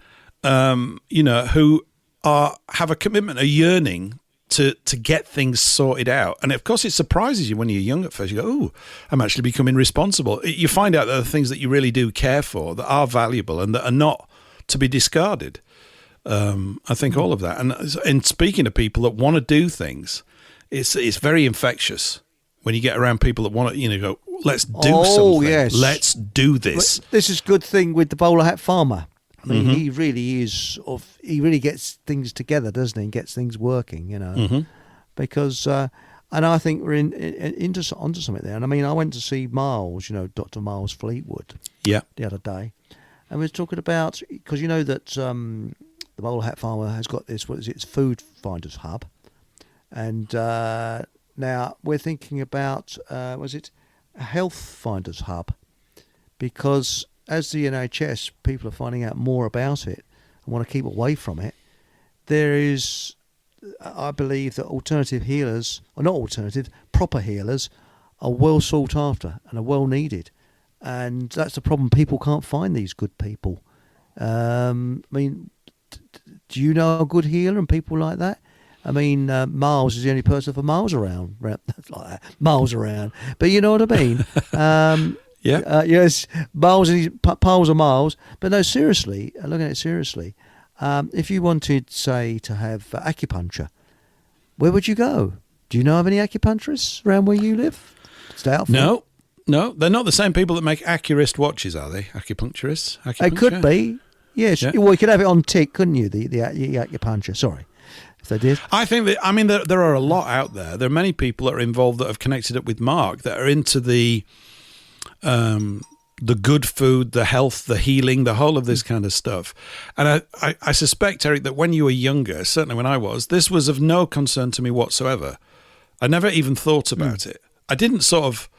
S1: you know, who have a commitment, a yearning to get things sorted out. And of course, it surprises you when you're young at first. You go, oh, I'm actually becoming responsible. You find out that the things that you really do care for, that are valuable and that are not to be discarded. I think all of that. And speaking to people that want to do things, it's very infectious when you get around people that want to, you know, go, let's do something.
S2: Yes.
S1: Let's do this.
S2: But this is a good thing with the bowler hat farmer. I mean, he really he really gets things together, doesn't he? And gets things working, you know. Because, and I think we're onto something there. And I mean, I went to see Miles, you know, Dr. Miles Fleetwood, the other day, and we were talking about, because you know that the bowler hat farmer has got this, what is it? It's Foodfinder's Hub. And now we're thinking about, was it a Health Finders Hub? Because as the NHS, people are finding out more about it and want to keep away from it. There is, I believe, that alternative healers, or not alternative, proper healers, are well sought after and are well needed. And that's the problem. People can't find these good people. I mean, do you know a good healer and people like that? I mean, Miles is the only person for miles around. Like that, miles around. But you know what I mean? Yes, Miles and his pals are Miles. But no, seriously, looking at it seriously, if you wanted, say, to have acupuncture, where would you go? Do you know of any acupuncturists around where you live? It's doubtful.
S1: No, they're not the same people that make Accurist watches, are they? Acupuncturists?
S2: They could be. Yes. Yeah. Well, you could have it on tick, couldn't you? The acupuncture. Sorry. If they did.
S1: I think that, I mean, there are a lot out there. There are many people that are involved that have connected up with Mark that are into the good food, the health, the healing, the whole of this kind of stuff. And I suspect, Eric, that when you were younger, certainly when I was, this was of no concern to me whatsoever. I never even thought about it. I didn't sort of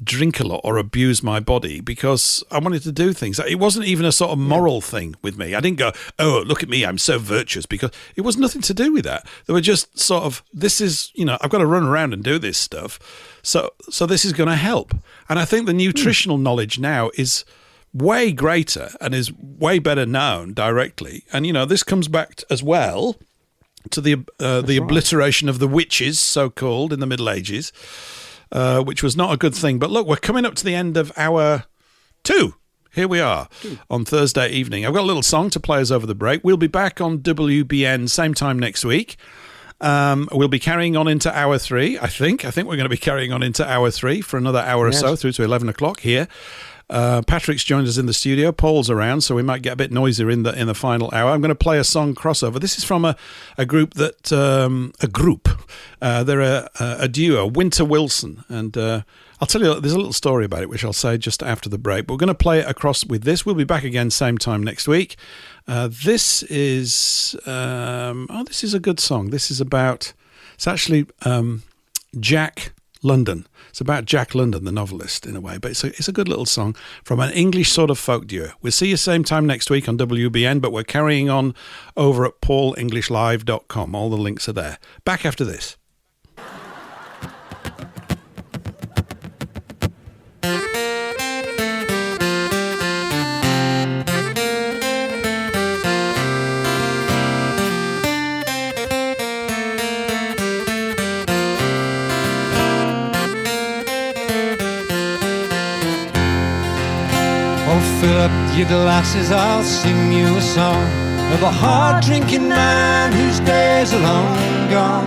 S1: drink a lot or abuse my body because I wanted to do things. It wasn't even a sort of moral thing with me. I didn't go, oh, look at me, I'm so virtuous, because it was nothing to do with that. They were just sort of, this is, you know, I've got to run around and do this stuff. So this is going to help. And I think the nutritional knowledge now is way greater and is way better known directly. And, you know, this comes back as well to the obliteration of the witches, so-called, in the Middle Ages. Which was not a good thing. But look, we're coming up to the end of hour 2. Here we are on Thursday evening. I've got a little song to play us over the break. We'll be back on WBN same time next week. We'll be carrying on into hour 3, I think. I think we're going to be carrying on into hour 3 for another hour or so, through to 11 o'clock here. Patrick's joined us in the studio. Paul's around, so we might get a bit noisier in the final hour. I'm going to play a song crossover. This is from a group that they're a duo, Winter Wilson, and I'll tell you, there's a little story about it which I'll say just after the break. But we're going to play it across with this. We'll be back again same time next week. This is this is a good song. This is about, it's actually Jack London. It's about Jack London, the novelist, in a way, but it's a good little song from an English sort of folk duo. We'll see you same time next week on WBN, but we're carrying on over at paulenglishlive.com. All the links are there. Back after this.
S17: Fill up your glasses, I'll sing you a song of a hard-drinking man whose days are long gone.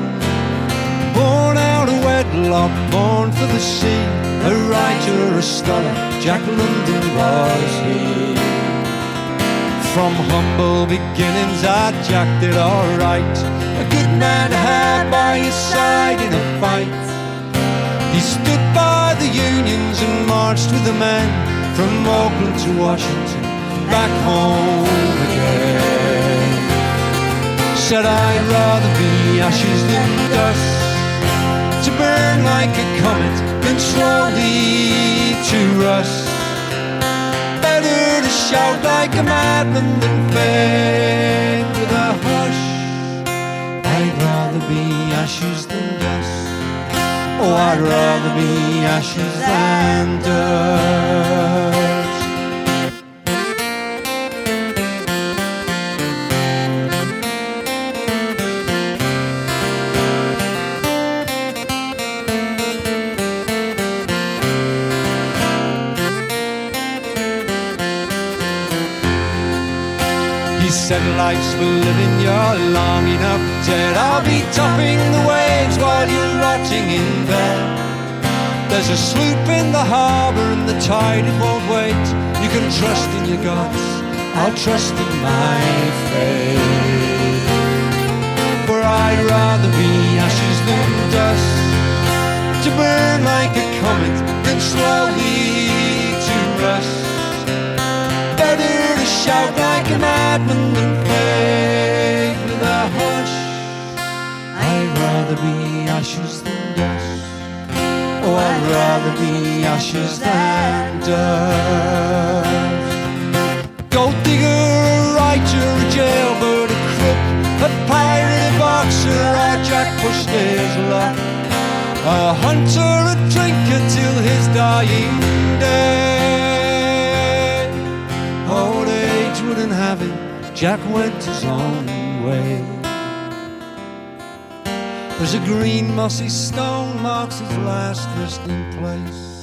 S17: Born out of wedlock, born for the sea, a writer, a scholar, Jack London was he. From humble beginnings I jacked it alright, a good man to have by his side in a fight. He stood by the unions and marched with the men from Auckland to Washington, back home again. Said I'd rather be ashes than dust, to burn like a comet than slowly to rust. Better to shout like a madman than fade with a hush. I'd rather be ashes than dust. Oh, I'd rather be ashes than dust. Said life's for living, you're long enough dead. I'll be topping the waves while you're rotting in bed. There's a sloop in the harbour and the tide, it won't wait. You can trust in your gods, I'll trust in my fate. For I'd rather be ashes than dust, to burn like a comet than slowly to rust. Better to shout like a madman than fade with a hush. I'd rather be ashes than dust. Oh, I'd rather be ashes than dust. Gold digger, a writer, a jailbird, a crook, a pirate, a boxer, a Jack Pushlay's luck, a hunter, a drinker till his dying day. Old age wouldn't have it, Jack went his own way. There's a green mossy stone marks his last resting place,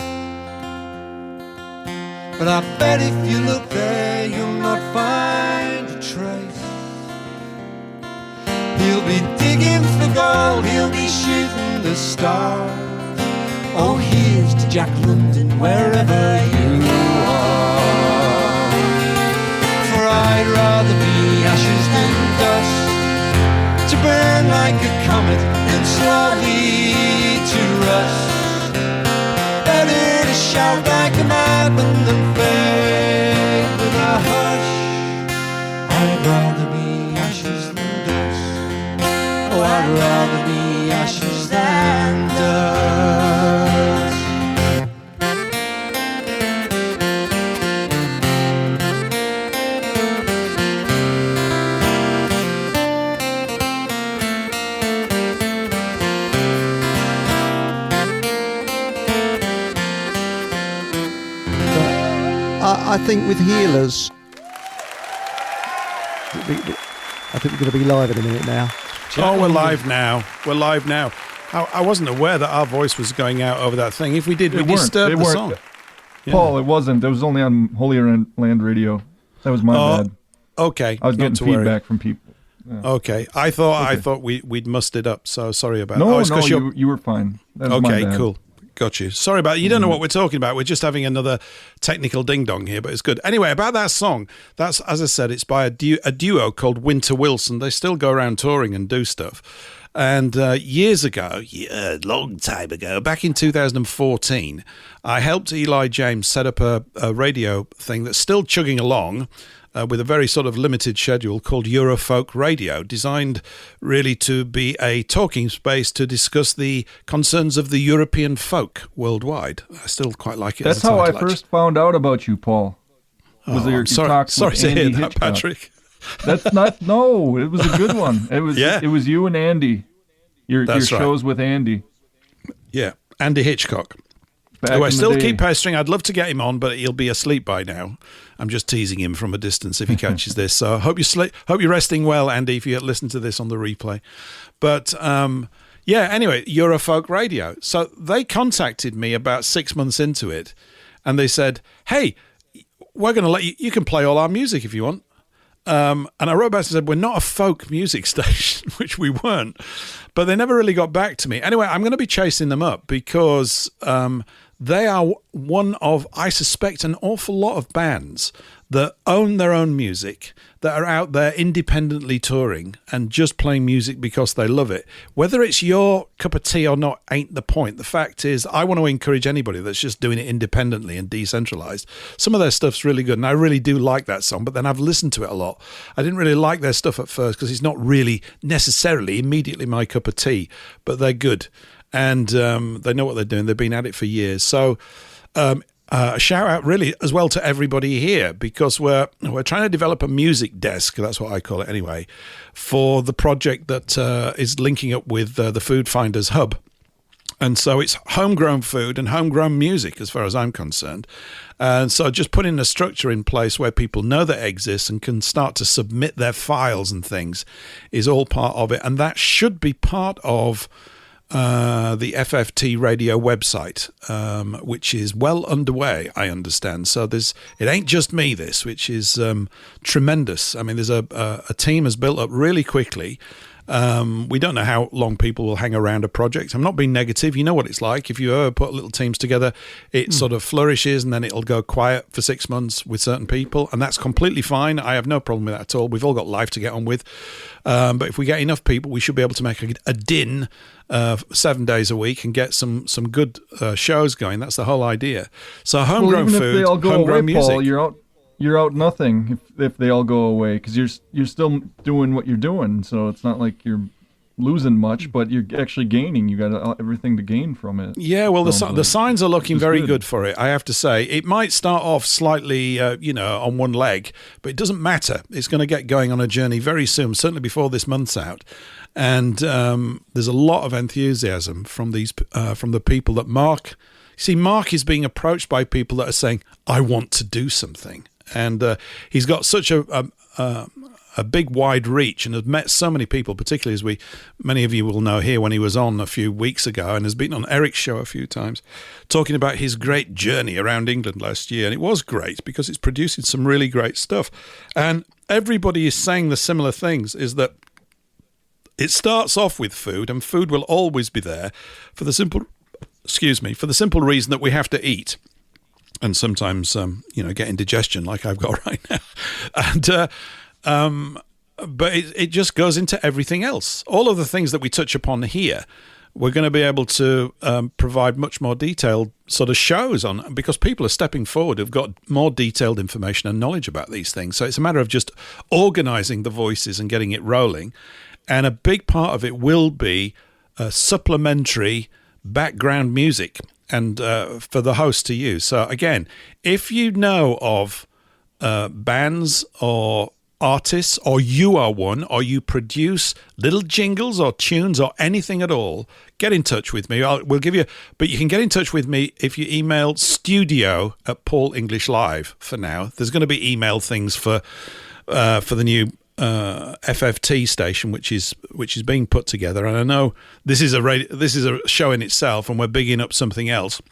S17: but I bet if you look there you'll not find a trace. He'll be digging for gold, he'll be shooting the stars. Oh, here's to Jack London wherever you are. I'd rather be ashes than dust, to burn like a comet and slowly to rust. Better to shout like a madman than fade with a hush. I'd rather be ashes than dust. Oh, I'd rather be ashes than dust.
S2: I think with healers, I think we're going to be live in a minute now.
S1: Oh, we're live now. We're live now. I wasn't aware that our voice was going out over that thing. If we did, we disturbed the song.
S18: Yeah. Paul, it wasn't. It was only on Holier Land Radio. That was my bad.
S1: Okay.
S18: I was getting feedback from people. Yeah.
S1: Okay. I thought we'd mussed it up, so sorry about that.
S18: No, you were fine. That was my bad.
S1: Cool. Got you. Sorry about it. You don't know what we're talking about. We're just having another technical ding-dong here, but it's good. Anyway, about that song, that's, as I said, it's by a duo called Winter Wilson. They still go around touring and do stuff. And years ago, a long time ago, back in 2014, I helped Eli James set up a radio thing that's still chugging along, with a very sort of limited schedule called Eurofolk Radio, designed really to be a talking space to discuss the concerns of the European folk worldwide. I still quite like it.
S18: That's how I first found out about you, Paul.
S1: Sorry to hear that, Patrick.
S18: That's not, no, it was a good one. It was, It was you and Andy. Your shows with Andy.
S1: Yeah, Andy Hitchcock. Who I still keep pestering. I'd love to get him on, but he'll be asleep by now. I'm just teasing him from a distance if he catches this. So I hope you're resting well, Andy, if you listen to this on the replay. But anyway, Eurofolk Radio. So they contacted me about 6 months into it, and they said, hey, we're going to let you can play all our music if you want. And I wrote back and said, we're not a folk music station, which we weren't. But they never really got back to me. Anyway, I'm going to be chasing them up because they are one of, I suspect, an awful lot of bands that own their own music, that are out there independently touring and just playing music because they love it. Whether it's your cup of tea or not ain't the point. The fact is, I want to encourage anybody that's just doing it independently and decentralized. Some of their stuff's really good, and I really do like that song, but then I've listened to it a lot. I didn't really like their stuff at first because it's not really necessarily immediately my cup of tea, but they're good. And they know what they're doing. They've been at it for years. So a shout out really as well to everybody here, because we're trying to develop a music desk, that's what I call it anyway, for the project that is linking up with the Foodfinder's hub. And so it's homegrown food and homegrown music as far as I'm concerned. And so just putting a structure in place where people know that it exists and can start to submit their files and things is all part of it. And that should be part of the FFT radio website, which is well underway, I understand. So it ain't just me, this, which is tremendous. I mean, there's a team has built up really quickly. We don't know how long people will hang around a project. I'm not being negative. You know what it's like. If you ever put little teams together, it sort of flourishes and then it'll go quiet for 6 months with certain people. And that's completely fine. I have no problem with that at all. We've all got life to get on with. But if we get enough people, we should be able to make a din 7 days a week and get some good shows going. That's the whole idea. So homegrown food,
S18: if they all go
S1: homegrown
S18: away,
S1: music.
S18: Paul, you're out nothing if they all go away, because you're still doing what you're doing. So it's not like you're losing much, but you're actually gaining. You got everything to gain from it.
S1: Yeah, well, the signs are looking very good for it, I have to say. It might start off slightly, on one leg, but it doesn't matter. It's going to get going on a journey very soon, certainly before this month's out. And there's a lot of enthusiasm from the people that Mark is being approached by people that are saying, I want to do something. And he's got such a big, wide reach and has met so many people, particularly as many of you will know here when he was on a few weeks ago and has been on Eric's show a few times, talking about his great journey around England last year. And it was great because it's producing some really great stuff. And everybody is saying the similar things, is that it starts off with food, and food will always be there for the simple reason that we have to eat. And sometimes, get indigestion like I've got right now. And but it just goes into everything else. All of the things that we touch upon here, we're going to be able to provide much more detailed sort of shows on, because people are stepping forward, have got more detailed information and knowledge about these things. So it's a matter of just organizing the voices and getting it rolling. And a big part of it will be supplementary background music and for the host to use. So again, if you know of bands or artists, or you are one, or you produce little jingles or tunes or anything at all, get in touch with me. We'll give you, but you can get in touch with me if you email studio@Paul English Live. For now, there's going to be email things for the new FFT station, which is being put together. And I know this is a show in itself, and we're bigging up something else.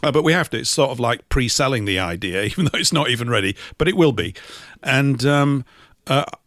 S1: But we have to. It's sort of like pre-selling the idea, even though it's not even ready, but it will be. And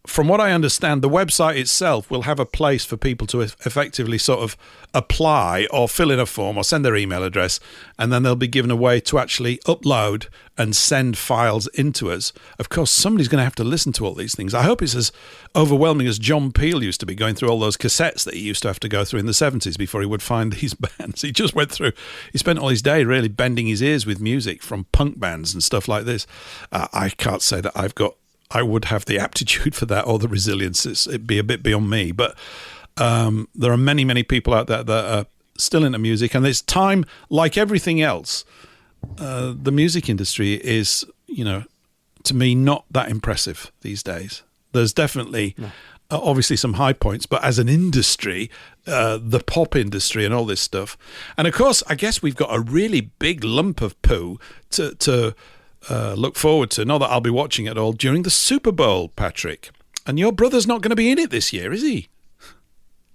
S1: from what I understand, the website itself will have a place for people to effectively sort of apply or fill in a form or send their email address, and then they'll be given a way to actually upload and send files into us. Of course, somebody's going to have to listen to all these things. I hope it's as overwhelming as John Peel used to be, going through all those cassettes that he used to have to go through in the 70s before he would find these bands. He spent all his day really bending his ears with music from punk bands and stuff like this. I can't say that I would have the aptitude for that or the resilience. It'd be a bit beyond me. But there are many, many people out there that are still into music. And it's time, like everything else, the music industry is, to me, not that impressive these days. There's definitely, obviously, some high points. But as an industry, the pop industry and all this stuff. And, of course, I guess we've got a really big lump of poo to look forward to. Not that I'll be watching it all during the Super Bowl, Patrick. And your brother's not going to be in it this year, is he?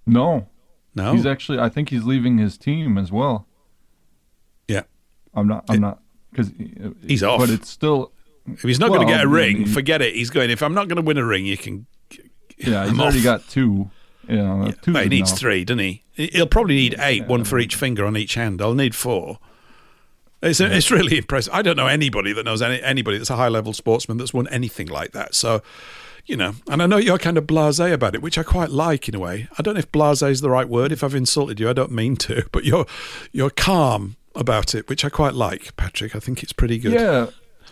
S18: No.
S1: He's
S18: actually, I think he's leaving his team as well.
S1: Yeah.
S18: I'm not, because
S1: he's off.
S18: But it's still,
S1: If he's not going to get a ring,
S18: he-
S1: forget it. He's going, if I'm not going to win a ring, you can...
S18: Yeah, he's
S1: I'm
S18: already
S1: off.
S18: got 2. You know, 2
S1: But he
S18: is
S1: needs
S18: enough.
S1: 3, doesn't he? He'll probably need 8, one for each finger on each hand. I'll need 4. It's really impressive. I don't know anybody that knows anybody that's a high-level sportsman that's won anything like that. So, you know, and I know you're kind of blasé about it, which I quite like in a way. I don't know if blasé is the right word. If I've insulted you, I don't mean to, but you're calm about it, which I quite like, Patrick. I think it's pretty good.
S18: Yeah.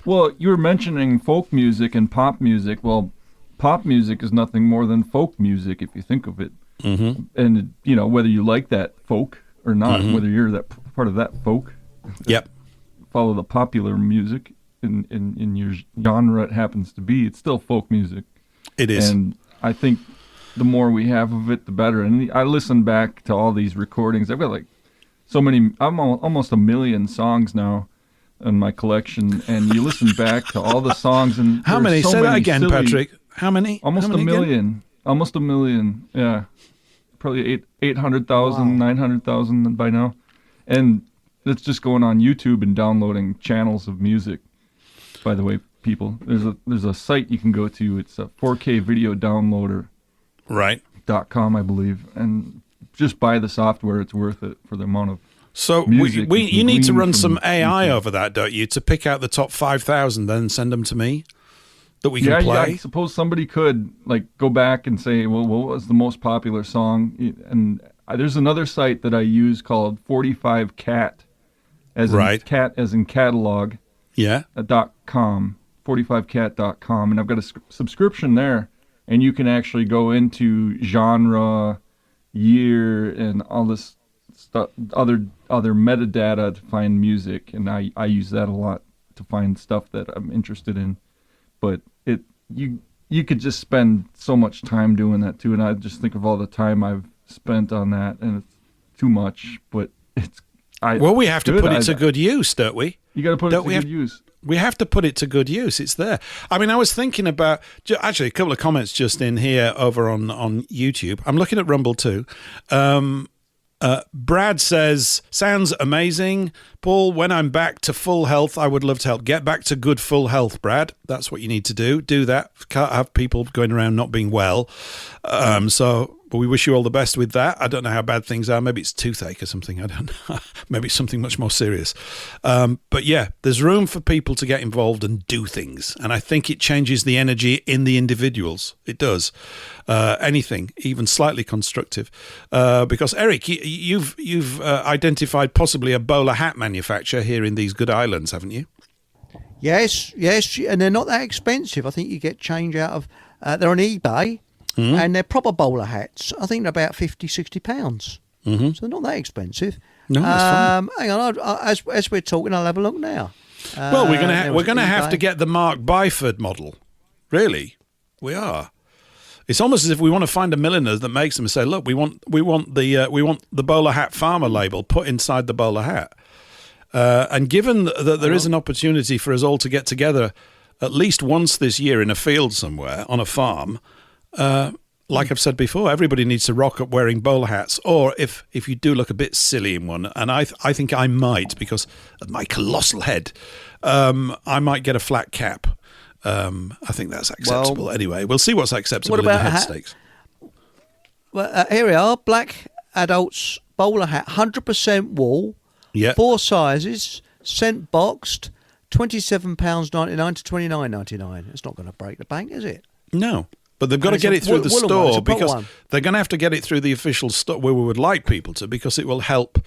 S18: Well, you were mentioning folk music and pop music. Well, pop music is nothing more than folk music if you think of it.
S1: Mm-hmm.
S18: And, you know, whether you like that folk or not,
S1: Mhm.
S18: whether you're that part of that folk.
S1: Yep.
S18: Follow the popular music in your genre it happens to be, it's still folk music.
S1: It is.
S18: And I think the more we have of it, the better. And I listen back to all these recordings. I've got like so many, I'm almost 1 million songs now in my collection. And you listen back to all the songs. And
S1: How
S18: there's
S1: many?
S18: so
S1: Say that
S18: many
S1: again,
S18: silly-
S1: Patrick. How many?
S18: Almost
S1: How
S18: a
S1: many again?
S18: million. Almost 1 million. Yeah. Probably 800,000, 900,000 by now. And it's just going on YouTube and downloading channels of music. By the way, people, there's a site you can go to. It's a 4K video downloader.
S1: Right.
S18: .com, I believe. And just buy the software. It's worth it for the amount of
S1: So
S18: music
S1: you need to
S18: glean
S1: run
S18: from
S1: some AI
S18: YouTube.
S1: over that, don't you, to pick out the top 5,000, then send them to me that we can
S18: Yeah,
S1: play?
S18: I suppose somebody could like go back and say, well, what was the most popular song? And there's another site that I use called 45cat, as
S1: Right.
S18: in cat as in catalog.
S1: Yeah.
S18: .com, 45cat.com, and I've got a subscription there, and you can actually go into genre, year, and all this stuff, other metadata to find music, and I use that a lot to find stuff that I'm interested in. But you could just spend so much time doing that too, and I just think of all the time I've spent on that, and it's too much. But
S1: Well, we have to
S18: good.
S1: put it to good use, don't we?
S18: You got to put
S1: Don't
S18: it
S1: we
S18: to
S1: have-
S18: good use.
S1: We have to put it to good use. It's there. I mean, I was thinking about actually a couple of comments just in here over on YouTube. I'm looking at Rumble too. Brad says, sounds amazing. Paul, when I'm back to full health, I would love to help. Get back to good full health, Brad. That's what you need to do. Do that. Can't have people going around not being well. But we wish you all the best with that. I don't know how bad things are. Maybe it's toothache or something. I don't know. Maybe it's something much more serious. But yeah, there's room for people to get involved and do things. And I think it changes the energy in the individuals. It does. Anything, even slightly constructive. Because Eric, you've identified possibly a bowler hat manufacturer here in these good islands, haven't you?
S2: Yes, and they're not that expensive. I think you get change out of. They're on eBay, and they're proper bowler hats. I think they're about £50-60.
S1: Mm-hmm.
S2: So they're not that expensive.
S1: No, that's fine.
S2: Hang on, as we're talking, I'll have a look now.
S1: Well, we're going to have
S2: eBay.
S1: to get the Mark Byford model. Really, we are. It's almost as if we want to find a milliner that makes them and say, "Look, we want the bowler hat farmer label put inside the bowler hat." And given that there is an opportunity for us all to get together at least once this year in a field somewhere on a farm, like I've said before, everybody needs to rock up wearing bowler hats. Or if you do look a bit silly in one, and I think I might because of my colossal head, I might get a flat cap. I think that's acceptable. Anyway, we'll see what's acceptable in the head stakes.
S2: Well, here we are. Black adults bowler hat, 100% wool.
S1: Yeah.
S2: 4 sizes, scent boxed, £27.99 to £29.99. It's not going to break the bank, is it?
S1: No. But they've got to
S2: And
S1: get it
S2: it's a
S1: through the
S2: woolen one,
S1: store
S2: it's a pot
S1: because
S2: one.
S1: they're going to have to get it through the official store where we would like people to, because it will help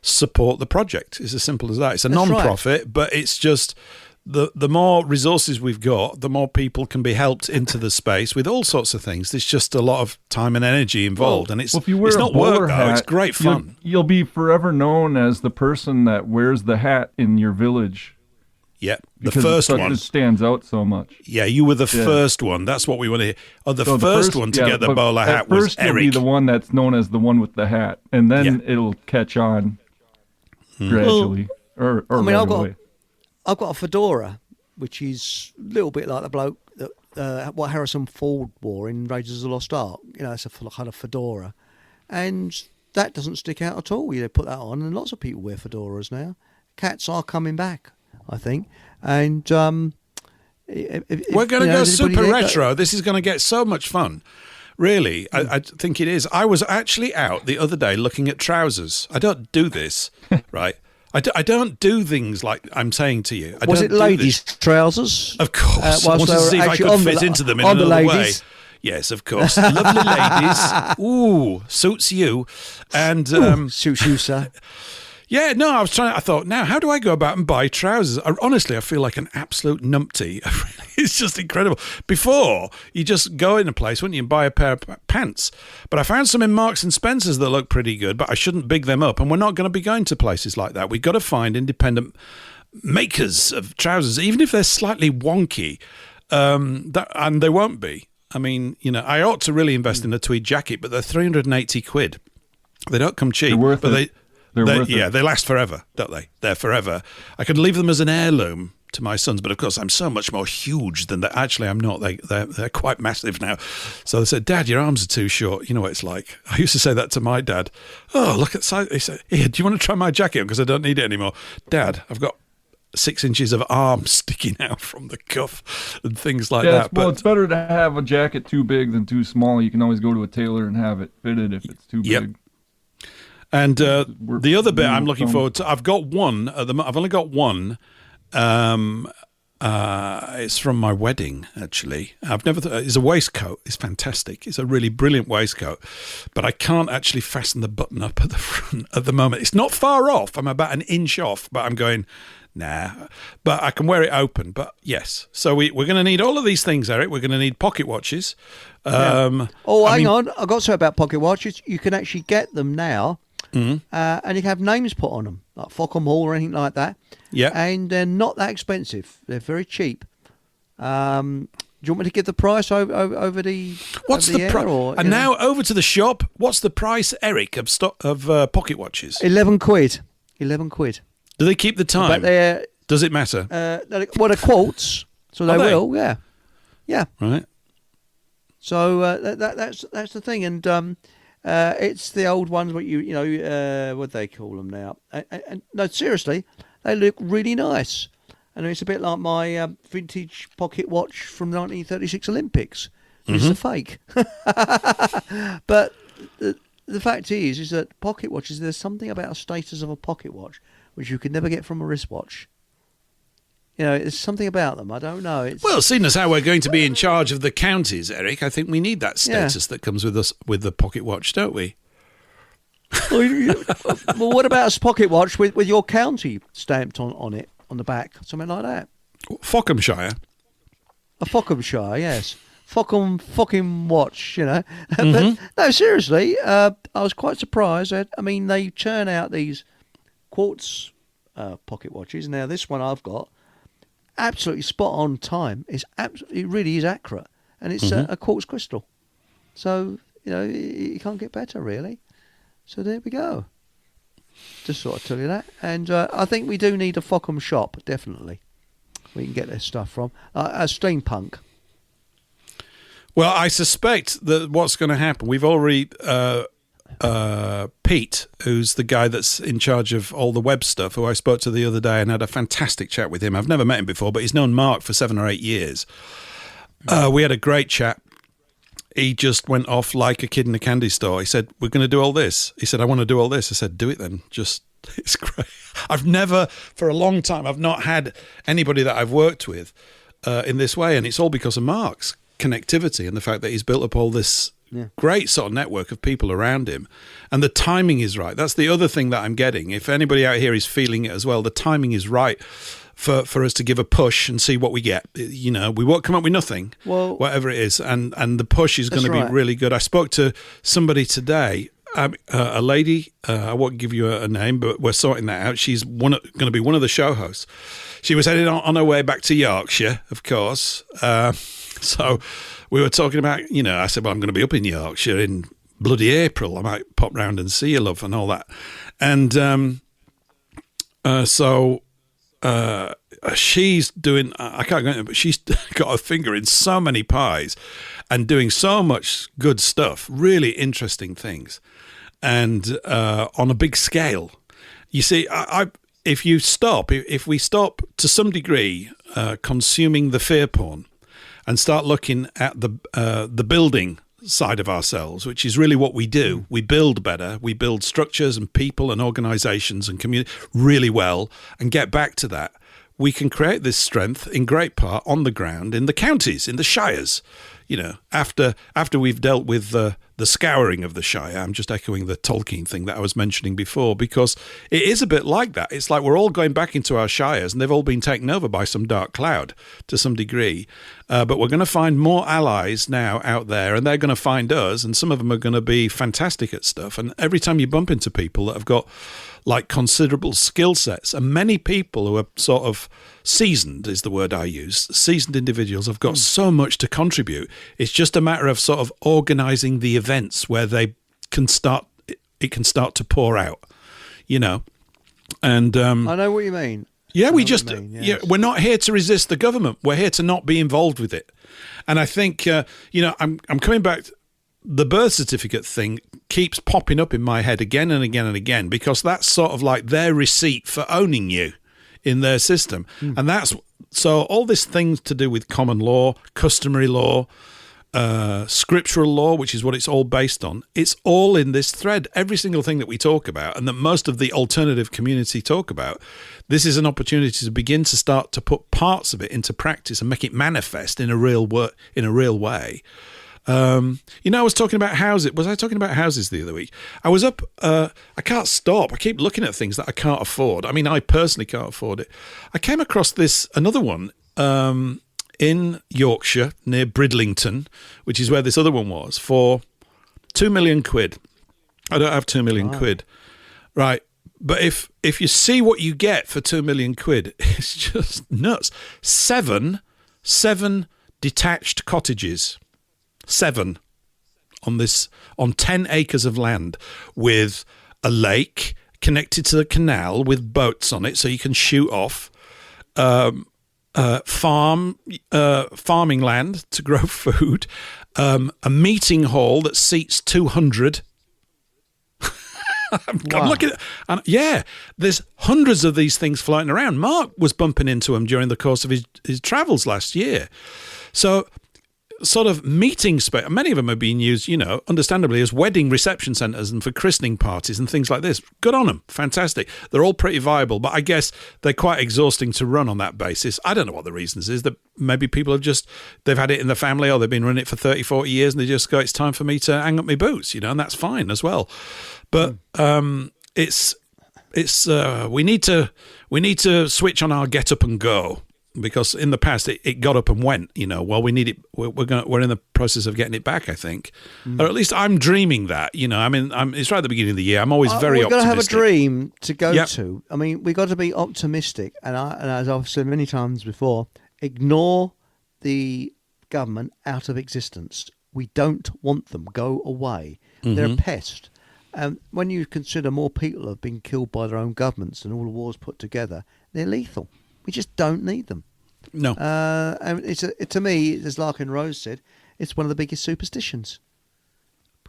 S1: support the project. It's as simple as that. It's a
S2: That's right.
S1: non-profit, but it's just the more resources we've got, the more people can be helped into the space with all sorts of things. There's just a lot of time and energy involved, and it's
S18: Well, if you wear
S1: it's
S18: a
S1: not
S18: bowler
S1: work though.
S18: hat,
S1: It's great fun.
S18: You'll be forever known as the person that wears the hat in your village.
S1: Yeah, the
S18: Because
S1: first
S18: it
S1: one.
S18: stands out so much.
S1: Yeah, you were the
S18: Yeah.
S1: first one. That's what we want to hear. Oh, the
S18: So
S1: first one to
S18: yeah,
S1: get the
S18: but
S1: bowler
S18: at
S1: hat was
S18: first you'll
S1: Eric.
S18: be the one that's known as the one with the hat, and then it'll catch on gradually, or
S2: I mean,
S18: right
S2: I've got
S18: away.
S2: a fedora, which is a little bit like the bloke that what Harrison Ford wore in Raiders of the Lost Ark. You know, it's a kind of fedora, and that doesn't stick out at all. You put that on, and lots of people wear fedoras now. Cats are coming back, I think, and
S1: We're going to go super retro. This is going to get so much fun. Really, I think it is. I was actually out the other day looking at trousers. I don't do this, right? I don't do things like I'm saying to you.
S2: Was it ladies' trousers?
S1: Of course. I wanted to see if I could fit into them in another way. Yes, of course. Lovely ladies. Ooh, suits you. And
S2: suits you, sir.
S1: Yeah, no, I thought, now, how do I go about and buy trousers? Honestly, I feel like an absolute numpty. It's just incredible. Before, you just go in a place, wouldn't you, and buy a pair of pants. But I found some in Marks and Spencer's that look pretty good, but I shouldn't big them up. And we're not going to be going to places like that. We've got to find independent makers of trousers, even if they're slightly wonky. And they won't be. I mean, I ought to really invest in a tweed jacket, but they're 380 quid. They don't come cheap.
S18: They're worth it.
S1: They last forever, don't they? They're forever. I could leave them as an heirloom to my sons, but of course I'm so much more huge than that. Actually, I'm not. They're quite massive now. So they said, Dad, your arms are too short. You know what it's like. I used to say that to my dad. Oh, look at size. He said, here, do you want to try my jacket? Because I don't need it anymore. Dad, I've got 6 inches of arm sticking out from the cuff and things like that.
S18: Well, it's better to have a jacket too big than too small. You can always go to a tailor and have it fitted if it's too big.
S1: And the other bit I'm looking forward to, I've got one. I've only got one. It's from my wedding, actually. It's a waistcoat. It's fantastic. It's a really brilliant waistcoat, but I can't actually fasten the button up at the front at the moment. It's not far off. I'm about an inch off, but I'm going, nah. But I can wear it open. But yes, so we're going to need all of these things, Eric. We're going to need pocket watches.
S2: Hang on. I've got to say about pocket watches. You can actually get them now. And you can have names put on them, like Fockham Hall or anything like that.
S1: Yeah.
S2: And they're not that expensive. They're very cheap. Do you want me to give the price over the
S1: What's the price? And now over to the shop. What's the price, Eric, of pocket watches?
S2: 11 quid. 11 quid.
S1: Do they keep the time?
S2: But
S1: does it matter?
S2: They're quartz, so they will, yeah. Yeah.
S1: Right.
S2: So that's the thing. And it's the old ones, what what do they call them now? And no, seriously, they look really nice. And it's a bit like my vintage pocket watch from 1936 Olympics. It's a fake. But the fact is that pocket watches, there's something about a status of a pocket watch which you could never get from a wristwatch. There's something about them. I don't know.
S1: Well, seeing as how we're going to be in charge of the counties, Eric, I think we need that status that comes with us with the pocket watch, don't we?
S2: Well, what about a pocket watch with your county stamped on it, on the back, something like that?
S1: Fockhamshire.
S2: A Fockhamshire, yes. Fucking watch, But no, seriously, I was quite surprised. They churn out these quartz pocket watches. Now, this one I've got, absolutely spot on time. It really is accurate, and it's a quartz crystal. So you can't get better, really. So there we go. Just sort of tell you that. And I think we do need a Fockham shop, definitely. We can get this stuff from a steampunk.
S1: Well, I suspect that what's going to happen, we've already Pete, who's the guy that's in charge of all the web stuff, who I spoke to the other day and had a fantastic chat with him. I've never met him before, but he's known Mark for 7 or 8 years. We had a great chat. He just went off like a kid in a candy store. He said, we're going to do all this. He said, I want to do all this. I said, do it then. It's great. For a long time, I've not had anybody that I've worked with in this way. And it's all because of Mark's connectivity and the fact that he's built up all this great sort of network of people around him. And the timing is right. That's the other thing that I'm getting. If anybody out here is feeling it as well, the timing is right for us to give a push and see what we get. We won't come up with nothing, whatever it is. And the push is going to be really good. I spoke to somebody today, a lady, I won't give you a name, but we're sorting that out. She's going to be one of the show hosts. She was heading on her way back to Yorkshire, of course. So we were talking about, I said, well, I'm going to be up in Yorkshire in bloody April. I might pop round and see you, love, and all that. And she's doing, I can't go into it, but she's got her finger in so many pies and doing so much good stuff, really interesting things, and on a big scale. You see, if you stop, if we stop to some degree consuming the fear porn and start looking at the building side of ourselves, which is really what we do. We build better. We build structures and people and organizations and community really well, and get back to that. We can create this strength in great part on the ground in the counties, in the shires. You know, after we've dealt with the scouring of the Shire, I'm just echoing the Tolkien thing that I was mentioning before, because it is a bit like that. It's like we're all going back into our shires, and they've all been taken over by some dark cloud to some degree. But we're going to find more allies now out there, and they're going to find us, and some of them are going to be fantastic at stuff. And every time you bump into people that have got like considerable skill sets, and many people who are sort of seasoned is the word I use, seasoned individuals have got so much to contribute. It's just a matter of sort of organizing the events where it can start to pour out, you know. And
S2: I know what you mean.
S1: Yeah, we're not here to resist the government. We're here to not be involved with it. And I think I'm coming back. The birth certificate thing keeps popping up in my head again and again and again, because that's sort of like their receipt for owning you in their system. And that's so all this things to do with common law, customary law, scriptural law, which is what it's all based on. It's all in this thread. Every single thing that we talk about and that most of the alternative community talk about, this is an opportunity to begin to start to put parts of it into practice and make it manifest in a real way. I was talking about houses. Was I talking about houses the other week? I was up. I can't stop. I keep looking at things that I can't afford. I mean, I personally can't afford it. I came across another one in Yorkshire near Bridlington, which is where this other one was, for £2 million. I don't have £2 million, right? But if you see what you get for £2 million, it's just nuts. Seven detached cottages. 7 on 10 acres of land, with a lake connected to the canal with boats on it so you can shoot off, farming land to grow food, a meeting hall that seats 200. I'm looking at, there's hundreds of these things floating around. Mark was bumping into them during the course of his travels last year. So sort of meeting space. Many of them are being used, understandably, as wedding reception centres and for christening parties and things like this. Good on them. Fantastic. They're all pretty viable, but I guess they're quite exhausting to run on that basis. I don't know what the reasons is. That maybe people they've had it in the family, or they've been running it for 30, 40 years, and they just go, it's time for me to hang up my boots, and that's fine as well. But we need to switch on our get up and go. Because in the past it got up and went, well, we need it. We're in the process of getting it back, I think, or at least I'm dreaming that. I mean, it's right at the beginning of the year. I'm always very optimistic.
S2: We've got to have a dream to go to. I mean, we've got to be optimistic, and as I've said many times before, ignore the government out of existence. We don't want them. Go away. Mm-hmm. They're a pest. When you consider more people have been killed by their own governments than all the wars put together, they're lethal. We just don't need them.
S1: No.
S2: And to me, as Larkin Rose said, it's one of the biggest superstitions.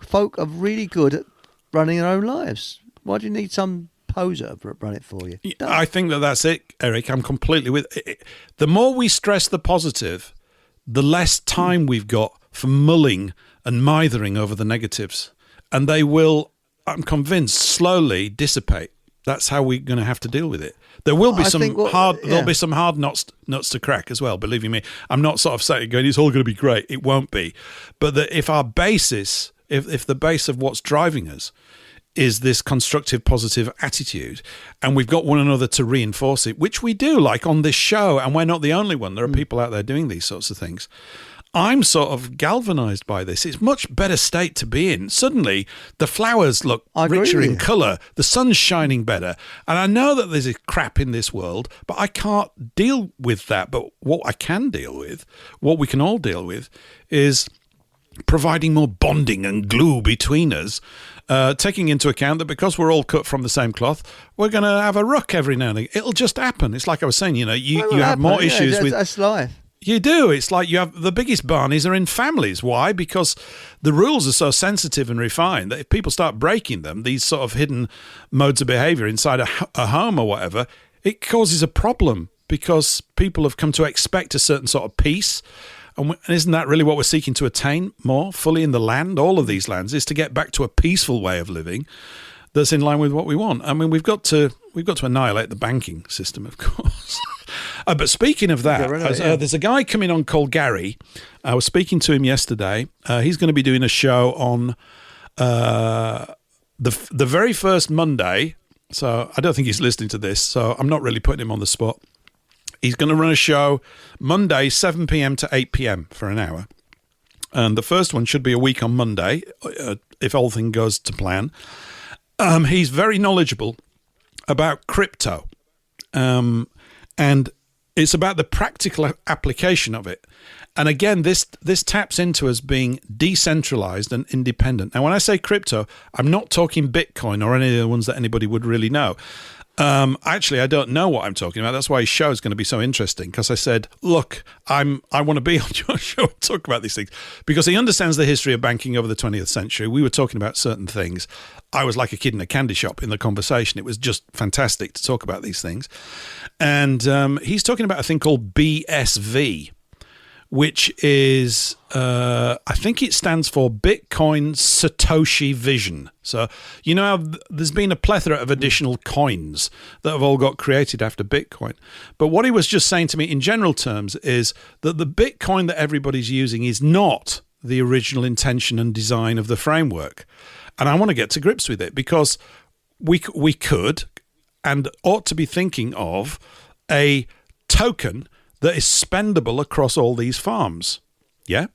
S2: Folk are really good at running their own lives. Why do you need some poser to run it for you?
S1: I think that's it, Eric. I'm completely with it. The more we stress the positive, the less time we've got for mulling and mithering over the negatives. And they will, I'm convinced, slowly dissipate. That's how we're going to have to deal with it. There will be there'll be some hard nuts to crack as well. Believe you me, I'm not sort of saying going, it's all going to be great. It won't be. But if our basis, if the base of what's driving us is this constructive, positive attitude, and we've got one another to reinforce it, which we do, like on this show, and we're not the only one. There are people out there doing these sorts of things. I'm sort of galvanised by this. It's a much better state to be in. Suddenly, the flowers look richer in colour. The sun's shining better. And I know that there's a crap in this world, but I can't deal with that. But what I can deal with, what we can all deal with, is providing more bonding and glue between us, taking into account that because we're all cut from the same cloth, we're going to have a ruck every now and again. It'll just happen. It's like I was saying, you have more issues with...
S2: That's life.
S1: You do. It's like you have the biggest barneys are in families. Why? Because the rules are so sensitive and refined that if people start breaking them, these sort of hidden modes of behaviour inside a home or whatever, it causes a problem because people have come to expect a certain sort of peace. And isn't that really what we're seeking to attain more fully in the land? All of these lands is to get back to a peaceful way of living that's in line with what we want. I mean, we've got to annihilate the banking system, of course. But speaking of that, there's a guy coming on called Gary. I was speaking to him yesterday. He's going to be doing a show on the very first Monday. So I don't think he's listening to this, so I'm not really putting him on the spot. He's going to run a show Monday, 7 p.m. to 8 p.m. for an hour. And the first one should be a week on Monday, if all things goes to plan. He's very knowledgeable about crypto. And it's about the practical application of it. And again, this taps into us being decentralized and independent. Now, when I say crypto, I'm not talking Bitcoin or any of the ones that anybody would really know. Actually, I don't know what I'm talking about. That's why his show is going to be so interesting, because I said, look, I want to be on your show and talk about these things, because he understands the history of banking over the 20th century. We were talking about certain things. I was like a kid in a candy shop in the conversation. It was just fantastic to talk about these things. And he's talking about a thing called BSV, which is, I think it stands for Bitcoin Satoshi Vision. So, you know how there's been a plethora of additional coins that have all got created after Bitcoin. But what he was just saying to me in general terms is that the Bitcoin that everybody's using is not the original intention and design of the framework. And I want to get to grips with it, because we could and ought to be thinking of a token that is spendable across all these farms. Yeah?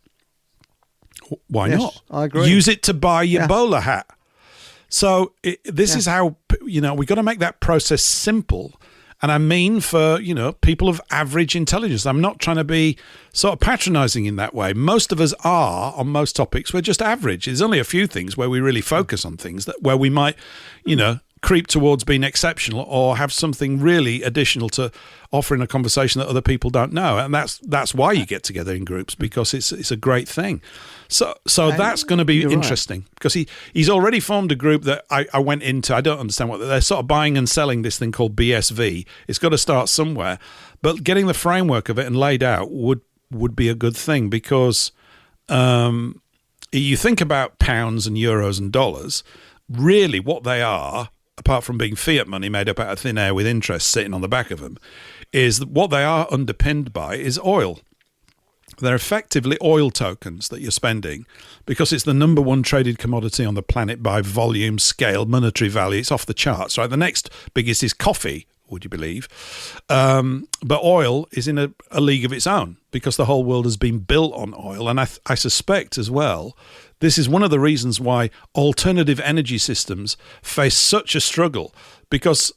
S1: Why not?
S2: I agree.
S1: Use it to buy your bowler hat. So this is how, we've got to make that process simple. And I mean for, people of average intelligence. I'm not trying to be sort of patronizing in that way. Most of us are, on most topics, we're just average. There's only a few things where we really focus on things where we might, creep towards being exceptional or have something really additional to offer in a conversation that other people don't know. And that's why you get together in groups, because it's a great thing. So that's going to be interesting, because he's already formed a group that I went into. I don't understand what they're sort of buying and selling this thing called BSV. It's got to start somewhere, but getting the framework of it and laid out would be a good thing, because you think about pounds and euros and dollars, really what they are, apart from being fiat money made up out of thin air with interest sitting on the back of them, is what they are underpinned by is oil. They're effectively oil tokens that you're spending, because it's the number one traded commodity on the planet by volume, scale, monetary value. It's off the charts, right? The next biggest is coffee, would you believe? But oil is in a league of its own, because the whole world has been built on oil. And I suspect as well, this is one of the reasons why alternative energy systems face such a struggle, because,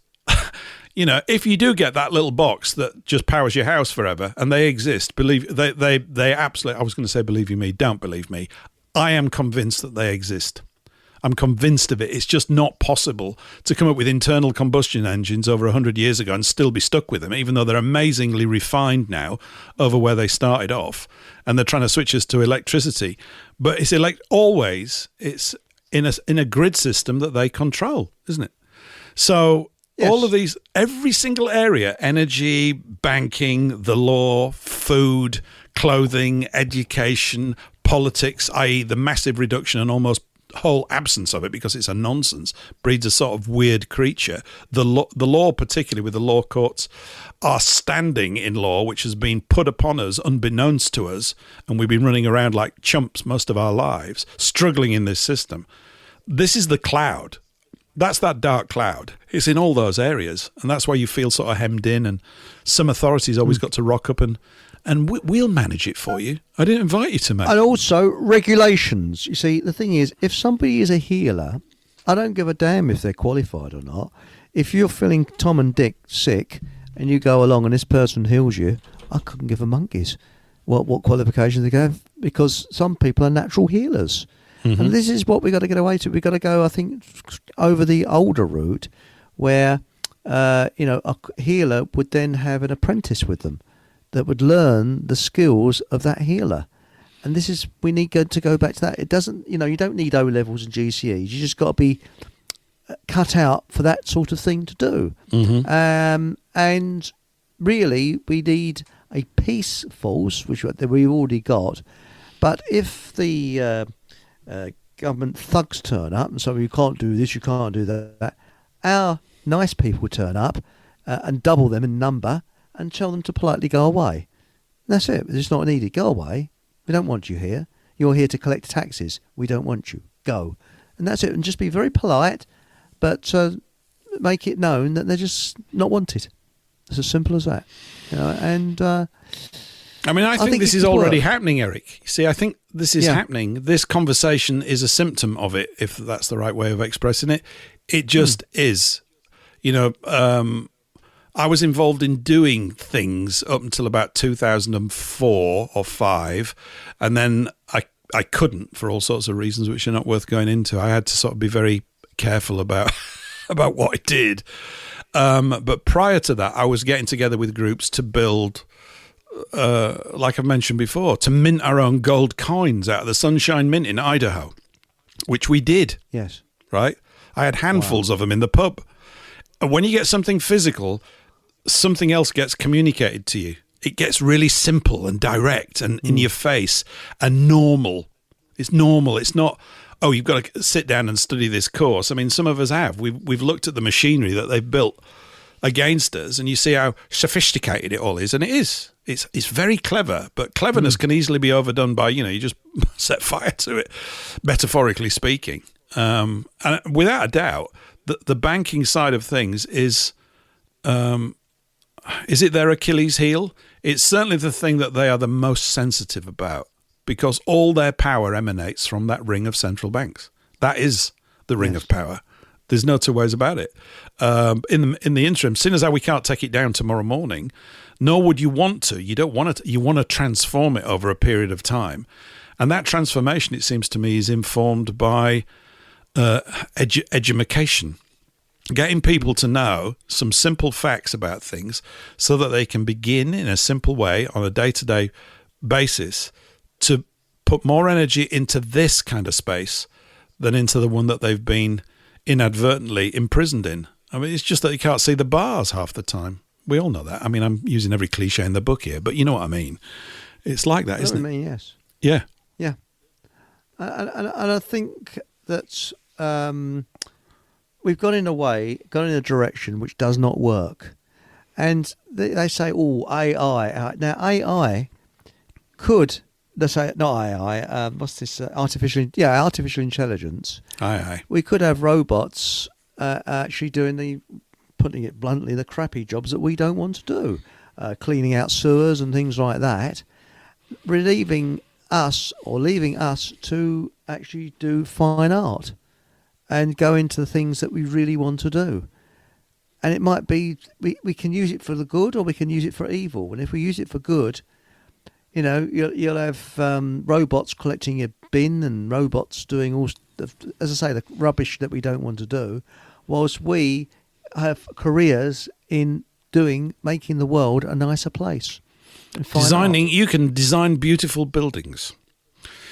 S1: if you do get that little box that just powers your house forever, and they exist, believe they absolutely, I was going to say, believe you me, don't believe me. I am convinced that they exist. I'm convinced of it. It's just not possible to come up with internal combustion engines over 100 years ago and still be stuck with them, even though they're amazingly refined now over where they started off, and they're trying to switch us to electricity. But it's always it's in a grid system that they control, isn't it? So all of these, every single area, energy, banking, the law, food, clothing, education, politics, i.e. the massive reduction and almost whole absence of it, because it's a nonsense, breeds a sort of weird creature. The law, particularly with the law courts, are standing in law, which has been put upon us unbeknownst to us, and we've been running around like chumps most of our lives, struggling in this system. This is the cloud. That's that dark cloud. It's in all those areas, and that's why you feel sort of hemmed in, and some authorities always got to rock up and we'll manage it for you. I didn't invite you to manage.
S2: And also regulations. You see, the thing is, if somebody is a healer, I don't give a damn if they're qualified or not. If you're feeling Tom and Dick sick and you go along and this person heals you, I couldn't give a monkeys what qualifications they have, because some people are natural healers. Mm-hmm. And this is what we've got to get away to. We've got to go, I think, over the older route where, a healer would then have an apprentice with them that would learn the skills of that healer. And we need to go back to that. It doesn't, you don't need O levels and GCEs. You just got to be cut out for that sort of thing to do. Mm-hmm. And really, we need a peace force, which we've already got. But if the government thugs turn up and say, you can't do this, you can't do that, our nice people turn up and double them in number and tell them to politely go away. That's it. It's not needed. Go away. We don't want you here. You're here to collect taxes. We don't want you. Go. And that's it. And just be very polite, but make it known that they're just not wanted. It's as simple as that. And
S1: I mean, I think this is already happening, Eric. You see, I think this is happening. This conversation is a symptom of it, if that's the right way of expressing it. It just is. I was involved in doing things up until about 2004 or 5, and then I couldn't for all sorts of reasons which are not worth going into. I had to sort of be very careful about about what I did. But prior to that, I was getting together with groups to build, like I've mentioned before, to mint our own gold coins out of the Sunshine Mint in Idaho, which we did.
S2: Yes.
S1: Right? I had handfuls of them in the pub. And when you get something physical, something else gets communicated to you. It gets really simple and direct and in your face and normal. It's normal. It's not, oh, you've got to sit down and study this course. I mean, some of us have. We've looked at the machinery that they've built against us, and you see how sophisticated it all is. And it is. It's very clever, but cleverness can easily be overdone by, you just set fire to it, metaphorically speaking. And without a doubt, the banking side of things is it their Achilles heel? It's certainly the thing that they are the most sensitive about, because all their power emanates from that ring of central banks. That is the ring of power. There's no two ways about it. In the interim, seeing as how we can't take it down tomorrow morning, nor would you want to. You don't want to. You want to transform it over a period of time, and that transformation, it seems to me, is informed by education. Getting people to know some simple facts about things so that they can begin in a simple way on a day-to-day basis to put more energy into this kind of space than into the one that they've been inadvertently imprisoned in. I mean, it's just that you can't see the bars half the time. We all know that. I mean, I'm using every cliche in the book here, but you know what I mean. It's like that, isn't it?
S2: I mean, yes.
S1: Yeah.
S2: Yeah. And I think that we've gone in a direction which does not work. And they say, AI. Now, AI could, let's say, not AI, what's this, artificial intelligence.
S1: Aye.
S2: We could have robots actually doing putting it bluntly, the crappy jobs that we don't want to do. Cleaning out sewers and things like that. Relieving us or leaving us to actually do fine art and go into the things that we really want to do. And it might be, we can use it for the good or we can use it for evil. And if we use it for good, you'll have robots collecting your bin and robots doing all, as I say, the rubbish that we don't want to do, whilst we have careers in making the world a nicer place.
S1: You can design beautiful buildings.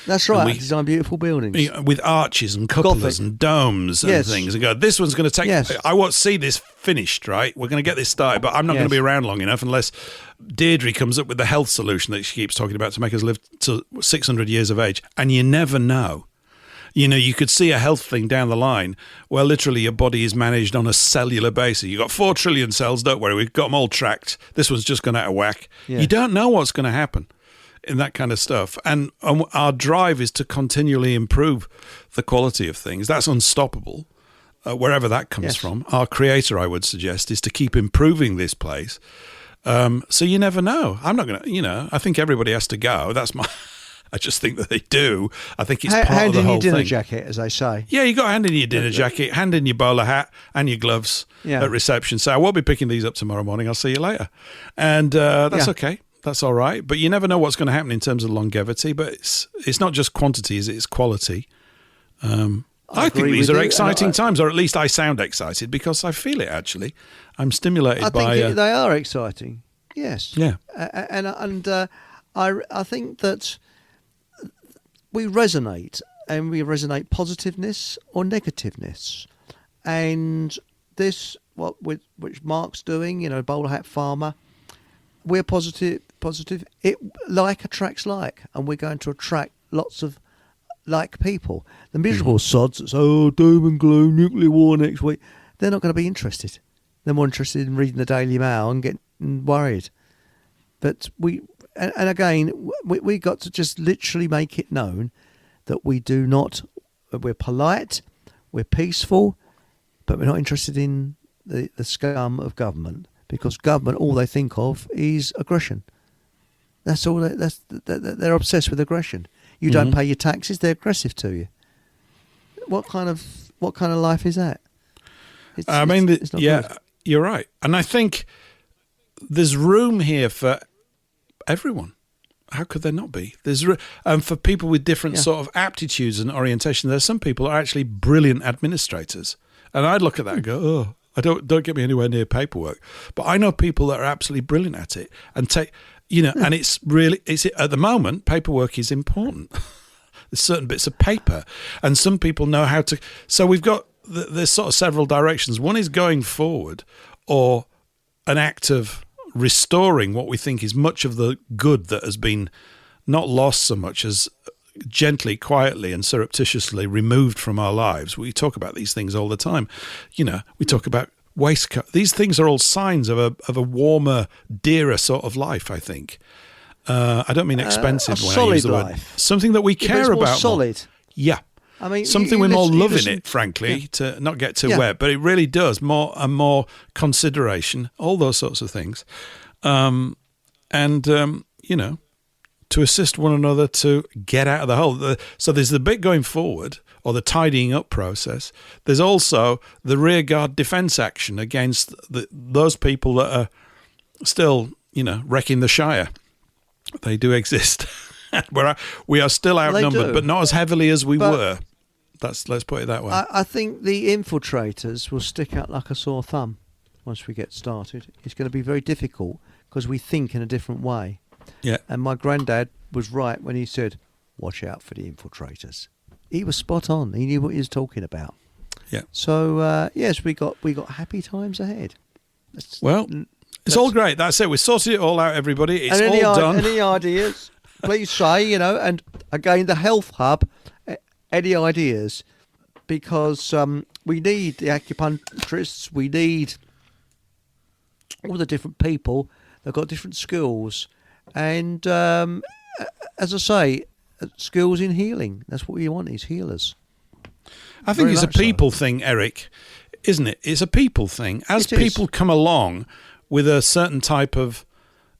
S2: That's right. Design beautiful buildings
S1: with arches and cupolas and domes and things, and go, this one's going to take. I want to see this finished. Right, we're going to get this started, but I'm not going to be around long enough unless Deirdre comes up with the health solution that she keeps talking about to make us live to 600 years of age. And you never know. You could see a health thing down the line where literally your body is managed on a cellular basis. You've got 4 trillion cells, don't worry, we've got them all tracked. This one's just gone out of whack. You don't know what's going to happen in that kind of stuff. And our drive is to continually improve the quality of things. That's unstoppable, wherever that comes from. Our creator, I would suggest, is to keep improving this place. So you never know. I'm not going to, I think everybody has to go. That's my... I just think that they do. I think it's part of the whole thing.
S2: Hand in your dinner jacket, as they say.
S1: Yeah, you got to hand in your dinner jacket, hand in your bowler hat and your gloves at reception. So I won't be picking these up tomorrow morning. I'll see you later. And that's okay. That's all right. But you never know what's going to happen in terms of longevity. But it's not just quantity, is it? It's quality. I think these are exciting times, or at least I sound excited because I feel it, actually. I'm stimulated by...
S2: I think they are exciting, yes.
S1: Yeah.
S2: And I think that... we resonate, and we resonate positiveness or negativeness. And this, which Mark's doing, bowler hat farmer, we're positive. It like attracts like, and we're going to attract lots of like people. The miserable sods that say, "Oh, doom and gloom, nuclear war next week," they're not going to be interested. They're more interested in reading the Daily Mail and getting worried. But we got to just literally make it known that we're polite, we're peaceful, but we're not interested in the scum of government, because government, all they think of is aggression. That's all. They're obsessed with aggression. You don't pay your taxes, they're aggressive to you. What kind of life is that? It's not good.
S1: You're right, and I think there's room here for everyone. How could there not be? There's for people with different sort of aptitudes and orientation. There's some people who are actually brilliant administrators, and I'd look at that and go, "Oh, I don't get me anywhere near paperwork." But I know people that are absolutely brilliant at it, and and it's at the moment, paperwork is important. There's certain bits of paper, and some people know how to. So we've got there's sort of several directions. One is going forward, or an act of restoring what we think is much of the good that has been not lost so much as gently, quietly and surreptitiously removed from our lives. We talk about these things all the time. We talk about waistcoat. These things are all signs of a warmer, dearer sort of life, I think. I don't mean expensive when I use the word.
S2: Life.
S1: Something that we care about.
S2: Solid.
S1: Yeah.
S2: I mean,
S1: something with more love in it, frankly, to not get too wet, but it really does more consideration, all those sorts of things, to assist one another to get out of the hole. So there's the bit going forward, or the tidying up process. There's also the rearguard defence action against those people that are still, wrecking the Shire. They do exist. We are still outnumbered, but not as heavily as we were. Let's put it that way.
S2: I think the infiltrators will stick out like a sore thumb once we get started. It's going to be very difficult because we think in a different way.
S1: Yeah.
S2: And my granddad was right when he said, "Watch out for the infiltrators." He was spot on. He knew what he was talking about.
S1: Yeah.
S2: So yes, we got happy times ahead.
S1: It's all great. That's it. We sorted it all out, everybody. It's all done.
S2: Any ideas? Please say, and again, the Health Hub, any ideas? Because we need the acupuncturists, we need all the different people that got different skills. And as I say, skills in healing. That's what we want, is healers.
S1: I think it's a people thing, Eric, isn't it? It's a people thing. As people come along with a certain type of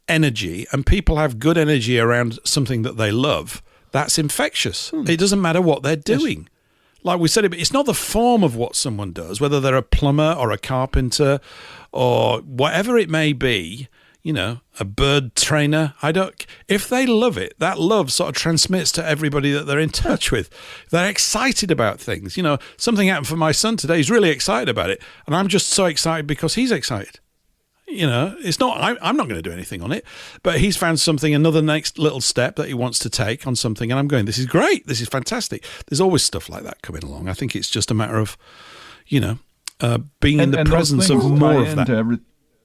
S1: energy, and people have good energy around something that they love, that's infectious. It doesn't matter what they're doing. Like we said, it's not the form of what someone does, whether they're a plumber or a carpenter or whatever it may be, a bird trainer. If they love it, that love sort of transmits to everybody that they're in touch with. They're excited about things. Something happened for my son today. He's really excited about it. And I'm just so excited because he's excited. It's not, I'm not going to do anything on it, but he's found another next little step that he wants to take on something. And I'm going, this is great. This is fantastic. There's always stuff like that coming along. I think it's just a matter of, being in the presence of more of that.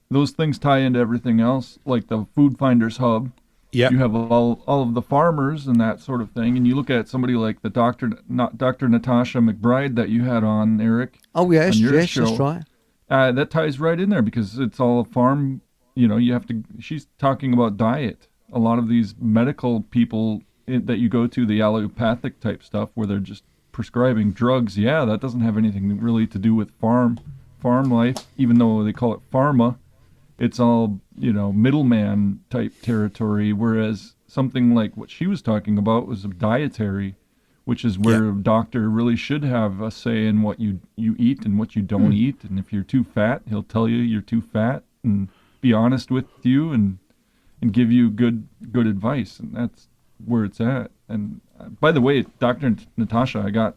S18: Those things tie into everything else, like the Foodfinder's Hub.
S1: Yeah.
S18: You have all of the farmers and that sort of thing. And you look at somebody like the Dr. Natasha McBride that you had on, Eric.
S2: Oh, yes,
S18: on your
S2: yes,
S18: show.
S2: that's right.
S18: That ties right in there because it's all a farm. She's talking about diet. A lot of these medical people that you go to, the allopathic type stuff where they're just prescribing drugs. Yeah, that doesn't have anything really to do with farm life, even though they call it pharma. It's all, middleman type territory. Whereas something like what she was talking about was a dietary, which is where a doctor really should have a say in what you eat and what you don't eat. And if you're too fat, he'll tell you you're too fat and be honest with you and give you good advice. And that's where it's at. And by the way, Dr. Natasha, I got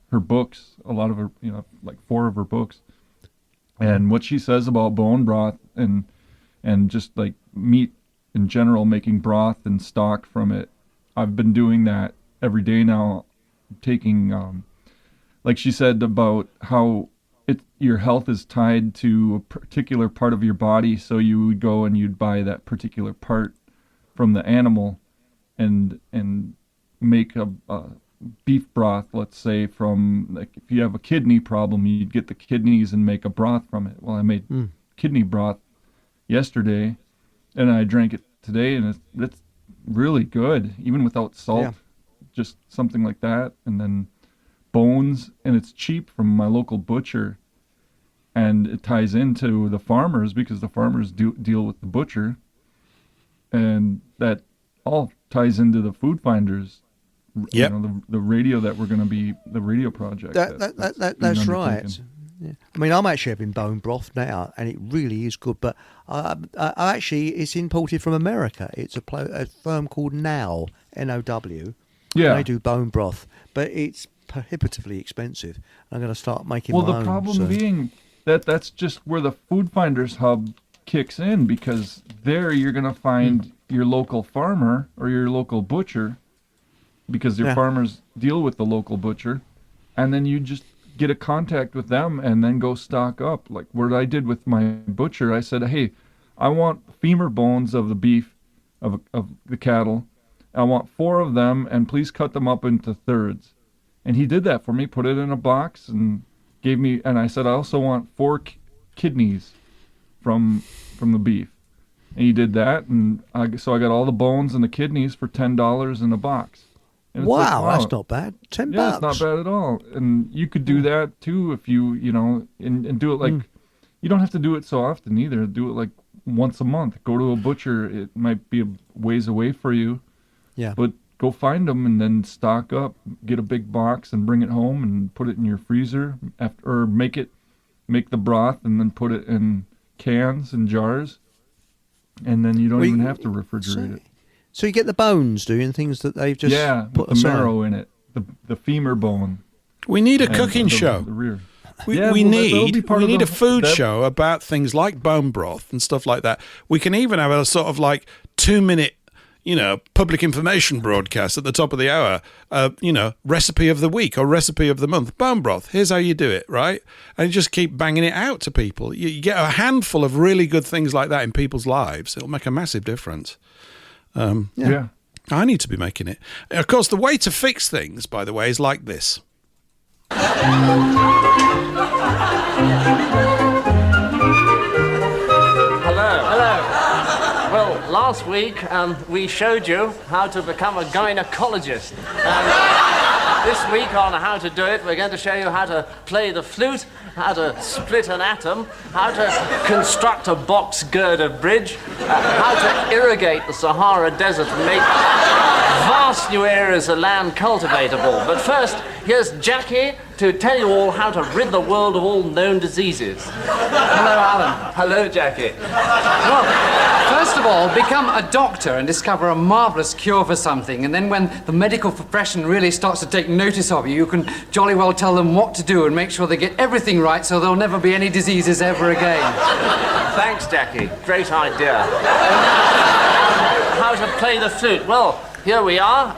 S18: her books, a lot of her, like 4 of her books. And what she says about bone broth and just like meat in general, making broth and stock from it, I've been doing that every day now, taking, like she said about how your health is tied to a particular part of your body, so you would go and you'd buy that particular part from the animal and make a beef broth, let's say, from, like, if you have a kidney problem, you'd get the kidneys and make a broth from it. Well, I made kidney broth yesterday, and I drank it today, and it's really good, even without salt.
S2: Yeah.
S18: Just something like that, and then bones, and it's cheap from my local butcher, and it ties into the farmers because the farmers deal with the butcher, and that all ties into the Foodfinders.
S1: Yep.
S18: You know, the radio that we're going to be, the radio project.
S2: That's right. Yeah. I mean, I'm actually having bone broth now, and it really is good. But I actually, it's imported from America. It's a firm called Now, N-O-W.
S18: Yeah.
S2: They do bone broth, but it's prohibitively expensive. I'm going to start making my own.
S18: Well, the problem being that's just where the Foodfinders hub kicks in, because there you're going to find your local farmer or your local butcher, because your farmers deal with the local butcher, and then you just get a contact with them and then go stock up. Like what I did with my butcher, I said, hey, I want femur bones of the beef, of the cattle. I want 4 of them, and please cut them up into thirds. And he did that for me, put it in a box, and gave me, and I said, I also want 4 kidneys from the beef. And he did that, and so I got all the bones and the kidneys for $10 in a box. And
S2: wow, that's not bad. $10.
S18: Yeah, it's not bad at all. And you could do that too if you know, and do it like, you don't have to do it so often either. Do it like once a month. Go to a butcher. It might be a ways away for you.
S2: Yeah.
S18: But go find them and then stock up. Get a big box and bring it home and put it in your freezer. Or make the broth and then put it in cans and jars. And then you don't even have to refrigerate it.
S2: So you get the bones, do you, and things that they've just put
S18: with the
S2: aside.
S18: marrow in it, the femur bone.
S1: We need a cooking show.
S18: The rear.
S1: We need a food show about things like bone broth and stuff like that. We can even have a sort of like 2-minute, public information broadcast at the top of the hour. Recipe of the week or recipe of the month. Bone broth. Here's how you do it, right? And just keep banging it out to people. You get a handful of really good things like that in people's lives. It'll make a massive difference.
S18: Yeah.
S1: I need to be making it. Of course, the way to fix things, by the way, is like this.
S15: Hello. Well, last week we showed you how to become a gynecologist. This week on How to Do It, we're going to show you how to play the flute, how to split an atom, how to construct a box girder bridge, how to irrigate the Sahara Desert and make vast new areas of land cultivatable. But first, here's Jackie to tell you all how to rid the world of all known diseases.
S19: Hello, Alan.
S15: Hello, Jackie.
S19: Well, first of all, become a doctor and discover a marvellous cure for something, and then when the medical profession really starts to take notice of you, you can jolly well tell them what to do and make sure they get everything right so there'll never be any diseases ever again.
S15: Thanks, Jackie. Great idea. How to play the flute? Well, here we are.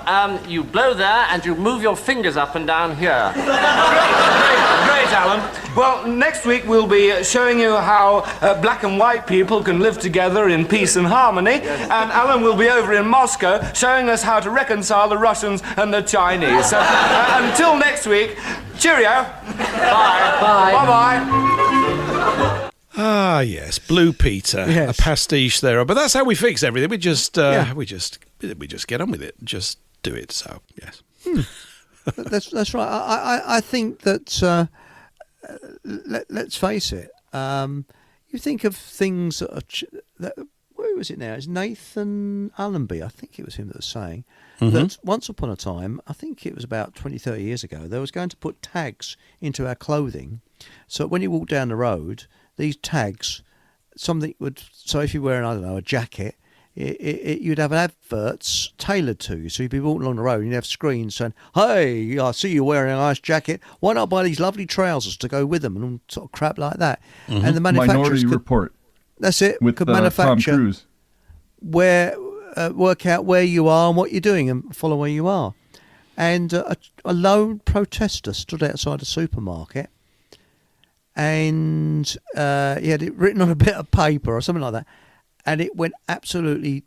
S15: You blow there and you move your fingers up and down here.
S20: Great, Alan. Well, next week we'll be showing you how black and white people can live together in peace and harmony. Yes. And Alan will be over in Moscow showing us how to reconcile the Russians and the Chinese. So, until next week, cheerio.
S15: Bye.
S19: Bye.
S20: Bye-bye.
S1: Ah, yes, Blue Peter,
S2: Yes.
S1: a pastiche there. But that's how we fix everything. We just get on with it. Just do it. So yes,
S2: That's right. I think that let's face it. You think of things that where was it now? It's Nathan Allenby. I think it was him that was saying that once upon a time, I think it was about 20, 30 years ago, they was going to put tags into our clothing, so when you walk down the road, these tags, something would. So if you're wearing, a jacket. You'd have adverts tailored to you. So you'd be walking along the road and you'd have screens saying, hey, I see you're wearing a nice jacket. Why not buy these lovely trousers to go with them and all sort of crap like that? And the manufacturers
S18: Minority Report.
S2: That's it.
S18: With
S2: could
S18: Tom
S2: manufacture
S18: Cruise.
S2: work out where you are and what you're doing and follow where you are. And a lone protester stood outside a supermarket and he had it written on a bit of paper or something like that, and it went absolutely.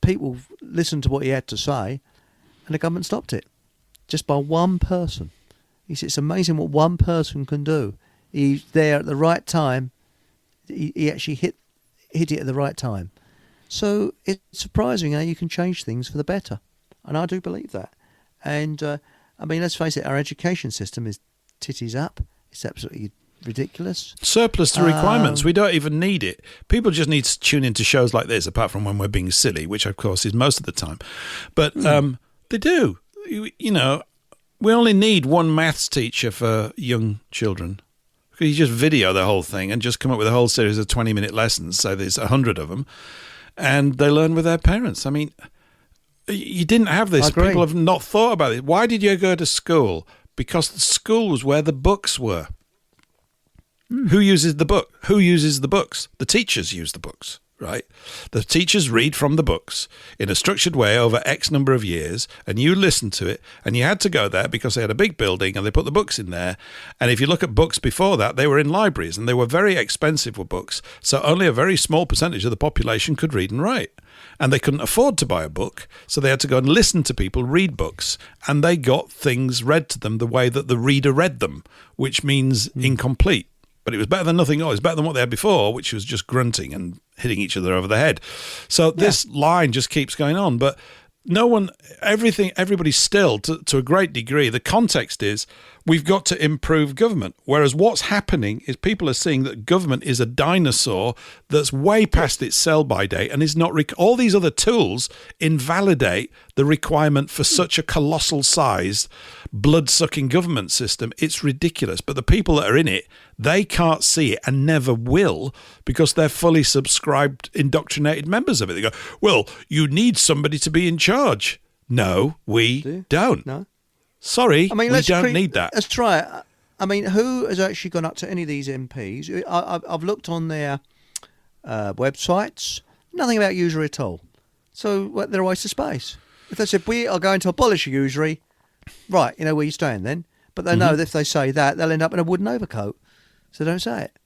S2: People listened to what he had to say, and the government stopped it just by one person. He said, "It's amazing what one person can do." He's there at the right time. He actually hit it at the right time. So it's surprising how you can change things for the better, and I do believe that. And I mean, let's face it, our education system is titties up. It's absolutely ridiculous.
S1: Surplus to requirements. We don't even need it. People just need to tune into shows like this, apart from when we're being silly, which of course is most of the time. But they do. You know, we only need one maths teacher for young children. You just video the whole thing and just come up with a whole series of 20-minute lessons. So there's 100 of them, and they learn with their parents. I mean, you didn't have this. People have not thought about it. Why did you go to school? Because the school was where the books were. Who uses the book? Who uses the books? The teachers use the books, right? The teachers read from the books in a structured way over X number of years, and you listen to it, and you had to go there because they had a big building and they put the books in there. And if you look at books before that, they were in libraries, and they were very expensive with books, so only a very small percentage of the population could read and write. And they couldn't afford to buy a book, so they had to go and listen to people read books, and they got things read to them the way that the reader read them, which means incomplete. But it was better than nothing. It was better than what they had before, which was just grunting and hitting each other over the head. So this line just keeps going on. But everybody's still, to a great degree, the context is we've got to improve government. Whereas what's happening is people are seeing that government is a dinosaur that's way past its sell-by date and is not. All these other tools invalidate the requirement for such a colossal sized blood-sucking government system. It's ridiculous. But the people that are in it, they can't see it and never will because they're fully subscribed, indoctrinated members of it. They go, well, you need somebody to be in charge. No, we don't. No. Sorry, we don't need that.
S2: Let's try it. I mean, who has actually gone up to any of these MPs? I've looked on their websites. Nothing about usury at all. So they're a waste of space. If they said, we are going to abolish usury, right, you know where you stand then. But they know that if they say that, they'll end up in a wooden overcoat. So don't say it.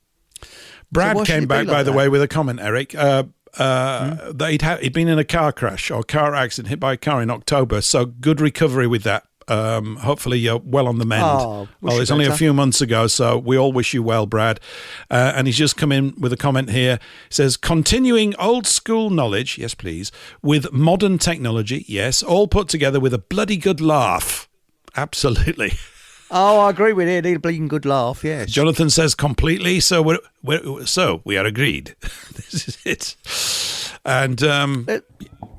S1: Brad came back, by the way, with a comment, Eric. That he'd been in a car crash or car accident, hit by a car in October. So good recovery with that. Hopefully you're well on the mend. It's only a few months ago, so we all wish you well, Brad. And he's just come in with a comment here. He says, continuing old school knowledge, yes please, with modern technology, yes, all put together with a bloody good laugh. Absolutely.
S2: Oh, I agree with you. Need a bleeding good laugh, yes.
S1: Jonathan says completely, so we are agreed. This is it. And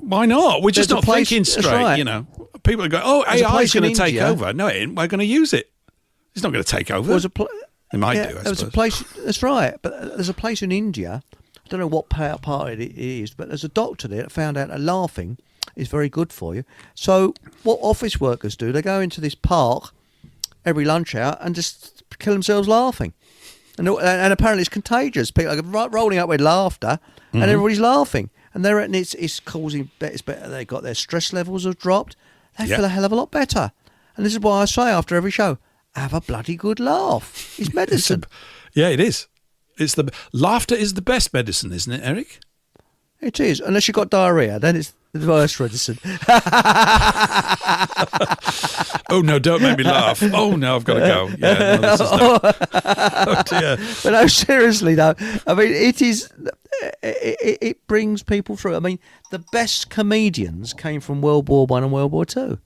S1: why not? We're just not thinking straight, you know. People are going, AI is going to take over. No, it ain't. We're going to use it. It's not going to take over. It might do, I suppose.
S2: A place, that's right. But there's a place in India, I don't know what part it is, but there's a doctor there that found out that laughing is very good for you. So what office workers do, they go into this park every lunch hour and just kill themselves laughing. And apparently it's contagious. People are rolling up with laughter and everybody's laughing. And it's causing, it's better. They got their stress levels have dropped. They feel a hell of a lot better. And this is why I say after every show, have a bloody good laugh. It's medicine.
S1: It is. Laughter is the best medicine, isn't it, Eric?
S2: It is. Unless you've got diarrhea, then it's the worst medicine.
S1: Oh, no, don't make me laugh. Oh, no, I've got to go. Yeah, no, this is oh, dear.
S2: But no, seriously, though. I mean, it is... It brings people through. I mean, the best comedians came from World War I and World War II.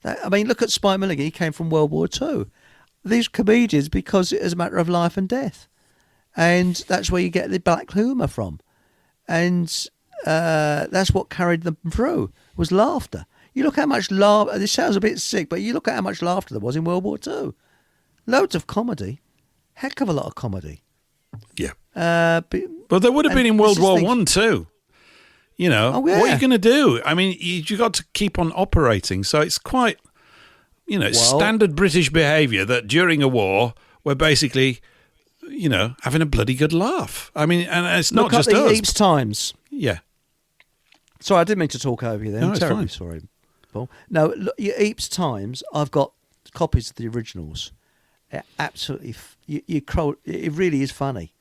S2: I mean, look at Spike Milligan. He came from World War II. These comedians, because it is a matter of life and death. And that's where you get the black humour from. And that's what carried them through, was laughter. You look how much laughter... This sounds a bit sick, but you look at how much laughter there was in World War II. Loads of comedy. Heck of a lot of comedy.
S1: Yeah.
S2: But
S1: there would have been in World War I too. You know, what are you going to do? I mean, you got to keep on operating. So it's quite, standard British behaviour that during a war we're basically, having a bloody good laugh. I mean, and it's not just us.
S2: Look at the Eames Times.
S1: Yeah.
S2: Sorry, I didn't mean to talk over you there.
S1: No,
S2: I'm
S1: it's
S2: terribly
S1: fine.
S2: sorry, Paul. No, look, your Eames Times, I've got copies of the originals. absolutely, it really is funny.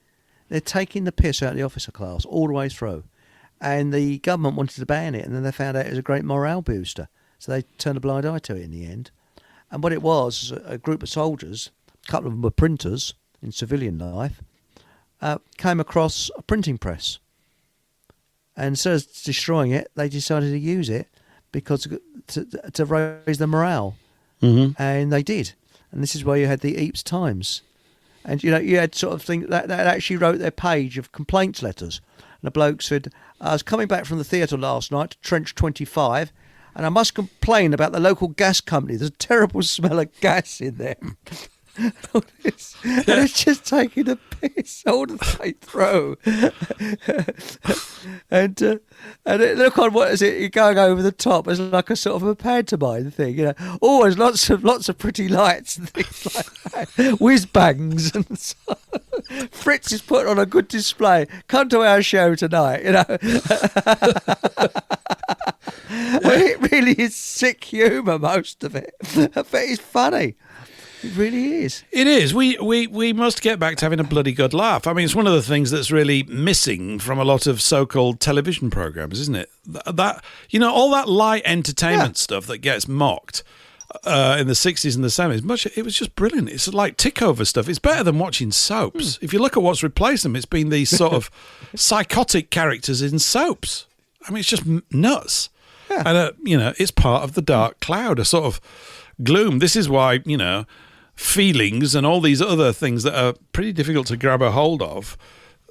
S2: They're taking the piss out of the officer class all the way through. And the government wanted to ban it, and then they found out it was a great morale booster. So they turned a blind eye to it in the end. And what it was a group of soldiers, a couple of them were printers in civilian life, came across a printing press. And instead of destroying it, they decided to use it because to raise the morale.
S1: Mm-hmm.
S2: And they did. And this is why you had the Eepes Times. And, you had sort of thing that actually wrote their page of complaints letters. And a bloke said, I was coming back from the theatre last night to Trench 25, and I must complain about the local gas company. There's a terrible smell of gas in there. And it's just taking a piss all the way through. and look on, what is it? You're going over the top. It's like a sort of a pantomime thing, Always lots of pretty lights and things like that. Whiz bangs and so. Fritz is put on a good display. Come to our show tonight, It really is sick humour, most of it, but it's funny. It really is.
S1: It is. We must get back to having a bloody good laugh. I mean, it's one of the things that's really missing from a lot of so-called television programs, isn't it? That all that light entertainment stuff that gets mocked in the 60s and the 70s, it was just brilliant. It's like tick-over stuff. It's better than watching soaps. If you look at what's replaced them, it's been these sort of psychotic characters in soaps. I mean, it's just nuts. Yeah. And, it's part of the dark cloud, a sort of gloom. This is why, feelings and all these other things that are pretty difficult to grab a hold of,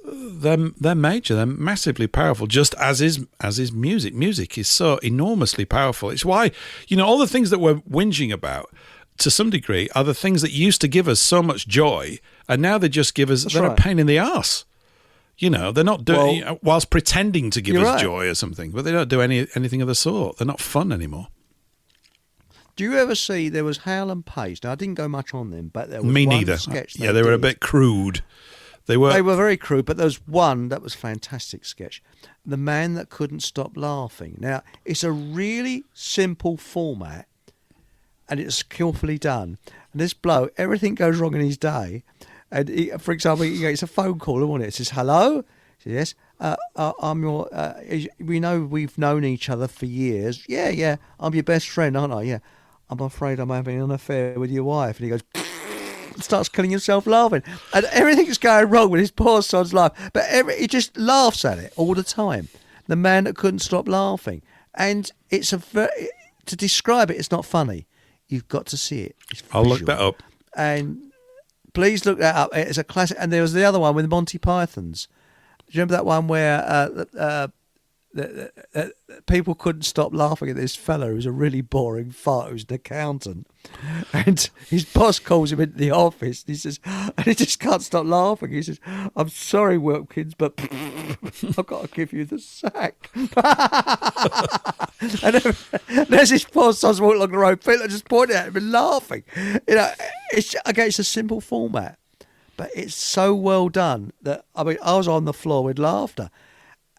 S1: they're major, they're massively powerful, just as is music. Music is so enormously powerful. It's why, all the things that we're whinging about to some degree are the things that used to give us so much joy, and now they just give us, they're a pain in the arse. They're not doing, whilst pretending to give us joy or something, but they don't do anything of the sort. They're not fun anymore.
S2: Do you ever see, there was Hale Pace? Now, I didn't go much on them, but there was
S1: Me
S2: one
S1: neither.
S2: sketch.
S1: Yeah, they were a bit crude. They were
S2: very crude, but there was one that was fantastic sketch. The Man That Couldn't Stop Laughing. Now, it's a really simple format, and it's skillfully done. And this bloke, everything goes wrong in his day. And for example, it's a phone call, isn't it? It says, hello? He says, yes. I'm your, we know we've known each other for years. Yeah, I'm your best friend, aren't I? Yeah. I'm afraid I'm having an affair with your wife. And he goes, starts killing himself laughing. And everything's going wrong with his poor son's life. But he just laughs at it all the time. The Man That Couldn't Stop Laughing. And it's to describe it, it's not funny. You've got to see it.
S1: I'll look that up.
S2: And please look that up. It's a classic. And there was the other one with the Monty Pythons. Do you remember that one where people couldn't stop laughing at this fella who's a really boring fart who's an accountant, and his boss calls him into the office and he says, and he just can't stop laughing. He says, I'm sorry, Wilkins, but I've got to give you the sack. and there's his poor son's walking along the road, people are just pointing at him and laughing. It's a simple format, but it's so well done that, I was on the floor with laughter.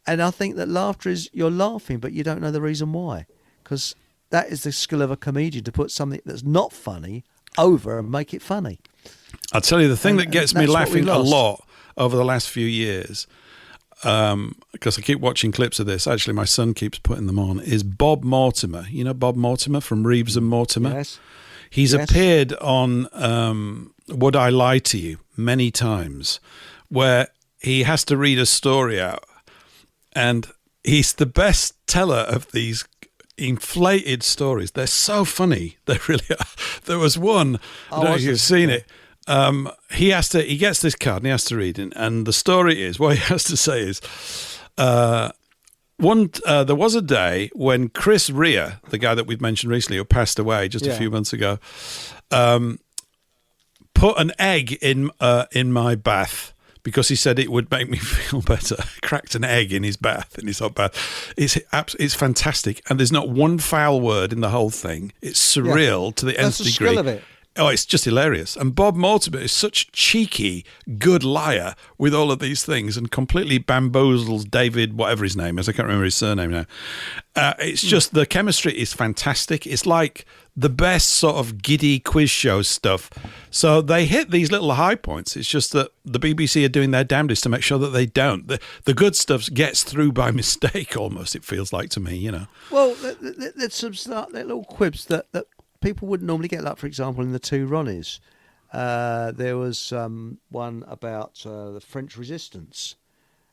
S2: And I think that laughter is, you're laughing, but you don't know the reason why. Because that is the skill of a comedian, to put something that's not funny over and make it funny.
S1: I'll tell you, the thing that gets me laughing a lot over the last few years, because I keep watching clips of this, actually my son keeps putting them on, is Bob Mortimer. You know Bob Mortimer from Reeves and Mortimer?
S2: Yes.
S1: He's appeared on Would I Lie to You many times, where he has to read a story out. And he's the best teller of these inflated stories. They're so funny. They really are. There was one, I don't know if you've seen it. He gets this card and he has to read it. And the story is, what he has to say is, there was a day when Chris Rea, the guy that we've mentioned recently, who passed away just a few months ago, put an egg in my bath, because he said it would make me feel better. Cracked an egg in his bath, in his hot bath. It's fantastic, and there's not one foul word in the whole thing. It's surreal to the nth degree.
S2: That's the skill of it.
S1: Oh, it's just hilarious. And Bob Mortimer is such a cheeky, good liar with all of these things and completely bamboozles David, whatever his name is. I can't remember his surname now. It's just the chemistry is fantastic. It's like the best sort of giddy quiz show stuff. So they hit these little high points. It's just that the BBC are doing their damnedest to make sure that they don't. The good stuff gets through by mistake almost, it feels like to me, you know.
S2: Well, there's some little quibs that people wouldn't normally get, like, for example, in the Two Ronnies. There was one about the French resistance.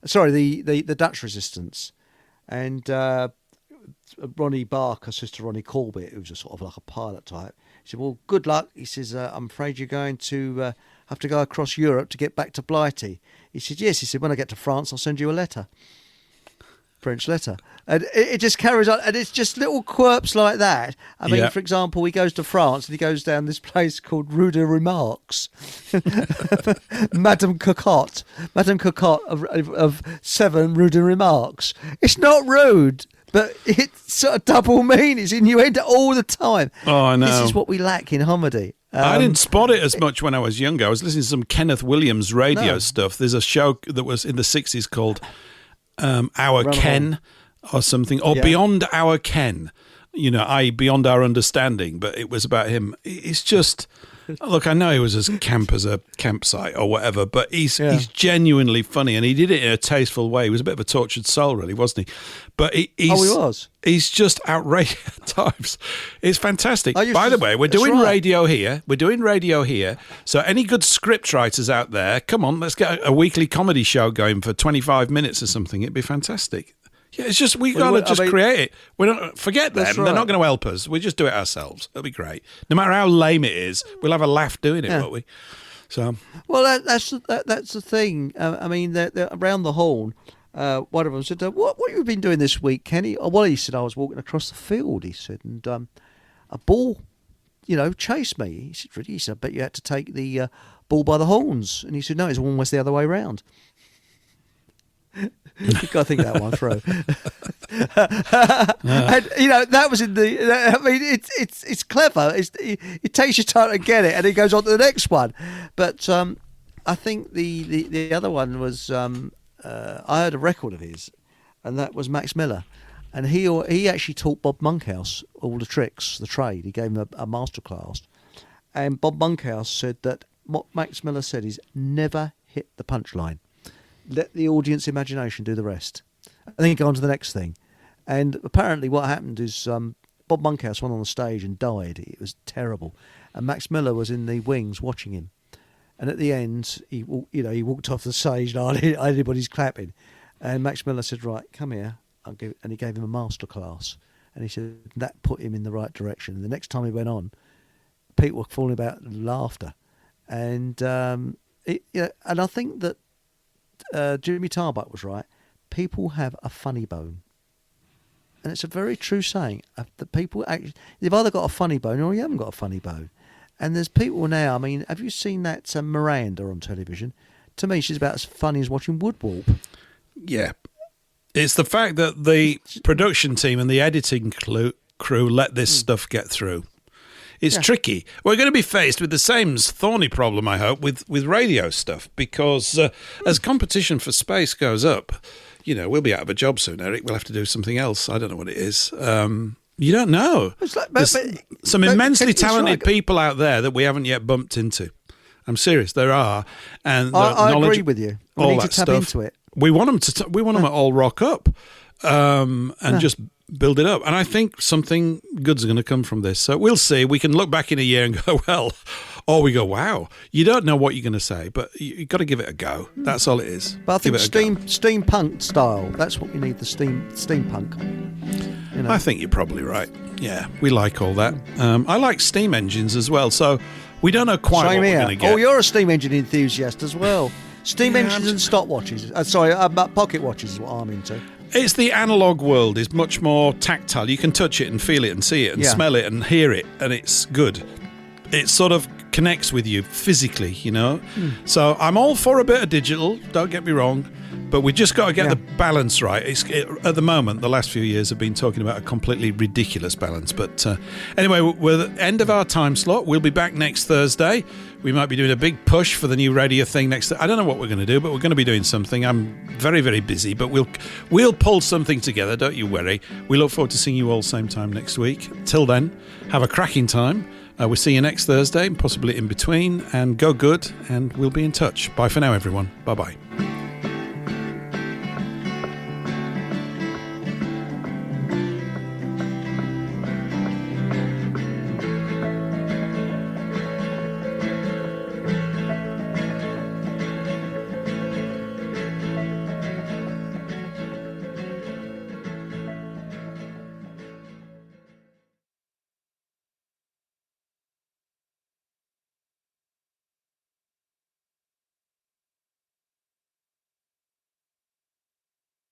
S2: Sorry, the Dutch resistance. And Ronnie Barker says to Ronnie Corbett, who's a sort of like a pilot type, he said, well, good luck. He says, I'm afraid you're going to have to go across Europe to get back to Blighty. He said, yes. He said, when I get to France, I'll send you a letter. French letter. And it just carries on, and it's just little quirks like that. I mean, for example, he goes to France and he goes down this place called Rue de Remarques. Madame Cocotte of 7 Rue de Remarques. It's not rude, but it's sort of double meaning. It's innuendo all the time.
S1: Oh, I know.
S2: This is what we lack in comedy.
S1: I didn't spot it as much when I was younger. I was listening to some Kenneth Williams radio stuff. There's a show that was in the 60s called Our Ken or something, or Beyond Our Ken, you know, i.e. Beyond Our Understanding, but it was about him. It's just, look, I know he was as camp as a campsite or whatever, but he's genuinely funny, and he did it in a tasteful way. He was a bit of a tortured soul, really, wasn't he? But he was. He's just outrageous at times. It's fantastic. By the way, we're doing radio here. We're doing radio here. So any good script writers out there, come on, let's get a weekly comedy show going for 25 minutes or something. It'd be fantastic. Yeah, it's just we got to create it. We don't forget them. They're not going to help us. We just do it ourselves. It'll be great. No matter how lame it is, we'll have a laugh doing it, won't we? So
S2: well, that's the thing. I mean, they're around the horn. One of them said, "What have you been doing this week, Kenny?" Oh, well, he said, "I was walking across the field." He said, and a ball, chased me. He said, "Really?" He said, "I bet you had to take the bull by the horns." And he said, "No, it's almost the other way round." You've got to think that one through. And that was in the. I mean, it's clever. It takes your time to get it, and it goes on to the next one. But I think the other one was I heard a record of his, and that was Max Miller, and he actually taught Bob Monkhouse all the tricks, the trade. He gave him a masterclass, and Bob Monkhouse said that what Max Miller said is never hit the punchline. Let the audience imagination do the rest. And then you go on to the next thing. And apparently what happened is Bob Monkhouse went on the stage and died. It was terrible. And Max Miller was in the wings watching him. And at the end, he walked off the stage and everybody's clapping. And Max Miller said, "Right, come here." And he gave him a master class. And he said that put him in the right direction. And the next time he went on, people were falling about laughter. And and I think that Jimmy Tarbuck was right. People have a funny bone, and it's a very true saying. That people actually, they've either got a funny bone or you haven't got a funny bone. And there's people now. I mean, have you seen that Miranda on television? To me, she's about as funny as watching Woodwarp.
S1: Yeah, it's the fact that the production team and the editing crew let this stuff get through. It's tricky. We're going to be faced with the same thorny problem, I hope, with radio stuff, because as competition for space goes up, we'll be out of a job soon, Eric. We'll have to do something else. I don't know what it is. You don't know. There's some immensely talented people out there that we haven't yet bumped into. I'm serious. There are. And
S2: I agree with you. We need to tap into it.
S1: We want them to all rock up and just build it up. And I think something good's going to come from this. So we'll see. We can look back in a year and go, well, or we go, wow. You don't know what you're going to say, but you've got to give it a go. That's all it is.
S2: But I think steampunk style, that's what we need, the steampunk.
S1: I think you're probably right. Yeah, we like all that. I like steam engines as well, so we don't know quite what we're going to get.
S2: Oh, you're a steam engine enthusiast as well. Steam engines and stopwatches. Pocket watches is what I'm into.
S1: It's the analogue world is much more tactile. You can touch it and feel it and see it and smell it and hear it, and it's good. It sort of connects with you physically, So I'm all for a bit of digital, don't get me wrong, But we just got to get the balance right. At the moment, the last few years have been talking about a completely ridiculous balance. But anyway, we're at the end of our time slot. We'll be back next Thursday. We might be doing a big push for the new radio thing next. I don't know what we're going to do, but we're going to be doing something. I'm very, very busy, but we'll pull something together. Don't you worry. We look forward to seeing you all same time next week. Till then, have a cracking time. We'll see you next Thursday, possibly in between. And go good, and we'll be in touch. Bye for now, everyone. Bye-bye.